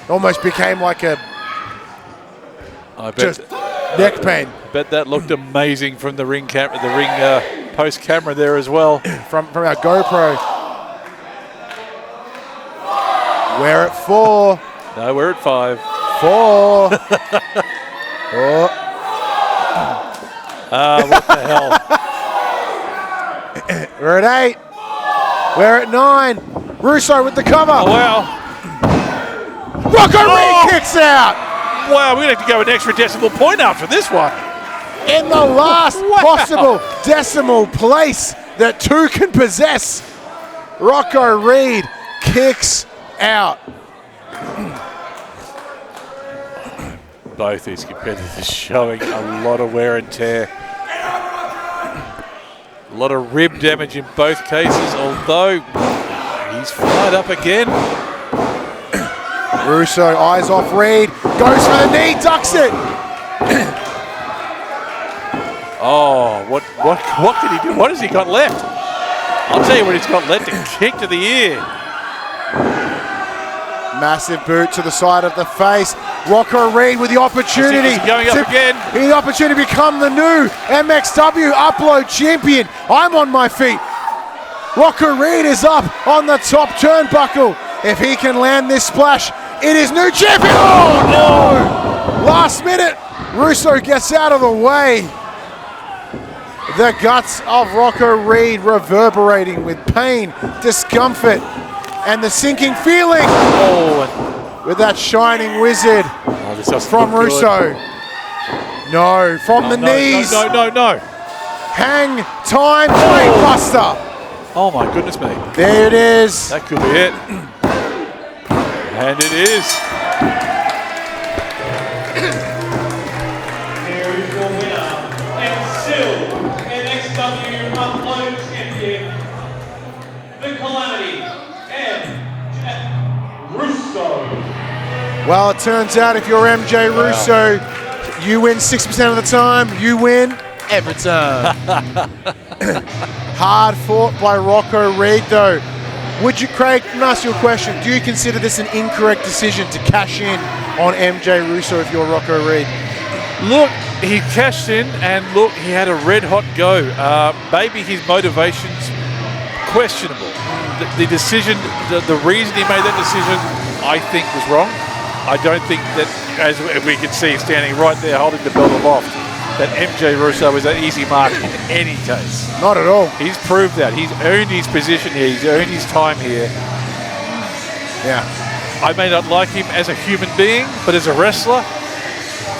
Speaker 3: Almost became like a neck pain.
Speaker 2: Bet that looked amazing from the ring camera, post camera there as well.
Speaker 3: From our GoPro. We're at 4.
Speaker 2: No, we're at 5.
Speaker 3: 4.
Speaker 2: What the hell?
Speaker 3: We're at 8. We're at 9. Russo with the cover.
Speaker 2: Oh, wow.
Speaker 3: Rocco Reid kicks out.
Speaker 2: Wow, we're going to have to go an extra decimal point after this one.
Speaker 3: In the last possible decimal place that 2 can possess, Rocco Reid kicks out.
Speaker 2: Both these competitors showing a lot of wear and tear. A lot of rib damage in both cases, although he's fired up again.
Speaker 3: Russo eyes off Reid, goes for the knee, ducks it.
Speaker 2: Oh, what can he do? What has he got left? I'll tell you what he's got left, a kick to the ear.
Speaker 3: Massive boot to the side of the face. Rocco Reid with the opportunity.
Speaker 2: He's going up again.
Speaker 3: The opportunity to become the new MXW Upload champion. I'm on my feet. Rocco Reid is up on the top turnbuckle. If he can land this splash, it is new champion. Oh no! Last minute, Russo gets out of the way. The guts of Rocco Reid reverberating with pain, discomfort, and the sinking feeling.
Speaker 2: Oh,
Speaker 3: with that shining wizard from Russo. No, from the knees.
Speaker 2: No.
Speaker 3: Hang time brainbuster.
Speaker 2: Oh my goodness me.
Speaker 3: There it is.
Speaker 2: That could be it. And it is.
Speaker 1: Here is your winner, and still MXW Upload champion, the Calamity, Russo.
Speaker 3: Well, it turns out if you're MJ Russo, you win 60% of the time, you win every time. Hard fought by Rocco Reid, though. Would you, Craig, let me ask you a question. Do you consider this an incorrect decision to cash in on MJ Russo if you're Rocco Reid?
Speaker 2: Look, he cashed in, and look, he had a red-hot go. Maybe his motivation's questionable. The decision, the reason he made that decision, I think was wrong. I don't think that, as we can see standing right there holding the belt aloft, that MJ Russo is an easy mark in any case.
Speaker 3: Not at all.
Speaker 2: He's proved that. He's earned his position here. He's earned his time here.
Speaker 3: Yeah.
Speaker 2: I may not like him as a human being, but as a wrestler,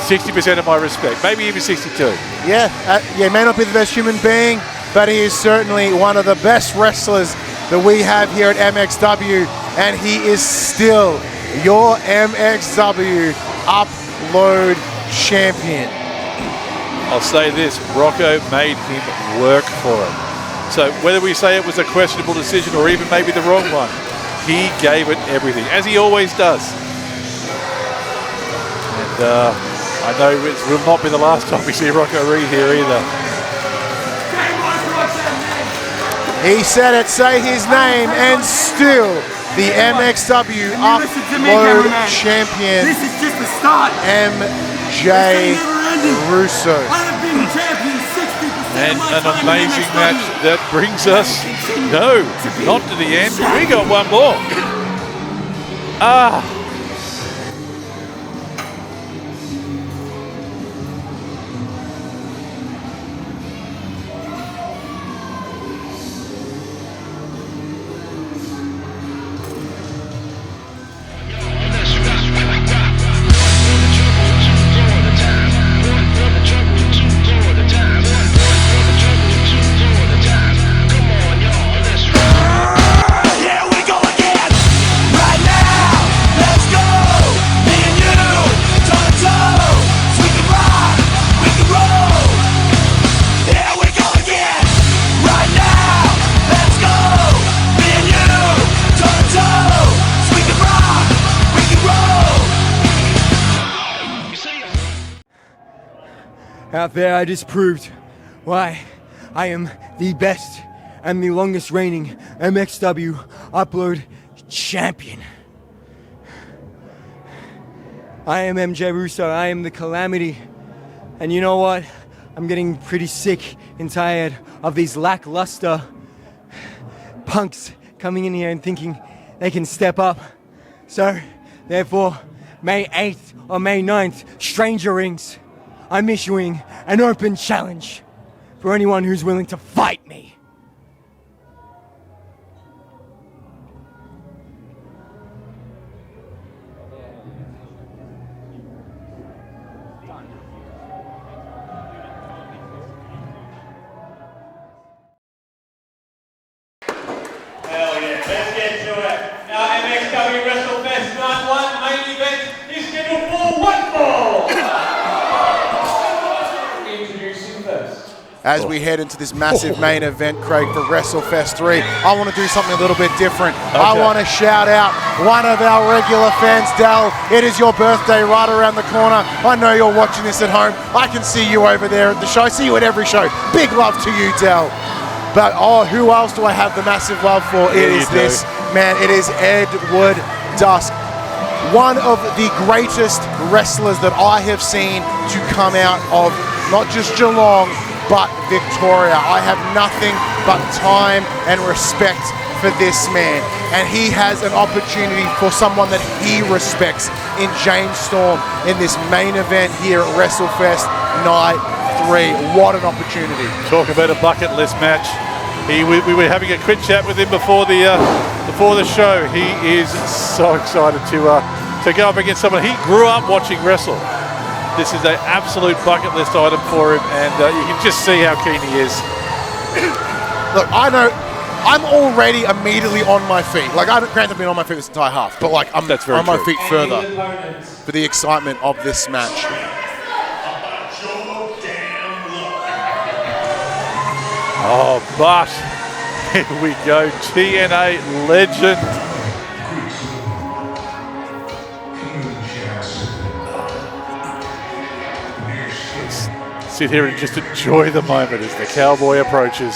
Speaker 2: 60% of my respect, maybe even 62.
Speaker 3: Yeah, he may not be the best human being, but he is certainly one of the best wrestlers that we have here at MXW, and he is still your MXW Upload champion.
Speaker 2: I'll say this, Rocco made him work for it. So whether we say it was a questionable decision or even maybe the wrong one, he gave it everything, as he always does. And I know it will not be the last time we see Rocco Reid here either.
Speaker 3: He said it, say his name, and still the MXW Upload champion,
Speaker 11: This is just the start.
Speaker 3: MJ Russo.
Speaker 2: And an amazing match that brings us, no, not to the end. We got one more.
Speaker 11: Out there, I just proved why I am the best and the longest reigning MXW Upload champion. I am MJ Russo, I am the calamity. And you know what? I'm getting pretty sick and tired of these lackluster punks coming in here and thinking they can step up. So, therefore, May 8th or May 9th, Stranger Rings, I'm issuing an open challenge for anyone who's willing to fight me.
Speaker 1: Hell yeah, let's get to it. Now MXW WrestleFest Night 1 main event is scheduled for one fall. Introducing first.
Speaker 3: As we head into this massive main event, Craig, for WrestleFest 3, I want to do something a little bit different. I want to shout out one of our regular fans, Dal. It is your birthday right around the corner. I know you're watching this at home. I can see you over there at the show. I see you at every show. Big love to you, Dal. But, oh, who else do I have the massive love for? It is this, man, it is Edward Dusk. One of the greatest wrestlers that I have seen to come out of not just Geelong, but Victoria. I have nothing but time and respect for this man. And he has an opportunity for someone that he respects in James Storm in this main event here at WrestleFest Night 3. What an opportunity.
Speaker 2: Talk about a bucket list match. We were having a quick chat with him before the show. He is so excited to go up against someone he grew up watching wrestle. This is an absolute bucket list item for him, and you can just see how keen he is.
Speaker 3: Look, I know I'm already immediately on my feet. Like, I haven't granted been on my feet this entire half, but like I'm on my feet further for the excitement of this match.
Speaker 2: Oh, but here we go, TNA legend. Sit here and just enjoy the moment as the cowboy approaches.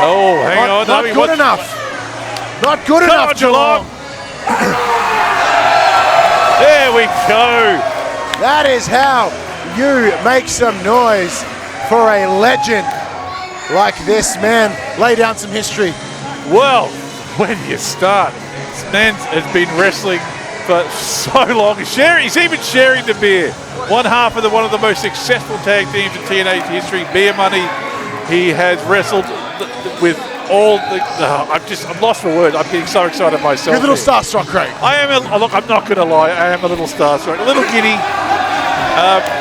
Speaker 2: Oh, hang on.
Speaker 3: Not good enough. Not good enough, Geelong.
Speaker 2: There we go.
Speaker 3: That is how you make some noise for a legend like this man. Lay down some history.
Speaker 2: Well, when you start, this man has been wrestling for so long. He's even sharing the beer. One half of one of the most successful tag teams in TNA history, Beer Money. He has wrestled with all the. I'm lost for words. I'm getting so excited myself.
Speaker 3: You're a little starstruck, Craig.
Speaker 2: Look, I'm not going to lie. I am a little starstruck, a little giddy.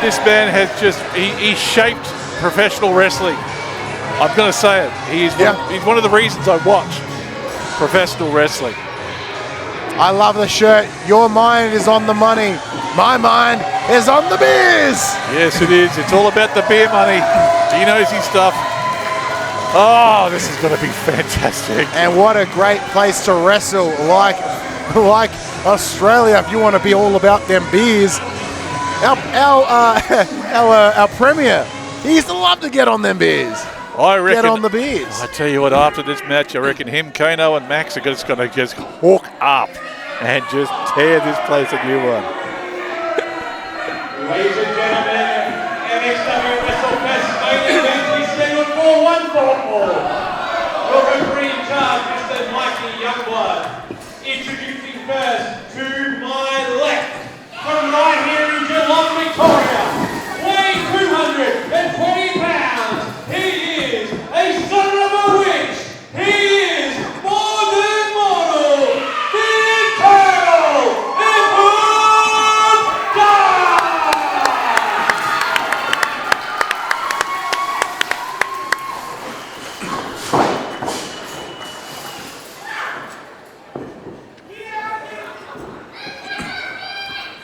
Speaker 2: This man has he shaped professional wrestling. I'm going to say it. He's one of the reasons I watch professional wrestling.
Speaker 3: I love the shirt. Your mind is on the money. My mind is on the beers.
Speaker 2: Yes, it is. It's all about the beer money. He knows his stuff. Oh, this is going to be fantastic.
Speaker 3: And what a great place to wrestle, like Australia, if you want to be all about them beers. Our premier, he used to love to get on them beers.
Speaker 2: I reckon.
Speaker 3: Get on the beers.
Speaker 2: I tell you what, after this match, I reckon him, Kayno, and Max are just going to just hook up and just tear this place a new one.
Speaker 1: Ladies and gentlemen, MXW WrestleFest main event is scheduled for one fall. Your referee in charge, Mr. Mikey Youngblood. Introducing first to my left, from right here in Geelong, Victoria, weighing 220 pounds, he is a son of a witch. He is more than mortal, the Eternal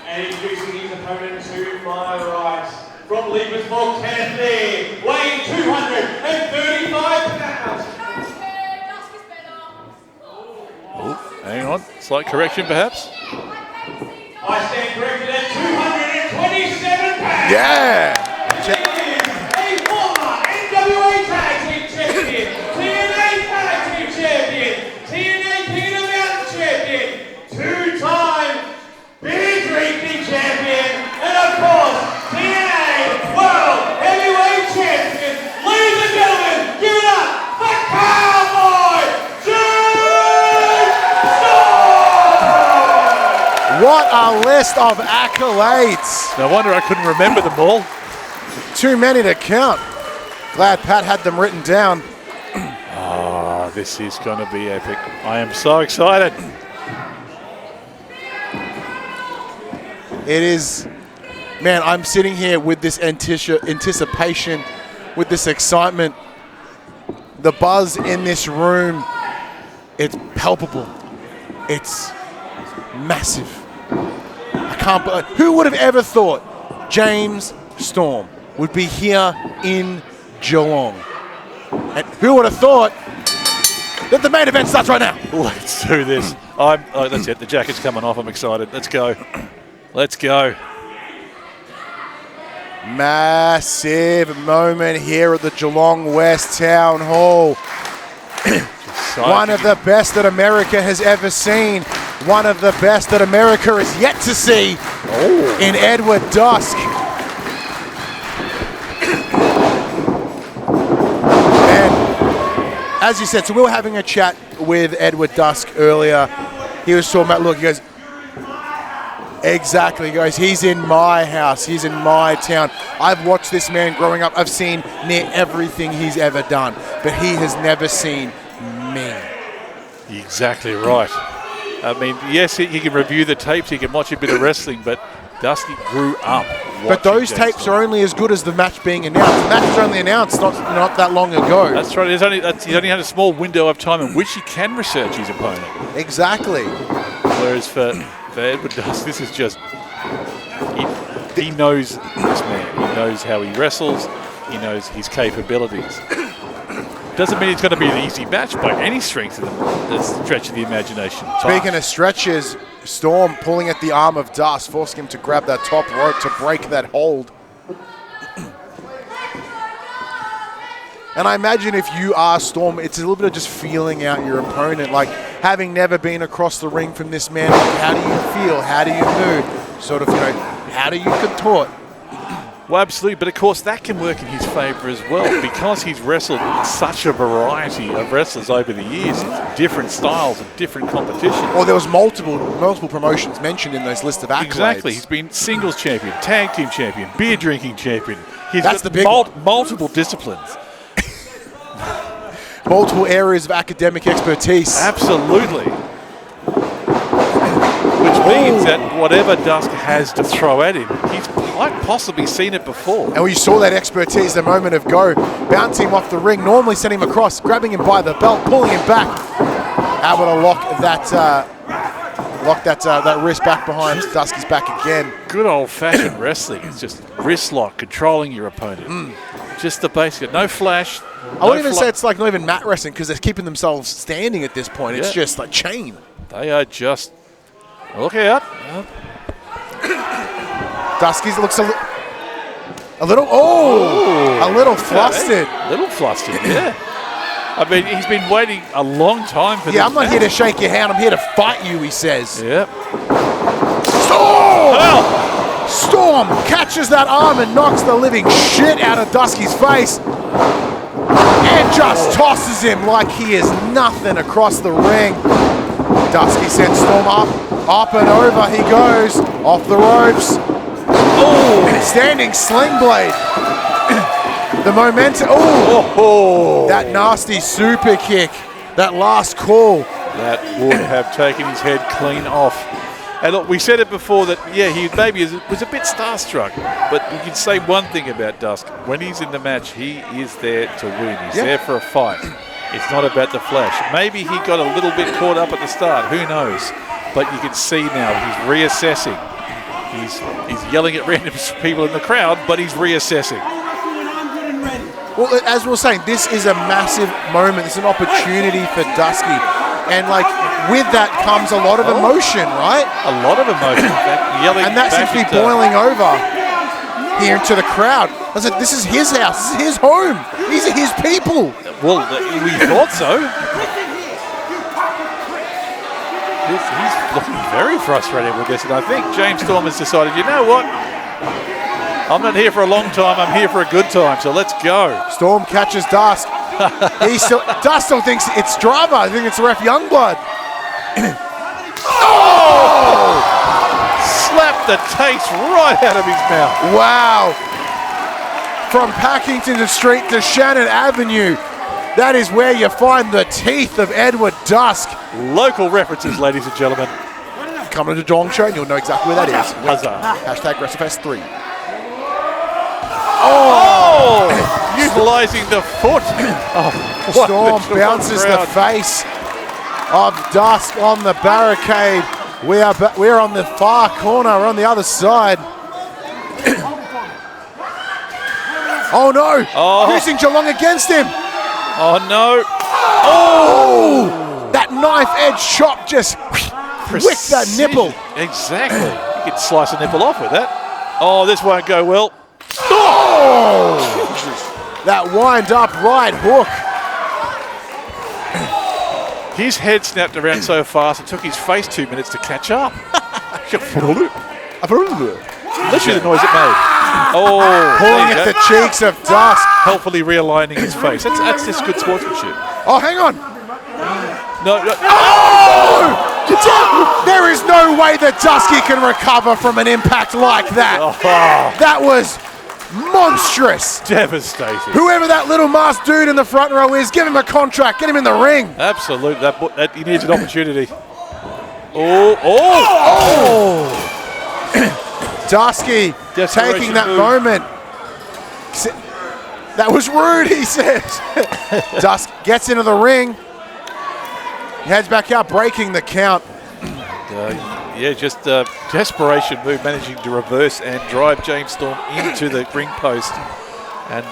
Speaker 1: And introducing his opponent to my right, from Leaversburg, Tennessee, weighing 235 pounds.
Speaker 2: Oh, hang on. Slight correction, perhaps.
Speaker 1: I stand corrected at 227 pounds.
Speaker 3: Yeah.
Speaker 1: He is a former NWA Tag Team Champion, TNA Tag Team Champion, TNA King of the Mountain Champion, two-time beer drinking champion, and of course, TNA World Heavyweight Champion. Ladies and gentlemen, give it up for Cowboy Dusk!
Speaker 3: What a list of accolades.
Speaker 2: No wonder I couldn't remember them all.
Speaker 3: Too many to count. Glad Pat had them written down.
Speaker 2: Oh, this is going to be epic. I am so excited.
Speaker 3: It is, man, I'm sitting here with this anticipation, with this excitement. The buzz in this room, it's palpable. It's massive. I can't believe, who would have ever thought James Storm would be here in Geelong? And who would have thought that the main event starts right now?
Speaker 2: Let's do this. That's it. The jacket's coming off. I'm excited. Let's go. Let's go.
Speaker 3: Massive moment here at the Geelong West Town Hall. One of the best that America has ever seen. One of the best that America is yet to see in Edward Dusk. And as you said, so we were having a chat with Edward Dusk earlier. He was talking about, look, he goes, exactly, he goes, he's in my house, he's in my town. I've watched this man growing up. I've seen near everything he's ever done, but he has never seen me.
Speaker 2: Exactly right. I mean, yes, he can review the tapes, he can watch a bit of wrestling, but Dusty grew up.
Speaker 3: But those tapes are only as good as the match being announced. The match was only announced not that long ago.
Speaker 2: That's right. He's only had a small window of time in which he can research his opponent.
Speaker 3: Exactly.
Speaker 2: Whereas for Edward Dusk, this is just, he knows this man. He knows how he wrestles. He knows his capabilities. Doesn't mean it's going to be an easy match by any strength of the stretch of the imagination.
Speaker 3: Speaking of stretches, Storm pulling at the arm of Dusk, forcing him to grab that top rope to break that hold. And I imagine if you are Storm, it's a little bit of just feeling out your opponent, like having never been across the ring from this man. Like, how do you feel? How do you move? Sort of, how do you contort?
Speaker 2: Well, absolutely, but of course that can work in his favour as well because he's wrestled such a variety of wrestlers over the years, different styles and different competitions.
Speaker 3: Well, there was multiple promotions mentioned in those list of accolades.
Speaker 2: Exactly, he's been singles champion, tag team champion, beer drinking champion.
Speaker 3: That's the big one.
Speaker 2: Multiple disciplines.
Speaker 3: Multiple areas of academic expertise.
Speaker 2: Absolutely. Which means that whatever Dusk has to throw at him, he's quite possibly seen it before.
Speaker 3: And we saw that expertise a moment ago, bouncing him off the ring, normally sending him across, grabbing him by the belt, pulling him back, able to lock that Lock that wrist back behind Dusky's back again.
Speaker 2: Good old-fashioned wrestling. It's just wrist lock, controlling your opponent. Just the basic. No flash.
Speaker 3: I wouldn't even say it's like not even mat wrestling because they're keeping themselves standing at this point. It's just like chain.
Speaker 2: They are just. Look out.
Speaker 3: Dusky's looks a little flustered.
Speaker 2: A little flustered, yeah. I mean, he's been waiting a long time for this.
Speaker 3: Yeah, I'm not here to shake your hand. I'm here to fight you, he says.
Speaker 2: Yep.
Speaker 3: Storm! Storm catches that arm and knocks the living shit out of Dusky's face. And just tosses him like he is nothing across the ring. Dusky sends Storm up and over he goes. Off the ropes. Standing sling blade. The momentum. That nasty super kick. That last call.
Speaker 2: That would have taken his head clean off. And look, we said it before that, yeah, he maybe was a bit starstruck, but we can say one thing about Dusk. When he's in the match, he is there to win. He's there for a fight. It's not about the flash. Maybe he got a little bit caught up at the start. Who knows? But you can see now he's reassessing. He's yelling at random people in the crowd, but he's reassessing.
Speaker 3: Well, as we were saying, this is a massive moment. It's an opportunity for Dusky. And, like, with that comes a lot of emotion, right?
Speaker 2: A lot of emotion. Yelling
Speaker 3: and that seems to be boiling over here into the crowd. I said, this is his house. This is his home. These are his people.
Speaker 2: Well, we thought so. He's looking very frustrated with this. And I think James Storm has decided, you know what? I'm not here for a long time. I'm here for a good time. So let's go.
Speaker 3: Storm catches Dusk. Dusk still thinks it's Drama. I think it's ref Youngblood.
Speaker 2: Slapped the taste right out of his mouth.
Speaker 3: Wow. From Packington Street to Shannon Avenue. That is where you find the teeth of Edward Dusk.
Speaker 2: Local references, ladies and gentlemen.
Speaker 3: Come to the Dong Show and you'll know exactly where that is.
Speaker 2: Huzzah.
Speaker 3: Hashtag WrestleFest 3.
Speaker 2: Utilizing the foot.
Speaker 3: Storm bounces the face of Dusk on the barricade. We're on the far corner. We're on the other side. Oh no! Using Geelong against him.
Speaker 2: Oh no!
Speaker 3: That knife edge chop just whipped that nipple.
Speaker 2: Exactly. You could slice a nipple off with that. Oh, this won't go well.
Speaker 3: That wind up right hook.
Speaker 2: His head snapped around so fast it took his face 2 minutes to catch up. Literally the noise it made.
Speaker 3: Pulling at the cheeks of Dusk.
Speaker 2: Helpfully realigning his face. That's just good sportsmanship.
Speaker 3: Oh, hang on.
Speaker 2: No.
Speaker 3: There is no way that Dusky can recover from an impact like that. That was monstrous.
Speaker 2: Devastating.
Speaker 3: Whoever that little masked dude in the front row is, give him a contract, get him in the ring.
Speaker 2: Absolutely. That he needs an opportunity.
Speaker 3: Dusky taking that moment. That was rude, he says. Dusk gets into the ring. He heads back out, breaking the count.
Speaker 2: Just a desperation move, managing to reverse and drive James Storm into the ring post. And,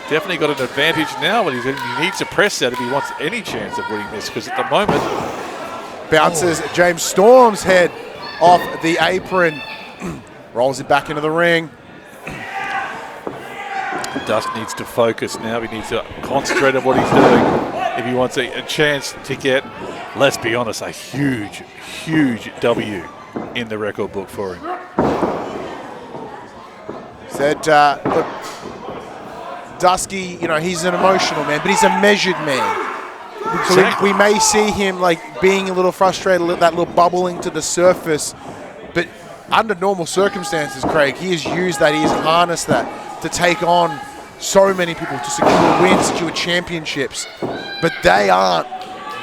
Speaker 2: definitely got an advantage now, but he needs to press that if he wants any chance of winning this, because at the moment...
Speaker 3: Bounces James Storm's head off the apron. Rolls it back into the ring.
Speaker 2: Dusk needs to focus now. He needs to concentrate on what he's doing if he wants a chance to get, let's be honest, a huge, huge W in the record book for him.
Speaker 3: Said, look, Dusky, he's an emotional man, but he's a measured man.
Speaker 2: Exactly.
Speaker 3: So we may see him like being a little frustrated, that little bubbling to the surface, but under normal circumstances, Craig, he has used that, he has harnessed that to take on so many people, to secure wins, secure championships, but they aren't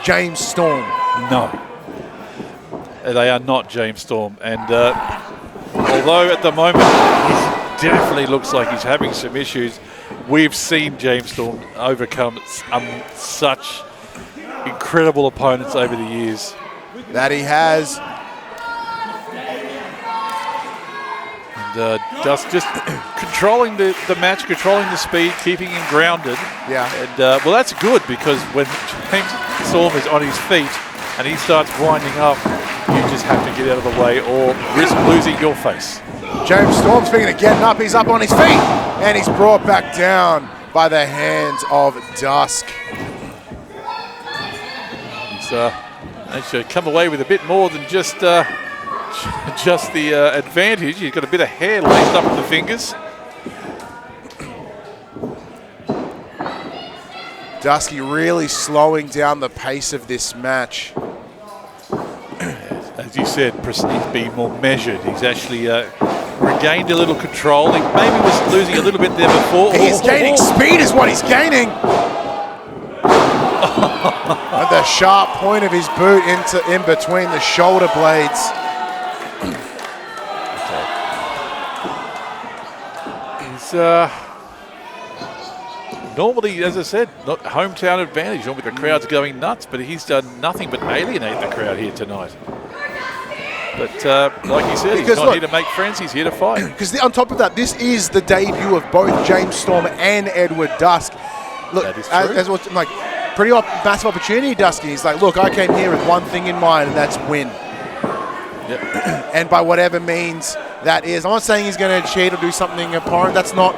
Speaker 3: James Storm.
Speaker 2: No, they are not James Storm, and although at the moment he definitely looks like he's having some issues, we've seen James Storm overcome such incredible opponents over the years.
Speaker 3: That he has.
Speaker 2: And Dusk just controlling the match, controlling the speed, keeping him grounded.
Speaker 3: Yeah.
Speaker 2: And well, that's good because when James Storm is on his feet and he starts winding up, you just have to get out of the way or risk losing your face.
Speaker 3: James Storm's thinking of getting up. He's up on his feet. And he's brought back down by the hands of Dusk.
Speaker 2: He should come away with a bit more than just the advantage. He's got a bit of hair laced up in the fingers.
Speaker 3: Dusky really slowing down the pace of this match.
Speaker 2: As you said, he's being more measured. He's actually regained a little control. He maybe was losing a little bit there before.
Speaker 3: He's gaining speed is what he's gaining. At the sharp point of his boot in between the shoulder blades.
Speaker 2: He's normally, as I said, not hometown advantage. Normally the crowd's going nuts, but he's done nothing but alienate the crowd here tonight. But like he said, he's not here to make friends, he's here to fight.
Speaker 3: Because on top of that, this is the debut of both James Storm and Edward Dusk. Look,
Speaker 2: that is true.
Speaker 3: as what's like pretty massive opportunity, Dusky. He's like, look, I came here with one thing in mind, and that's win.
Speaker 2: Yep.
Speaker 3: And by whatever means that is. I'm not saying he's going to cheat or do something abhorrent. That's not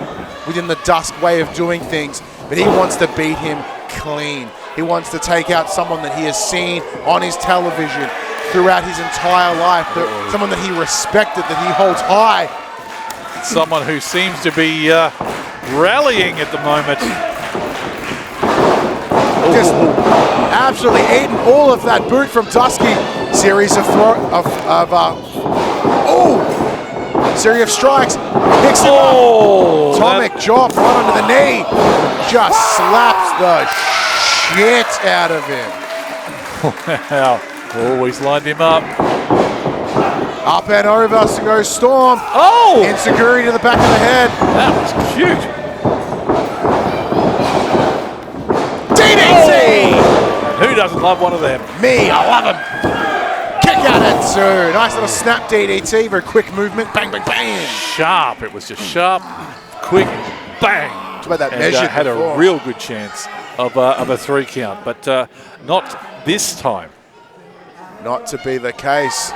Speaker 3: within the Dusk way of doing things. But he wants to beat him clean. He wants to take out someone that he has seen on his television throughout his entire life, someone that he respected, that he holds high.
Speaker 2: Someone who seems to be rallying at the moment.
Speaker 3: Just absolutely eating all of that boot from Dusky. Series of series of strikes. Picks him up. Atomic chop right under the knee. Just slaps the shit out of him.
Speaker 2: Wow. Always lined him up.
Speaker 3: Up and over so goes Storm.
Speaker 2: Oh!
Speaker 3: Insecurity to the back of the head.
Speaker 2: That was cute.
Speaker 3: DDT!
Speaker 2: Who doesn't love one of them?
Speaker 3: Me, I love him. Kick out at two. Nice little snap DDT, very quick movement. Bang, bang, bang.
Speaker 2: Sharp. It was just sharp, quick, bang.
Speaker 3: Talk about that
Speaker 2: And,
Speaker 3: measured
Speaker 2: had
Speaker 3: before.
Speaker 2: a real good chance of a 3 count, but not this time.
Speaker 3: Not to be the case.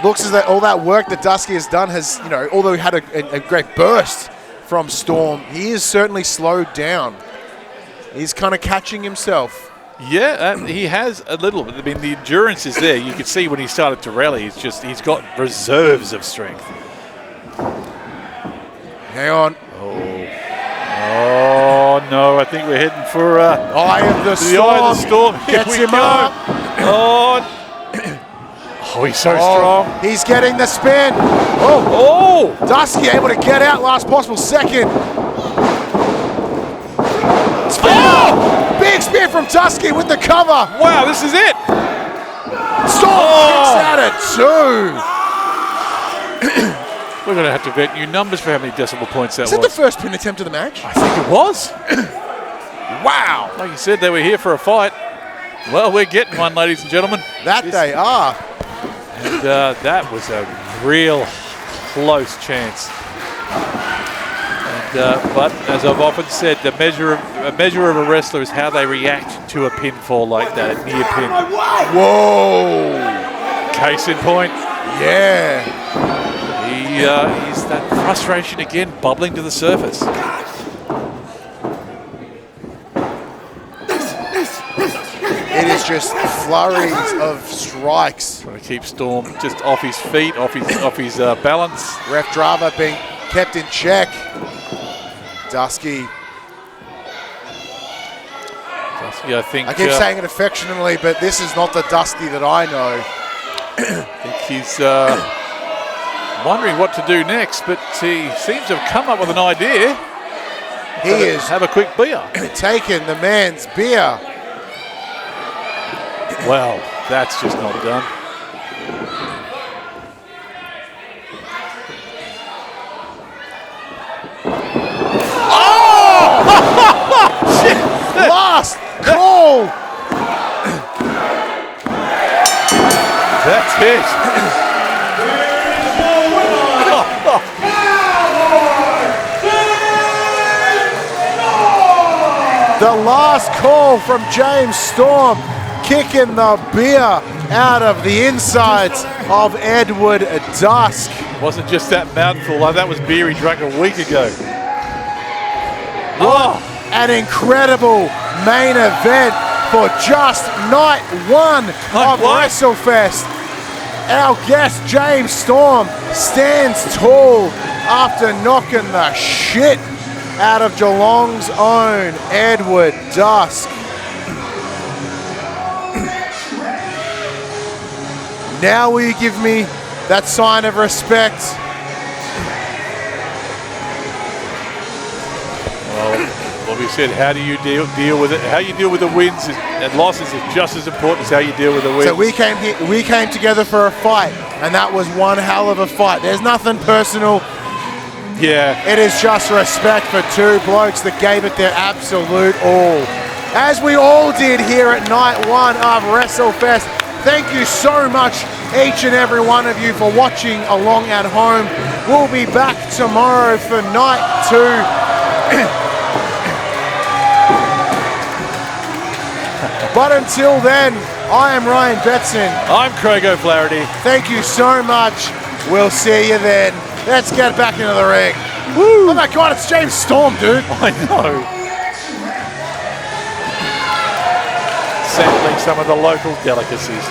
Speaker 3: Looks as though all that work that Dusky has done has, although he had a great burst from Storm, he is certainly slowed down. He's kind of catching himself.
Speaker 2: Yeah, he has a little bit. I mean, the endurance is there. You could see when he started to rally, he's got reserves of strength.
Speaker 3: Hang on.
Speaker 2: Oh no, I think we're heading for
Speaker 3: Eye of the Storm.
Speaker 2: Eye of the Storm. Here
Speaker 3: Gets
Speaker 2: we
Speaker 3: him
Speaker 2: go.
Speaker 3: up.
Speaker 2: Oh, he's so strong.
Speaker 3: He's getting the spin. Oh, Dusky able to get out last possible second. Big spear from Dusky with the cover.
Speaker 2: Wow, this is it.
Speaker 3: Storm kicks out at 2.
Speaker 2: We're going to have to bet new numbers for how many decimal points that was.
Speaker 3: Is that the first pin attempt of the match?
Speaker 2: I think it was.
Speaker 3: Wow.
Speaker 2: Like you said, they were here for a fight. Well, we're getting one, ladies and gentlemen.
Speaker 3: They are.
Speaker 2: And that was a real close chance. And, but as I've often said, a measure of a wrestler is how they react to a pinfall like that, a near pin.
Speaker 3: Whoa.
Speaker 2: Case in point.
Speaker 3: Yeah.
Speaker 2: He's that frustration again bubbling to the surface.
Speaker 3: It is just flurries of strikes.
Speaker 2: Trying to keep Storm just off his feet, off his balance.
Speaker 3: Ref Drava being kept in check. Dusky.
Speaker 2: I think.
Speaker 3: I keep saying it affectionately, but this is not the Dusky that I know.
Speaker 2: I think he's wondering what to do next, but he seems to have come up with an idea.
Speaker 3: He is
Speaker 2: have a quick beer.
Speaker 3: Taking the man's beer.
Speaker 2: Well, that's just not done.
Speaker 3: Oh! Last call.
Speaker 2: it.
Speaker 3: The last call from James Storm, kicking the beer out of the insides of Edward Dusk.
Speaker 2: Wasn't just that mouthful, that was beer he drank a week ago.
Speaker 3: What an incredible main event for just night one of WrestleFest. Our guest James Storm stands tall after knocking the shit out of Geelong's own Edward Dusk. Now will you give me that sign of respect?
Speaker 2: Well, we said, how do you deal with it? How you deal with the wins and losses is just as important as how you deal with the wins.
Speaker 3: So we came together for a fight, and that was one hell of a fight. There's nothing personal.
Speaker 2: Yeah.
Speaker 3: It is just respect for two blokes that gave it their absolute all. As we all did here at night one of WrestleFest. Thank you so much, each and every one of you, for watching along at home. We'll be back tomorrow for night two. But until then, I am Ryan Betson.
Speaker 2: I'm Craig O'Flaherty.
Speaker 3: Thank you so much. We'll see you then. Let's get back into the ring. Woo. Oh my God, it's James Storm, dude.
Speaker 2: I know. Sampling some of the local delicacies.